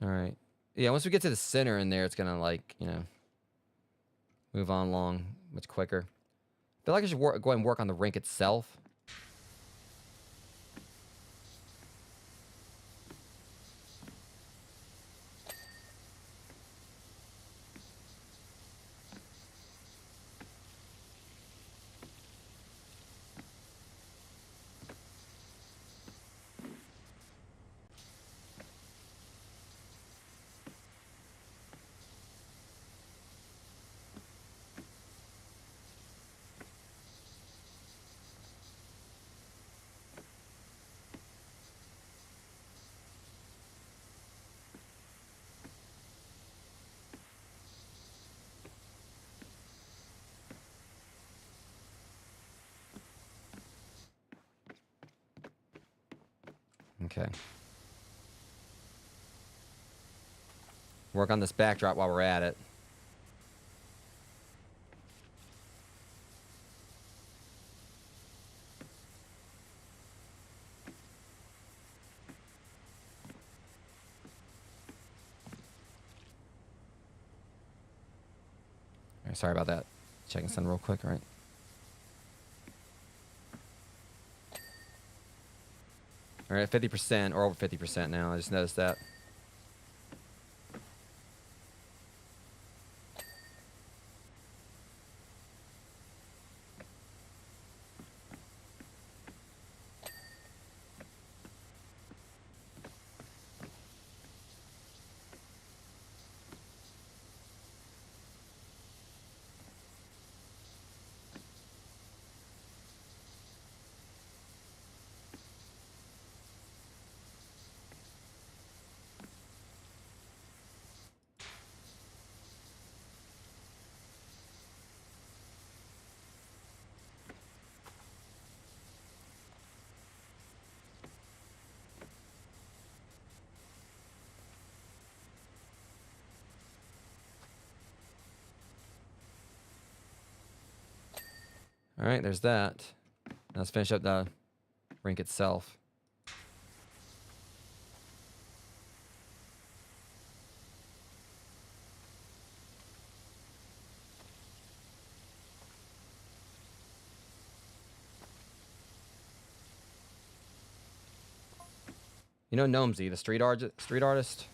All right. Yeah, once we get to the center in there, it's going to, like, move on along much quicker. I feel like I should go ahead and work on the rink itself. Okay. Work on this backdrop while we're at it. All right, sorry about that. Checking something real quick, all right? All right, 50% or over 50% now. I just noticed that. All right, there's that. Now let's finish up the rink itself. You know Gnomesy, the street artist?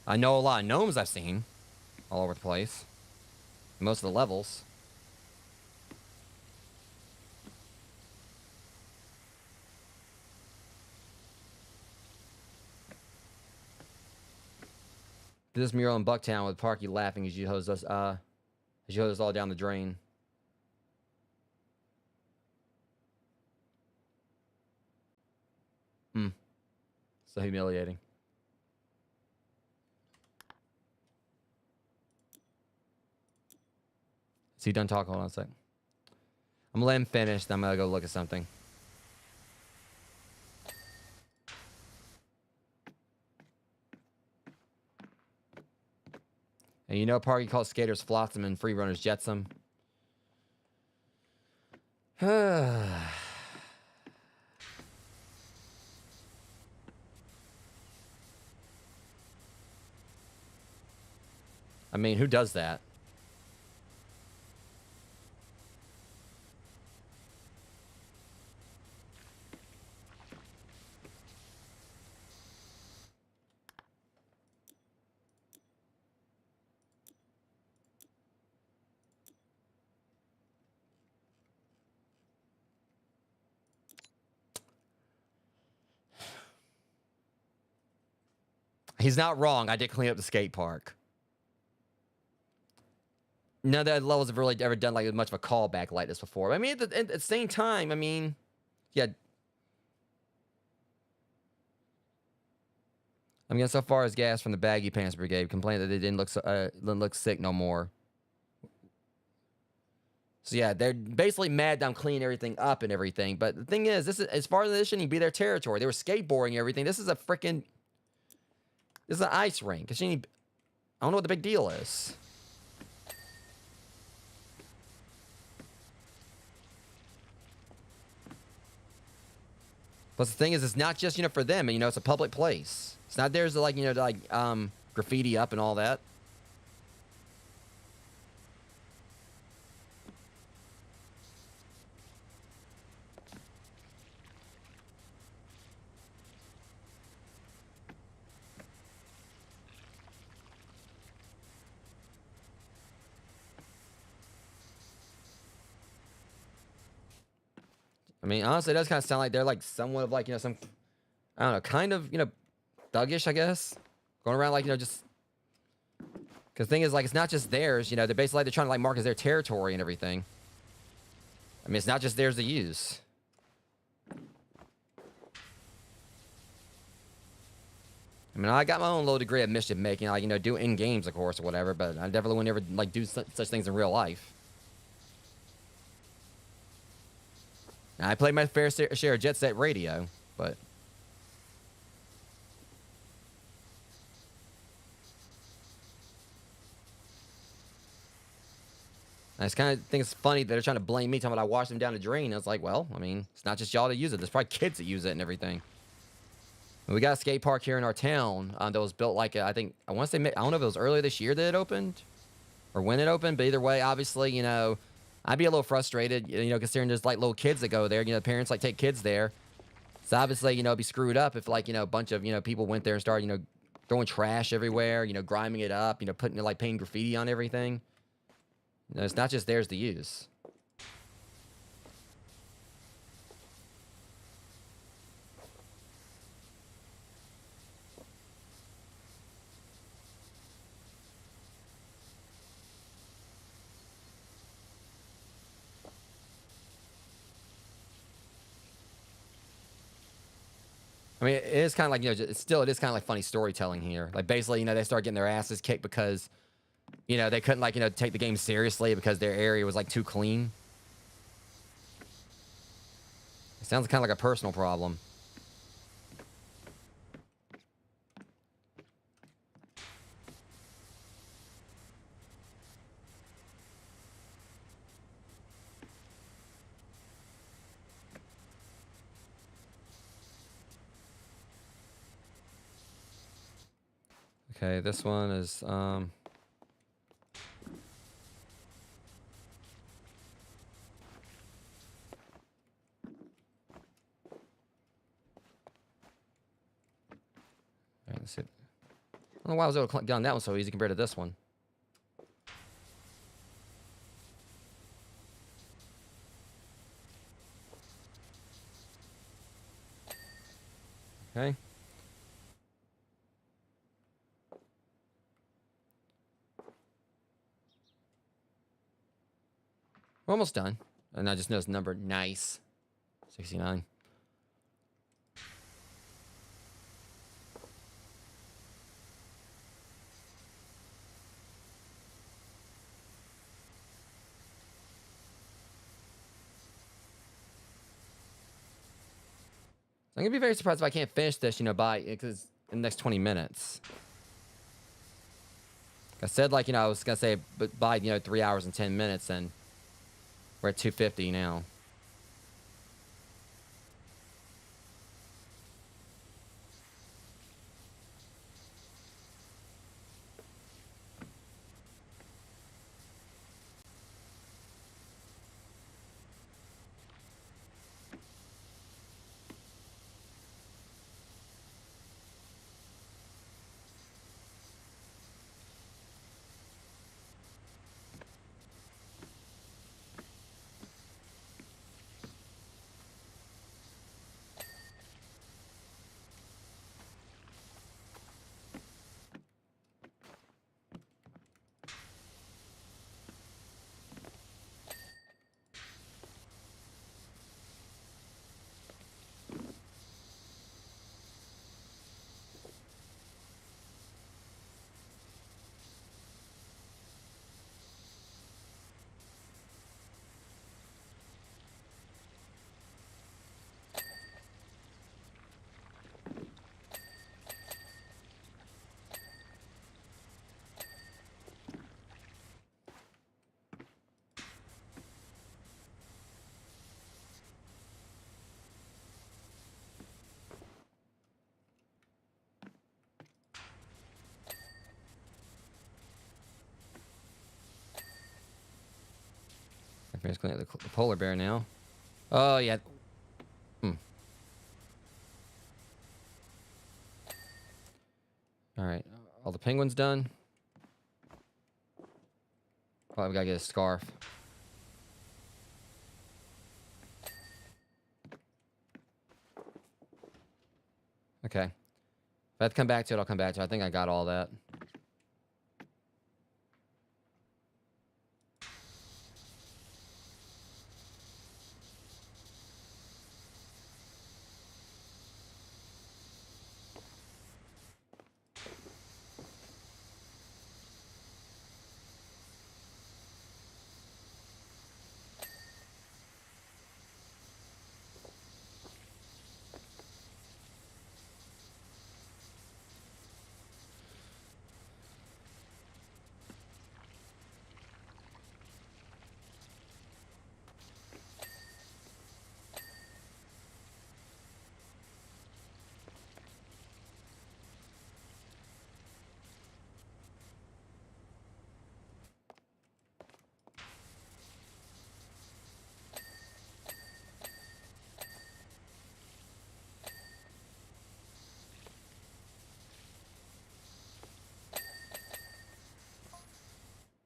I know a lot of gnomes I've seen all over the place. Most of the levels. This mural in Bucktown with Parky laughing as you hose us all down the drain. So humiliating. Is he done talking? Hold on a sec. I'm gonna let him finish, then I'm gonna go look at something. And you know Parky calls skaters flotsam and free runners jetsam. I mean, who does that? He's not wrong. I did clean up the skate park. None of the levels have really ever done like much of a callback like this before. I mean, at the same time, I mean, yeah. I'm getting so far as gas from the Baggy Pants Brigade complained that they didn't look sick no more. So yeah, they're basically mad that I'm cleaning everything up and everything. But the thing is, this is as far as this shouldn't even be their territory. They were skateboarding everything. This is a freaking. This is an ice rink. I don't know what the big deal is. But the thing is, it's not just, for them. And, it's a public place. It's not theirs to, graffiti up and all that. I mean, honestly, it does kind of sound like they're, somewhat of, some, I don't know, kind of, thuggish, I guess. Going around, just... Because the thing is, it's not just theirs, they're basically, they're trying to, mark as their territory and everything. I mean, it's not just theirs to use. I mean, I got my own low degree of mischief making, do in games, of course, or whatever, but I definitely would never, do such things in real life. Now, I play my fair share of Jet Set Radio, but... I just kind of think it's funny that they're trying to blame me, talking about I washed them down the drain. I was like, well, I mean, it's not just y'all that use it. There's probably kids that use it and everything. And we got a skate park here in our town that was built like, I want to say, I don't know if it was earlier this year that it opened or when it opened, but either way, obviously, you know, I'd be a little frustrated, you know, considering there's like little kids that go there. You know, parents like take kids there. So obviously, you know, it'd be screwed up if like, you know, a bunch of, you know, people went there and started, you know, throwing trash everywhere, you know, grinding it up, you know, putting like painting graffiti on everything. You know, it's not just theirs to use. I mean, it is kind of like, you know, it is kind of like funny storytelling here. Like basically, you know, they start getting their asses kicked because, you know, they couldn't like, you know, take the game seriously because their area was like too clean. It sounds kind of like a personal problem. Okay, this one is, let's see. I don't know why I was able to get on that one so easy compared to this one. Okay. We're almost done. And I just noticed the number. Nice. 69. I'm gonna be very surprised if I can't finish this, you know, because in the next 20 minutes. I said, like, you know, I was gonna say, but by, you know, 3 hours and 10 minutes, and we're at 250 now. I'm basically at the polar bear now. Oh, yeah. Hmm. All right. All the penguins done. Oh, we gotta get a scarf. Okay. If I have to come back to it, I'll come back to it. I think I got all that.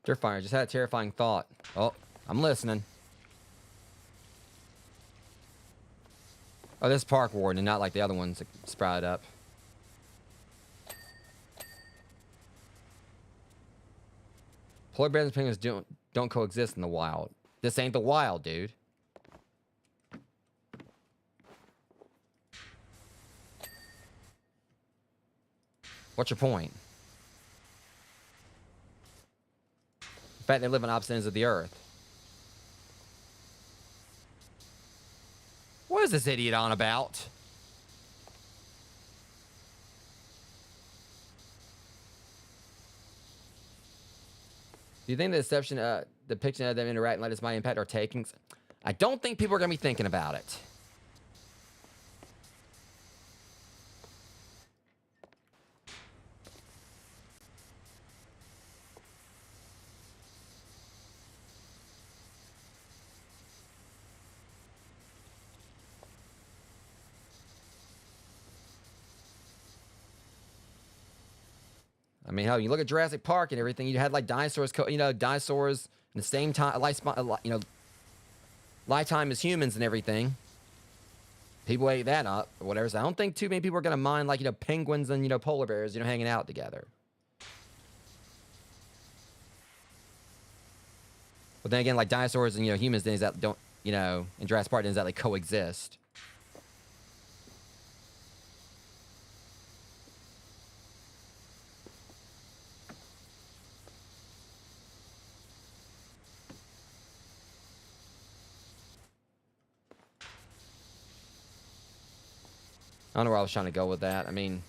Terrifying. I just had a terrifying thought. Oh, I'm listening. Oh, this is park warden and not like the other ones that sprouted up. Polar bears and penguins don't coexist in the wild. This ain't the wild, dude. What's your point? In fact, they live on opposite ends of the earth. What is this idiot on about? Do you think the depiction of them interacting like this might impact our takings? I don't think people are going to be thinking about it. I mean, hell, you look at Jurassic Park and everything. You had like dinosaurs, dinosaurs in the same time, lifetime as humans and everything. People ate that up or whatever. So I don't think too many people are gonna mind like penguins and polar bears hanging out together. But then again, like dinosaurs and humans, things that don't in Jurassic Park, things that like coexist. I don't know where I was trying to go with that. I mean,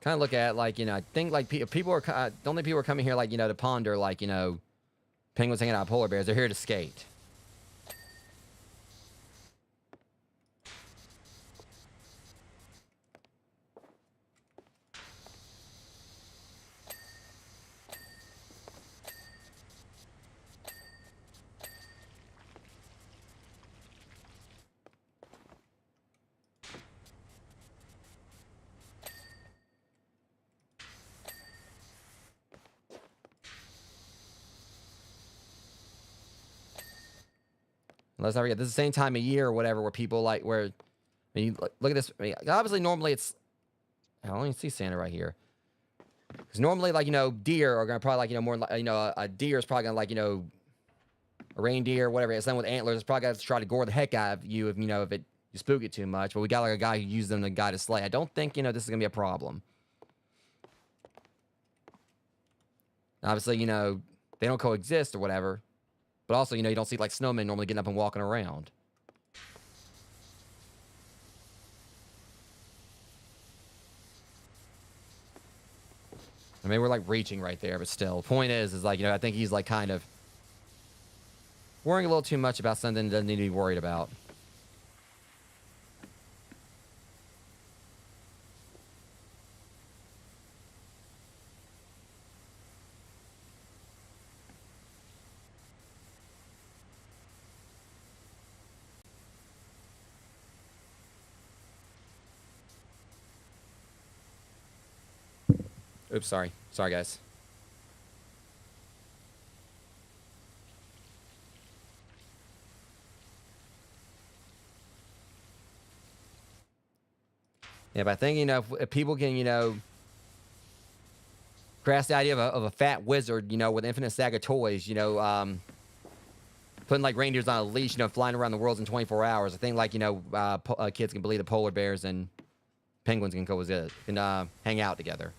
kind of look at like I think like people are don't think people are coming here like to ponder like penguins hanging out with polar bears. They're here to skate. Let's not forget, this is the same time of year or whatever where people like where. I mean, look at this. I mean, obviously, normally it's. I don't even see Santa right here. Because normally, like deer are gonna probably like more like a deer is probably gonna like a reindeer, whatever. It's something with antlers. It's probably gonna try to gore the heck out of you if if you spook it too much. But we got like a guy who used them to guide a sleigh. I don't think this is gonna be a problem. Obviously, they don't coexist or whatever. But also, you don't see like snowmen normally getting up and walking around. I mean, we're like reaching right there, but still. Point is like, I think he's like kind of worrying a little too much about something that doesn't need to be worried about. Oops, sorry. Sorry, guys. Yeah, but I think, if people can, grasp the idea of a fat wizard, with an infinite stack of toys, putting like reindeers on a leash, flying around the world in 24 hours. I think like, kids can believe that polar bears and penguins can coexist, can hang out together.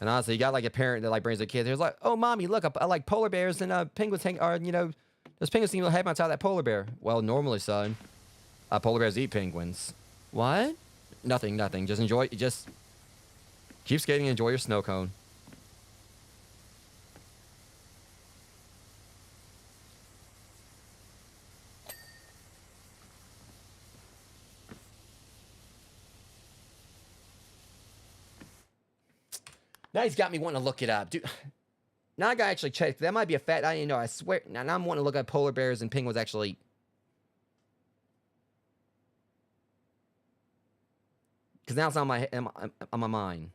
And honestly, you got like a parent that like brings their kids. There's like, oh, mommy, look, I like polar bears and penguins hang, or those penguins seem to have outside that polar bear. Well, normally, son, polar bears eat penguins. What? Nothing, nothing. Just enjoy. Just keep skating and enjoy your snow cone. Now he's got me wanting to look it up. Dude, now I got to actually check. That might be a fact. I didn't know. I swear. Now I'm wanting to look at polar bears and penguins actually. Because now it's on my mind.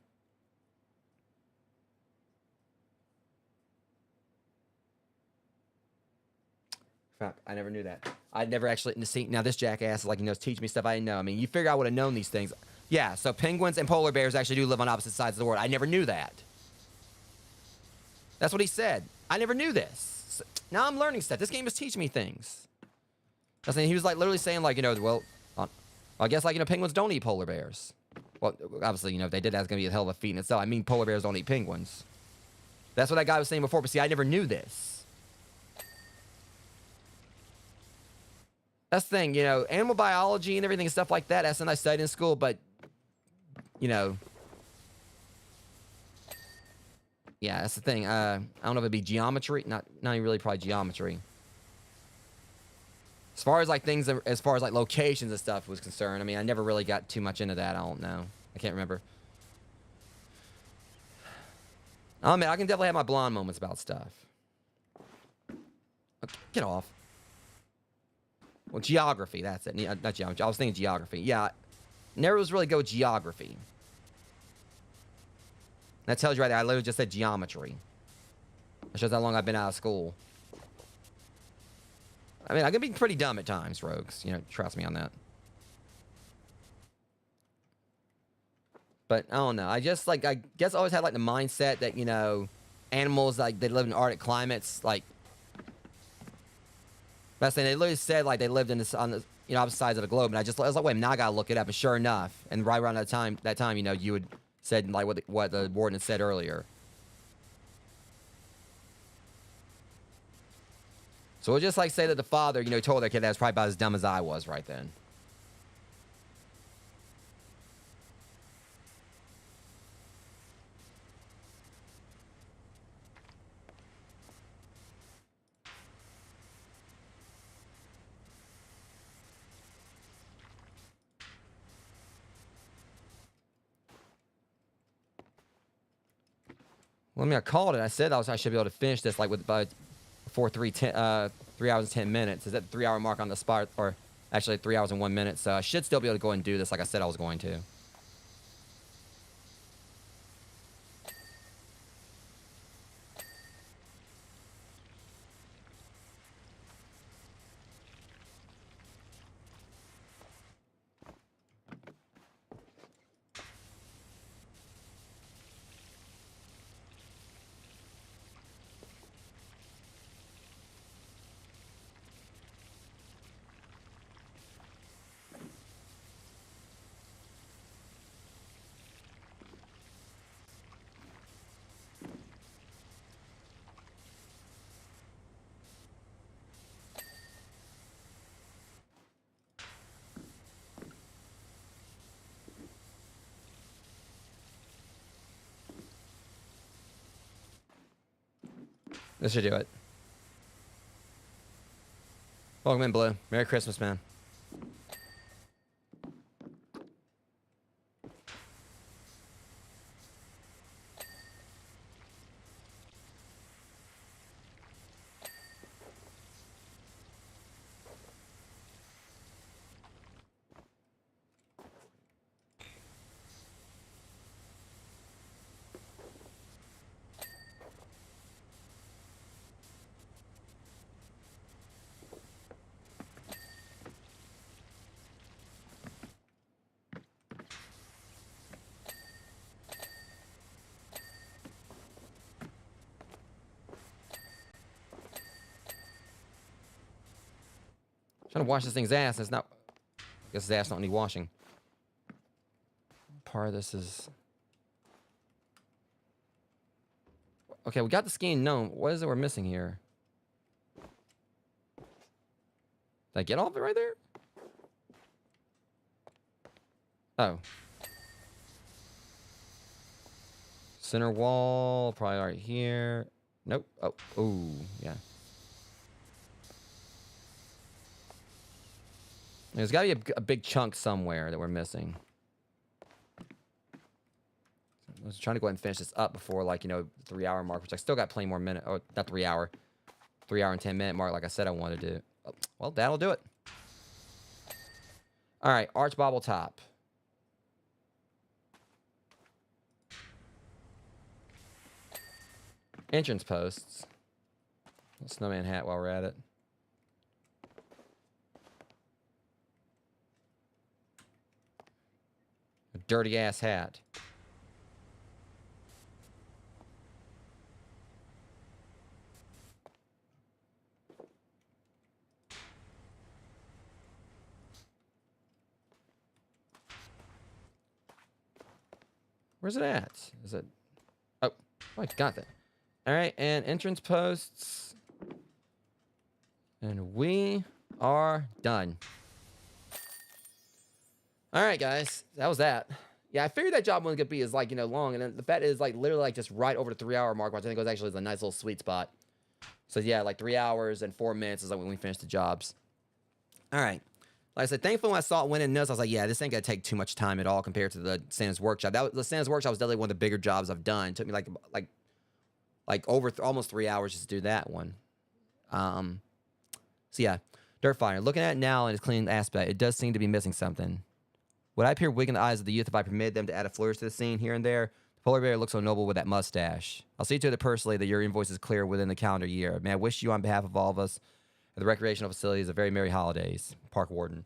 Fuck, I never knew that. I never actually seen. Now this jackass is like, teach me stuff I didn't know. I mean, you figure I would have known these things. Yeah, so penguins and polar bears actually do live on opposite sides of the world. I never knew that. That's what he said. I never knew this. Now I'm learning stuff. This game is teaching me things. I was saying, he was like literally saying like, well, I guess like, penguins don't eat polar bears. Well, obviously, if they did, that's going to be a hell of a feat in itself. I mean, polar bears don't eat penguins. That's what that guy was saying before, but see, I never knew this. That's the thing, animal biology and everything and stuff like that, that's something I studied in school, but, yeah, that's the thing. I don't know if it'd be geometry. Not even really probably geometry. As far as, like, things, as far as, like, locations and stuff was concerned, I mean, I never really got too much into that. I don't know. I can't remember. I mean, I can definitely have my blonde moments about stuff. Okay, get off. Well, geography, that's it. Not geometry. I was thinking geography. Yeah, never was really go geography. That tells you right there, I literally just said geometry. That shows how long I've been out of school. I mean, I can be pretty dumb at times, rogues. Trust me on that. But, I don't know. I guess I always had, like, the mindset that, animals, like, they live in Arctic climates, like, but they literally said like they lived on the opposite sides of the globe, and I was like, wait, now I gotta look it up, and sure enough, and right around that time, you had said like what the warden had said earlier. So we'll just like say that the father, told their kid that was probably about as dumb as I was right then. Well, I mean, I called it. I said I should be able to finish this like before 3 hours and 10 minutes. Is that the 3 hour mark on the spot, or actually 3 hours and 1 minute? So I should still be able to go and do this like I said I was going to. This should do it. Welcome in, Blue. Merry Christmas, man. Trying to wash this thing's ass. It's not. I guess his ass don't need washing. Part of this is. Okay, we got the skin known. What is it we're missing here? Did I get all of it right there? Oh. Center wall, probably right here. Nope. Oh, ooh, yeah. There's got to be a big chunk somewhere that we're missing. was trying to go ahead and finish this up before, like, you know, the 3-hour mark, which I still got plenty more minutes. Oh, not 3 hour. 3 hour and 10 minute mark, like I said I wanted to do. Oh, well, that'll do it. All right, arch bobble top. Entrance posts. Snowman hat while we're at it. A dirty ass hat. Where's it at? Is it? Oh, I got that. All right, and entrance posts. And we are done. All right, guys, that was that. Yeah, I figured that job wasn't gonna be as, like, you know, long, and then the fact is, like, literally, like, just right over the 3-hour mark, which I think was actually a nice little sweet spot. So yeah, like 3 hours and 4 minutes is like when we finished the jobs. All right. Like I said, thankfully when I saw it went in notes, I was like, yeah, this ain't gonna take too much time at all compared to the Santa's Workshop. The Santa's Workshop was definitely one of the bigger jobs I've done. It took me like over almost 3 hours just to do that one. So yeah, Dirt Fire. Looking at it now in its clean aspect, it does seem to be missing something. Would I appear weak in the eyes of the youth if I permitted them to add a flourish to the scene here and there? The polar bear looks so noble with that mustache. I'll see to it personally that your invoice is clear within the calendar year. May I wish you on behalf of all of us at the recreational facilities a very merry holidays. Park Warden.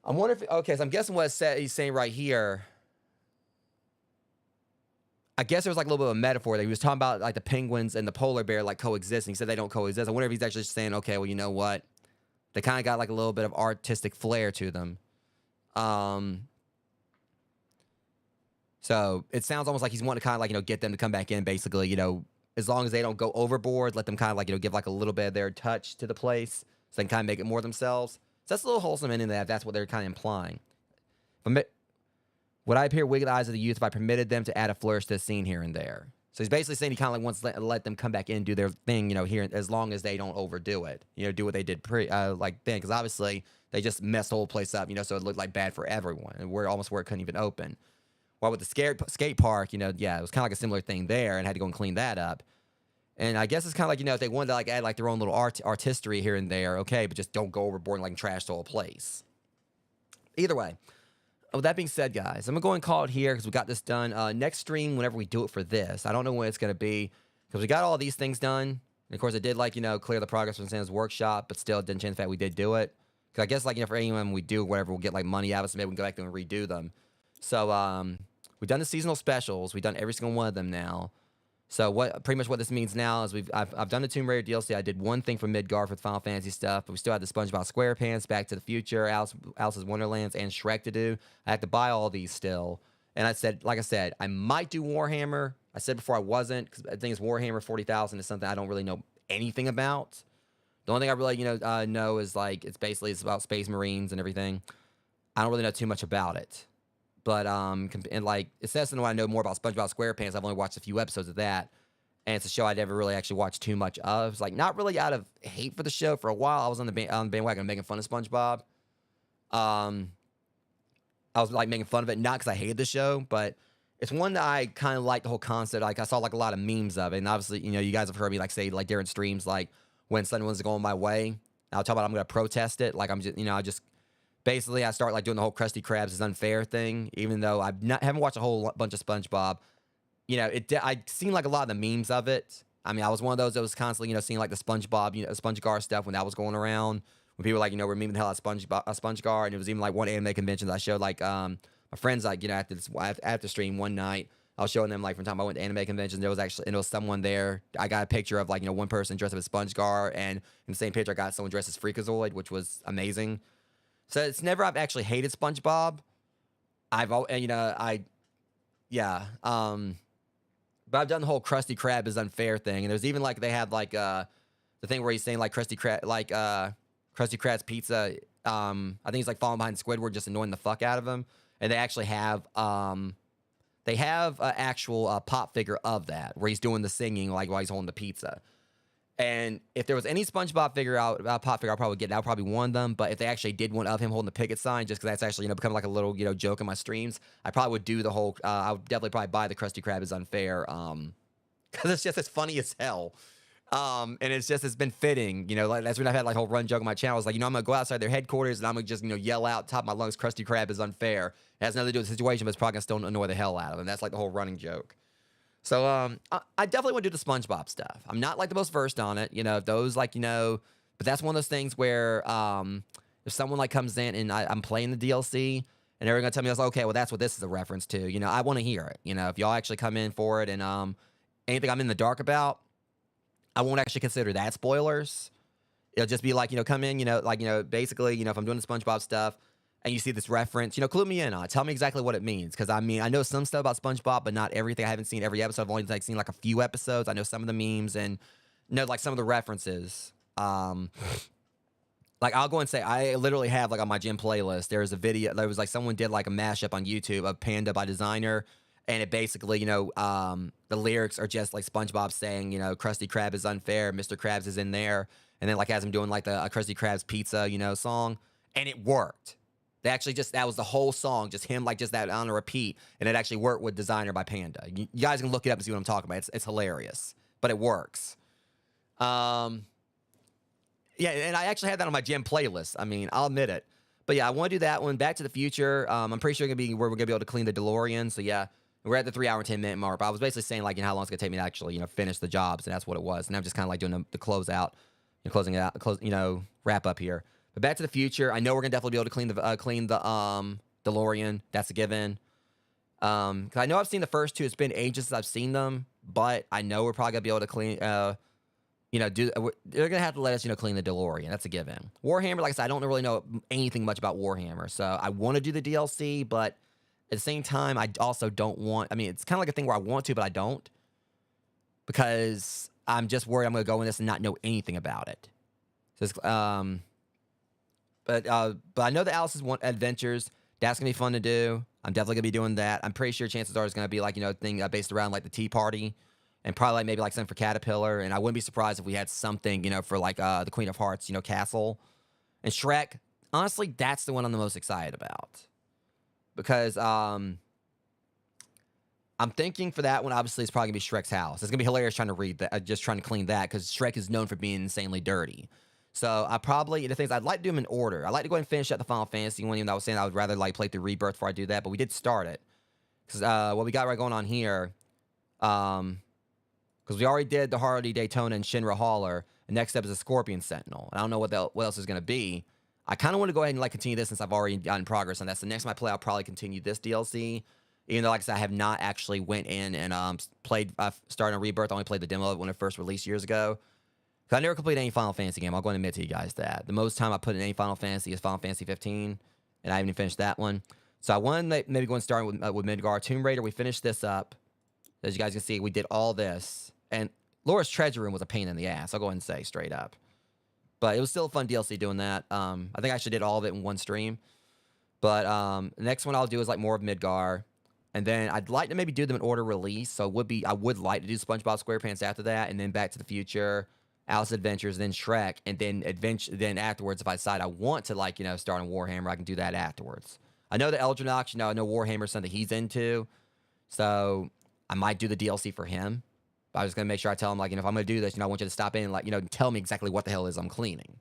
I'm wondering if, okay, so I'm guessing what he's saying right here. I guess there was like a little bit of a metaphor that he was talking about, like the penguins and the polar bear like coexisting. He said they don't coexist. I wonder if he's actually saying, okay, well, you know what? They kind of got like a little bit of artistic flair to them. So it sounds almost like he's wanting to kind of like, you know, get them to come back in basically, you know, as long as they don't go overboard, let them kind of like, you know, give like a little bit of their touch to the place so they can kind of make it more themselves. So that's a little wholesome in that. That's what they're kind of implying. Would I appear wicked eyes of the youth if I permitted them to add a flourish to the scene here and there? So he's basically saying he kind of like wants to let them come back in and do their thing, you know, here, as long as they don't overdo it, you know, do what they did like then, because obviously they just messed the whole place up, you know, so it looked like bad for everyone, and where it couldn't even open. While with the skate park, you know, yeah, it was kind of like a similar thing there, and had to go and clean that up. And I guess it's kind of like, you know, if they wanted to like add like their own little artistry here and there, okay, but just don't go overboard and like trash the whole place. Either way. With that being said, guys, I'm going to go and call it here because we got this done. Next stream, whenever we do it for this, I don't know when it's going to be because we got all these things done. And of course, it did, like, you know, clear the progress from Santa's Workshop, but still it didn't change the fact we did do it. Because I guess, like, you know, for anyone we do whatever, we'll get, like, money out of it, so maybe we can go back and redo them. So, we've done the seasonal specials. We've done every single one of them now. So pretty much what this means now is I've done the Tomb Raider DLC. I did one thing for Midgard for the Final Fantasy stuff, but we still had the SpongeBob SquarePants, Back to the Future, Alice's Wonderlands, and Shrek to do. I have to buy all these still. And like I said, I might do Warhammer. I said before I wasn't, because I think it's Warhammer 40,000 is something I don't really know anything about. The only thing I really, you know is like it's about Space Marines and everything. I don't really know too much about it. But, and like, it says something I know more about SpongeBob SquarePants. I've only watched a few episodes of that. And it's a show I never really actually watched too much of. It's like, not really out of hate for the show. For a while, I was on the bandwagon making fun of SpongeBob. I was like making fun of it, not because I hated the show, but it's one that I kind of like the whole concept. Like, I saw like a lot of memes of it. And obviously, you know, you guys have heard me like say, like during streams, like when something was going my way, I'll talk about I'm going to protest it. Like, I'm just, you know, basically, I start like doing the whole Krusty Krabs is unfair thing, even though I haven't watched a whole bunch of SpongeBob. You know, I'd seen like a lot of the memes of it. I mean, I was one of those that was constantly, you know, seeing like the SpongeBob, you know, SpongeGar stuff when that was going around. When people were like, you know, we're memeing the hell out of SpongeGar, and it was even like one anime convention that I showed like my friends like, you know, after stream one night, I was showing them like from the time I went to anime conventions, there was someone there. I got a picture of like, you know, one person dressed up as SpongeGar, and in the same picture I got someone dressed as Freakazoid, which was amazing. So it's never I've actually hated SpongeBob. But I've done the whole Krusty Krab is unfair thing, and there's even like they had like the thing where he's saying like Krusty Krab's pizza. I think he's like falling behind Squidward, just annoying the fuck out of him. And they actually have an actual pop figure of that where he's doing the singing like while he's holding the pizza. And if there was any SpongeBob pop figure, I'll probably get it. I'll probably one of them. But if they actually did one of him holding the picket sign, just because that's actually become like a little joke in my streams, I probably would do the whole. I would definitely probably buy the Krusty Krab is unfair. Because it's just as funny as hell. And it's been fitting, like that's when I've had like a whole run joke on my channel. It's like, I'm gonna go outside their headquarters and I'm gonna just, yell out top of my lungs, Krusty Krab is unfair. It has nothing to do with the situation, but it's probably gonna still annoy the hell out of them. That's like the whole running joke. So I definitely want to do the SpongeBob stuff. I'm not like the most versed on it, if those but that's one of those things where if someone like comes in and I'm playing the DLC and they're gonna tell me, I was like, okay, well that's what this is a reference to. I want to hear it. If y'all actually come in for it and anything I'm in the dark about, I won't actually consider that spoilers. It'll just be like, come in, basically, if I'm doing the SpongeBob stuff and you see this reference, clue me in on it. Tell me exactly what it means. Because, I know some stuff about SpongeBob, but not everything. I haven't seen every episode. I've only seen like a few episodes. I know some of the memes and like some of the references. Like, I'll go and say, I literally have, like, on my gym playlist, there's a video, there was, like, someone did, like, a mashup on YouTube of Panda by Designer, and it basically, the lyrics are just, like, SpongeBob saying, Krusty Krab is unfair, Mr. Krabs is in there, and then, like, has him doing, like, the Krusty Krabs pizza, song, and it worked. They actually that was the whole song, just him, like, just that on a repeat, and it actually worked with Designer by Panda. You guys can look it up and see what I'm talking about. It's hilarious, but it works. Yeah, and I actually had that on my gym playlist. I'll admit it. But yeah, I want to do that one. Back to the Future. I'm pretty sure we're going to be able to clean the DeLorean. So yeah, we're at the 3 hour and 10 minute mark. But I was basically saying like, how long it's going to take me to actually, finish the jobs. And that's what it was. And I'm just kind of like doing the closeout, closing it out, wrap up here. But Back to the Future. I know we're going to definitely be able to clean the DeLorean. That's a given. Because I know I've seen the first two. It's been ages since I've seen them. But I know we're probably going to be able to clean... they're gonna have to let us, clean the DeLorean. That's a given. Warhammer, like I said, I don't really know anything much about Warhammer, so I want to do the DLC, but at the same time, I also don't want. It's kind of like a thing where I want to, but I don't, because I'm just worried I'm gonna go in this and not know anything about it. So but I know the Alice's Adventures. That's gonna be fun to do. I'm definitely gonna be doing that. I'm pretty sure chances are it's gonna be like thing based around like the Tea Party. And probably like maybe like something for Caterpillar. And I wouldn't be surprised if we had something, for like the Queen of Hearts, castle. And Shrek, honestly, that's the one I'm the most excited about. Because I'm thinking for that one, obviously, it's probably going to be Shrek's house. It's going to be hilarious trying to read that, just trying to clean that, because Shrek is known for being insanely dirty. So I probably, the things I'd like to do them in order. I'd like to go ahead and finish up the Final Fantasy one, even though I was saying I would rather like play through Rebirth before I do that. But we did start it. Because what we got right going on here, because we already did the Harley Daytona and Shinra Hauler, and next up is a Scorpion Sentinel. And I don't know what else is going to be. I kind of want to go ahead and like continue this since I've already gotten progress on that. So next time I play, I'll probably continue this DLC. Even though, like I said, I have not actually went in and played, started on Rebirth. I only played the demo of it when it first released years ago. Because I never completed any Final Fantasy game. I'll go and admit to you guys that. The most time I put in any Final Fantasy is Final Fantasy 15, and I haven't even finished that one. So I want to maybe go and start with Midgar. Tomb Raider, we finished this up. As you guys can see, we did all this. And Laura's Treasure Room was a pain in the ass. I'll go ahead and say straight up. But it was still a fun DLC doing that. I think I actually did all of it in one stream. But the next one I'll do is like more of Midgar. And then I'd like to maybe do them in order release. So I would like to do SpongeBob SquarePants after that. And then Back to the Future, Alice Adventures, then Shrek. And then afterwards, if I decide I want to start on Warhammer, I can do that afterwards. I know the Eldronox, I know Warhammer's something he's into. So I might do the DLC for him. But I was going to make sure I tell him, if I'm going to do this, I want you to stop in and, tell me exactly what the hell it is I'm cleaning.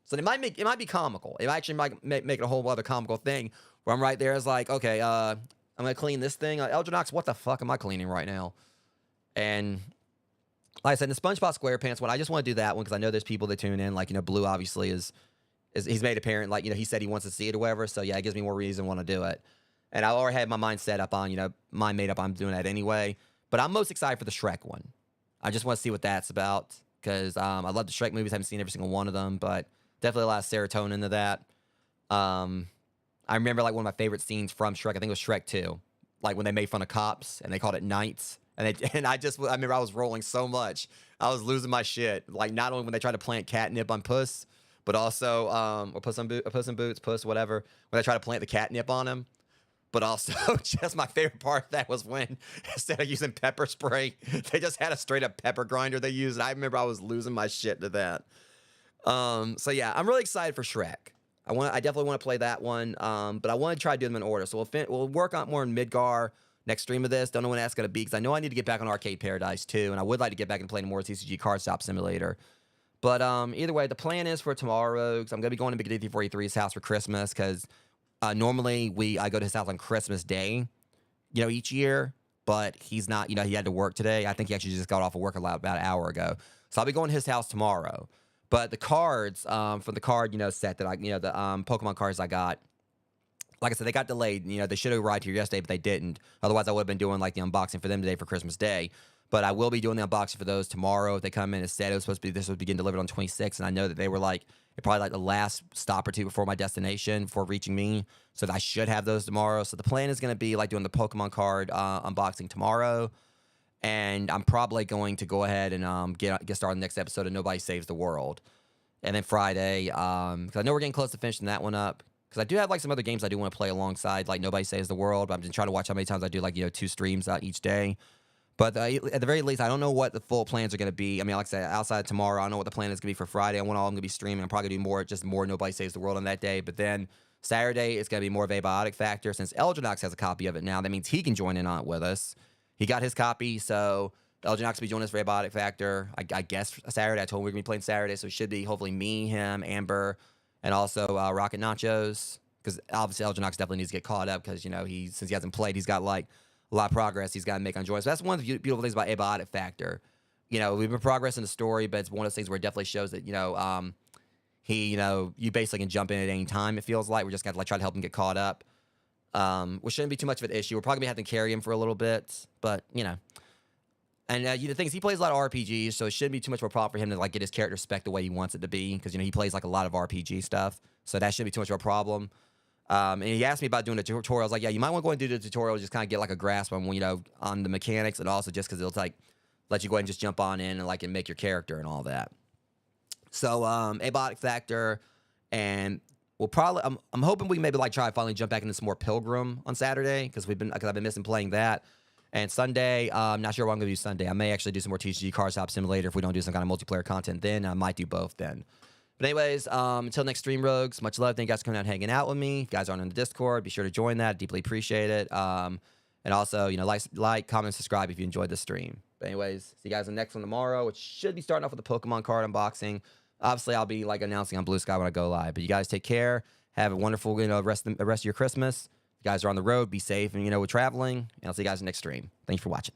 So it might be comical. It actually might make it a whole other comical thing where I'm right there as okay, I'm going to clean this thing. Eldronox, what the fuck am I cleaning right now? And like I said, in the SpongeBob SquarePants one, I just want to do that one because I know there's people that tune in. Blue obviously is he's made apparent, he said he wants to see it or whatever. So yeah, it gives me more reason to want to do it. And I already had my mind set up on, mind made up, I'm doing that anyway. But I'm most excited for the Shrek one. I just want to see what that's about because I love the Shrek movies. I haven't seen every single one of them, but definitely a lot of serotonin into that. I remember one of my favorite scenes from Shrek. I think it was Shrek 2, when they made fun of cops and they called it Knights. I remember I was rolling so much. I was losing my shit. Not only when they tried to plant catnip on Puss, but also or Puss in Boots, Puss, whatever. When they try to plant the catnip on him. But also, just my favorite part of that was when instead of using pepper spray, they just had a straight up pepper grinder they used. I remember I was losing my shit to that. So yeah, I'm really excited for Shrek. I definitely want to play that one. But I want to try to do them in order. So we'll work on more in Midgar next stream of this. Don't know when that's gonna be because I know I need to get back on Arcade Paradise too, and I would like to get back and play more TCG Card Stop Simulator. But either way, the plan is for tomorrow because I'm gonna be going to Big D 43's house for Christmas because normally I go to his house on Christmas Day, each year. But he's not, he had to work today. I think he actually just got off of work about an hour ago. So I'll be going to his house tomorrow. But the cards from the card, set that the Pokemon cards I got, like I said, they got delayed. They should have arrived here yesterday, but they didn't. Otherwise, I would have been doing like the unboxing for them today for Christmas Day. But I will be doing the unboxing for those tomorrow. If they come in, instead, this was getting delivered on 26, and I know that they were probably like the last stop or two before my destination before reaching me. So I should have those tomorrow. So the plan is going to be like doing the Pokemon card unboxing tomorrow. And I'm probably going to go ahead and get started on the next episode of Nobody Saves the World. And then Friday, because I know we're getting close to finishing that one up. Because I do have like some other games I do want to play alongside, like Nobody Saves the World. But I'm just trying to watch how many times I do 2 streams each day. But at the very least, I don't know what the full plans are going to be. I mean, like I said, outside of tomorrow, I don't know what the plan is going to be for Friday. I want all of them to be streaming. I'm probably going to do more Nobody Saves the World on that day. But then Saturday, it's going to be more of Abiotic Factor. Since Elginox has a copy of it now, that means he can join in on it with us. He got his copy, so Elginox will be joining us for Abiotic Factor. I guess Saturday. I told him we are going to be playing Saturday, so it should be hopefully me, him, Amber, and also Rocket Nachos. Because obviously Elginox definitely needs to get caught up because, since he hasn't played, he's got a lot of progress he's got to make on joins. So that's one of the beautiful things about Abiotic Factor. We've been progressing the story, but it's one of those things where it definitely shows that, you basically can jump in at any time, it feels like. We're just got to try to help him get caught up. Which shouldn't be too much of an issue. We're probably going to have to carry him for a little bit, but, And the thing is, he plays a lot of RPGs, so it shouldn't be too much of a problem for him to get his character spec the way he wants it to be, because he plays a lot of RPG stuff, so that shouldn't be too much of a problem. And he asked me about doing a tutorial. I was like, yeah, you might want to go and do the tutorial, just kind of get a grasp on on the mechanics, and also just because it'll let you go ahead and just jump on in and make your character and all that. So Abiotic Factor, and we'll probably I'm hoping we can maybe try to finally jump back into some more Pilgrim on Saturday because I've been missing playing that. And Sunday, I'm not sure what I'm going to do Sunday. I may actually do some more TCG Card Stop Simulator if we don't do some kind of multiplayer content then. I might do both then. But anyways, until next stream, Rogues, much love. Thank you guys for coming out and hanging out with me. If you guys aren't on the Discord, be sure to join that. Deeply appreciate it. And also, like, comment, subscribe if you enjoyed the stream. But anyways, see you guys in the next one tomorrow, which should be starting off with a Pokemon card unboxing. Obviously, I'll be announcing on Blue Sky when I go live. But you guys take care. Have a wonderful rest of your Christmas. If you guys are on the road, be safe and, with traveling. And I'll see you guys in the next stream. Thanks for watching.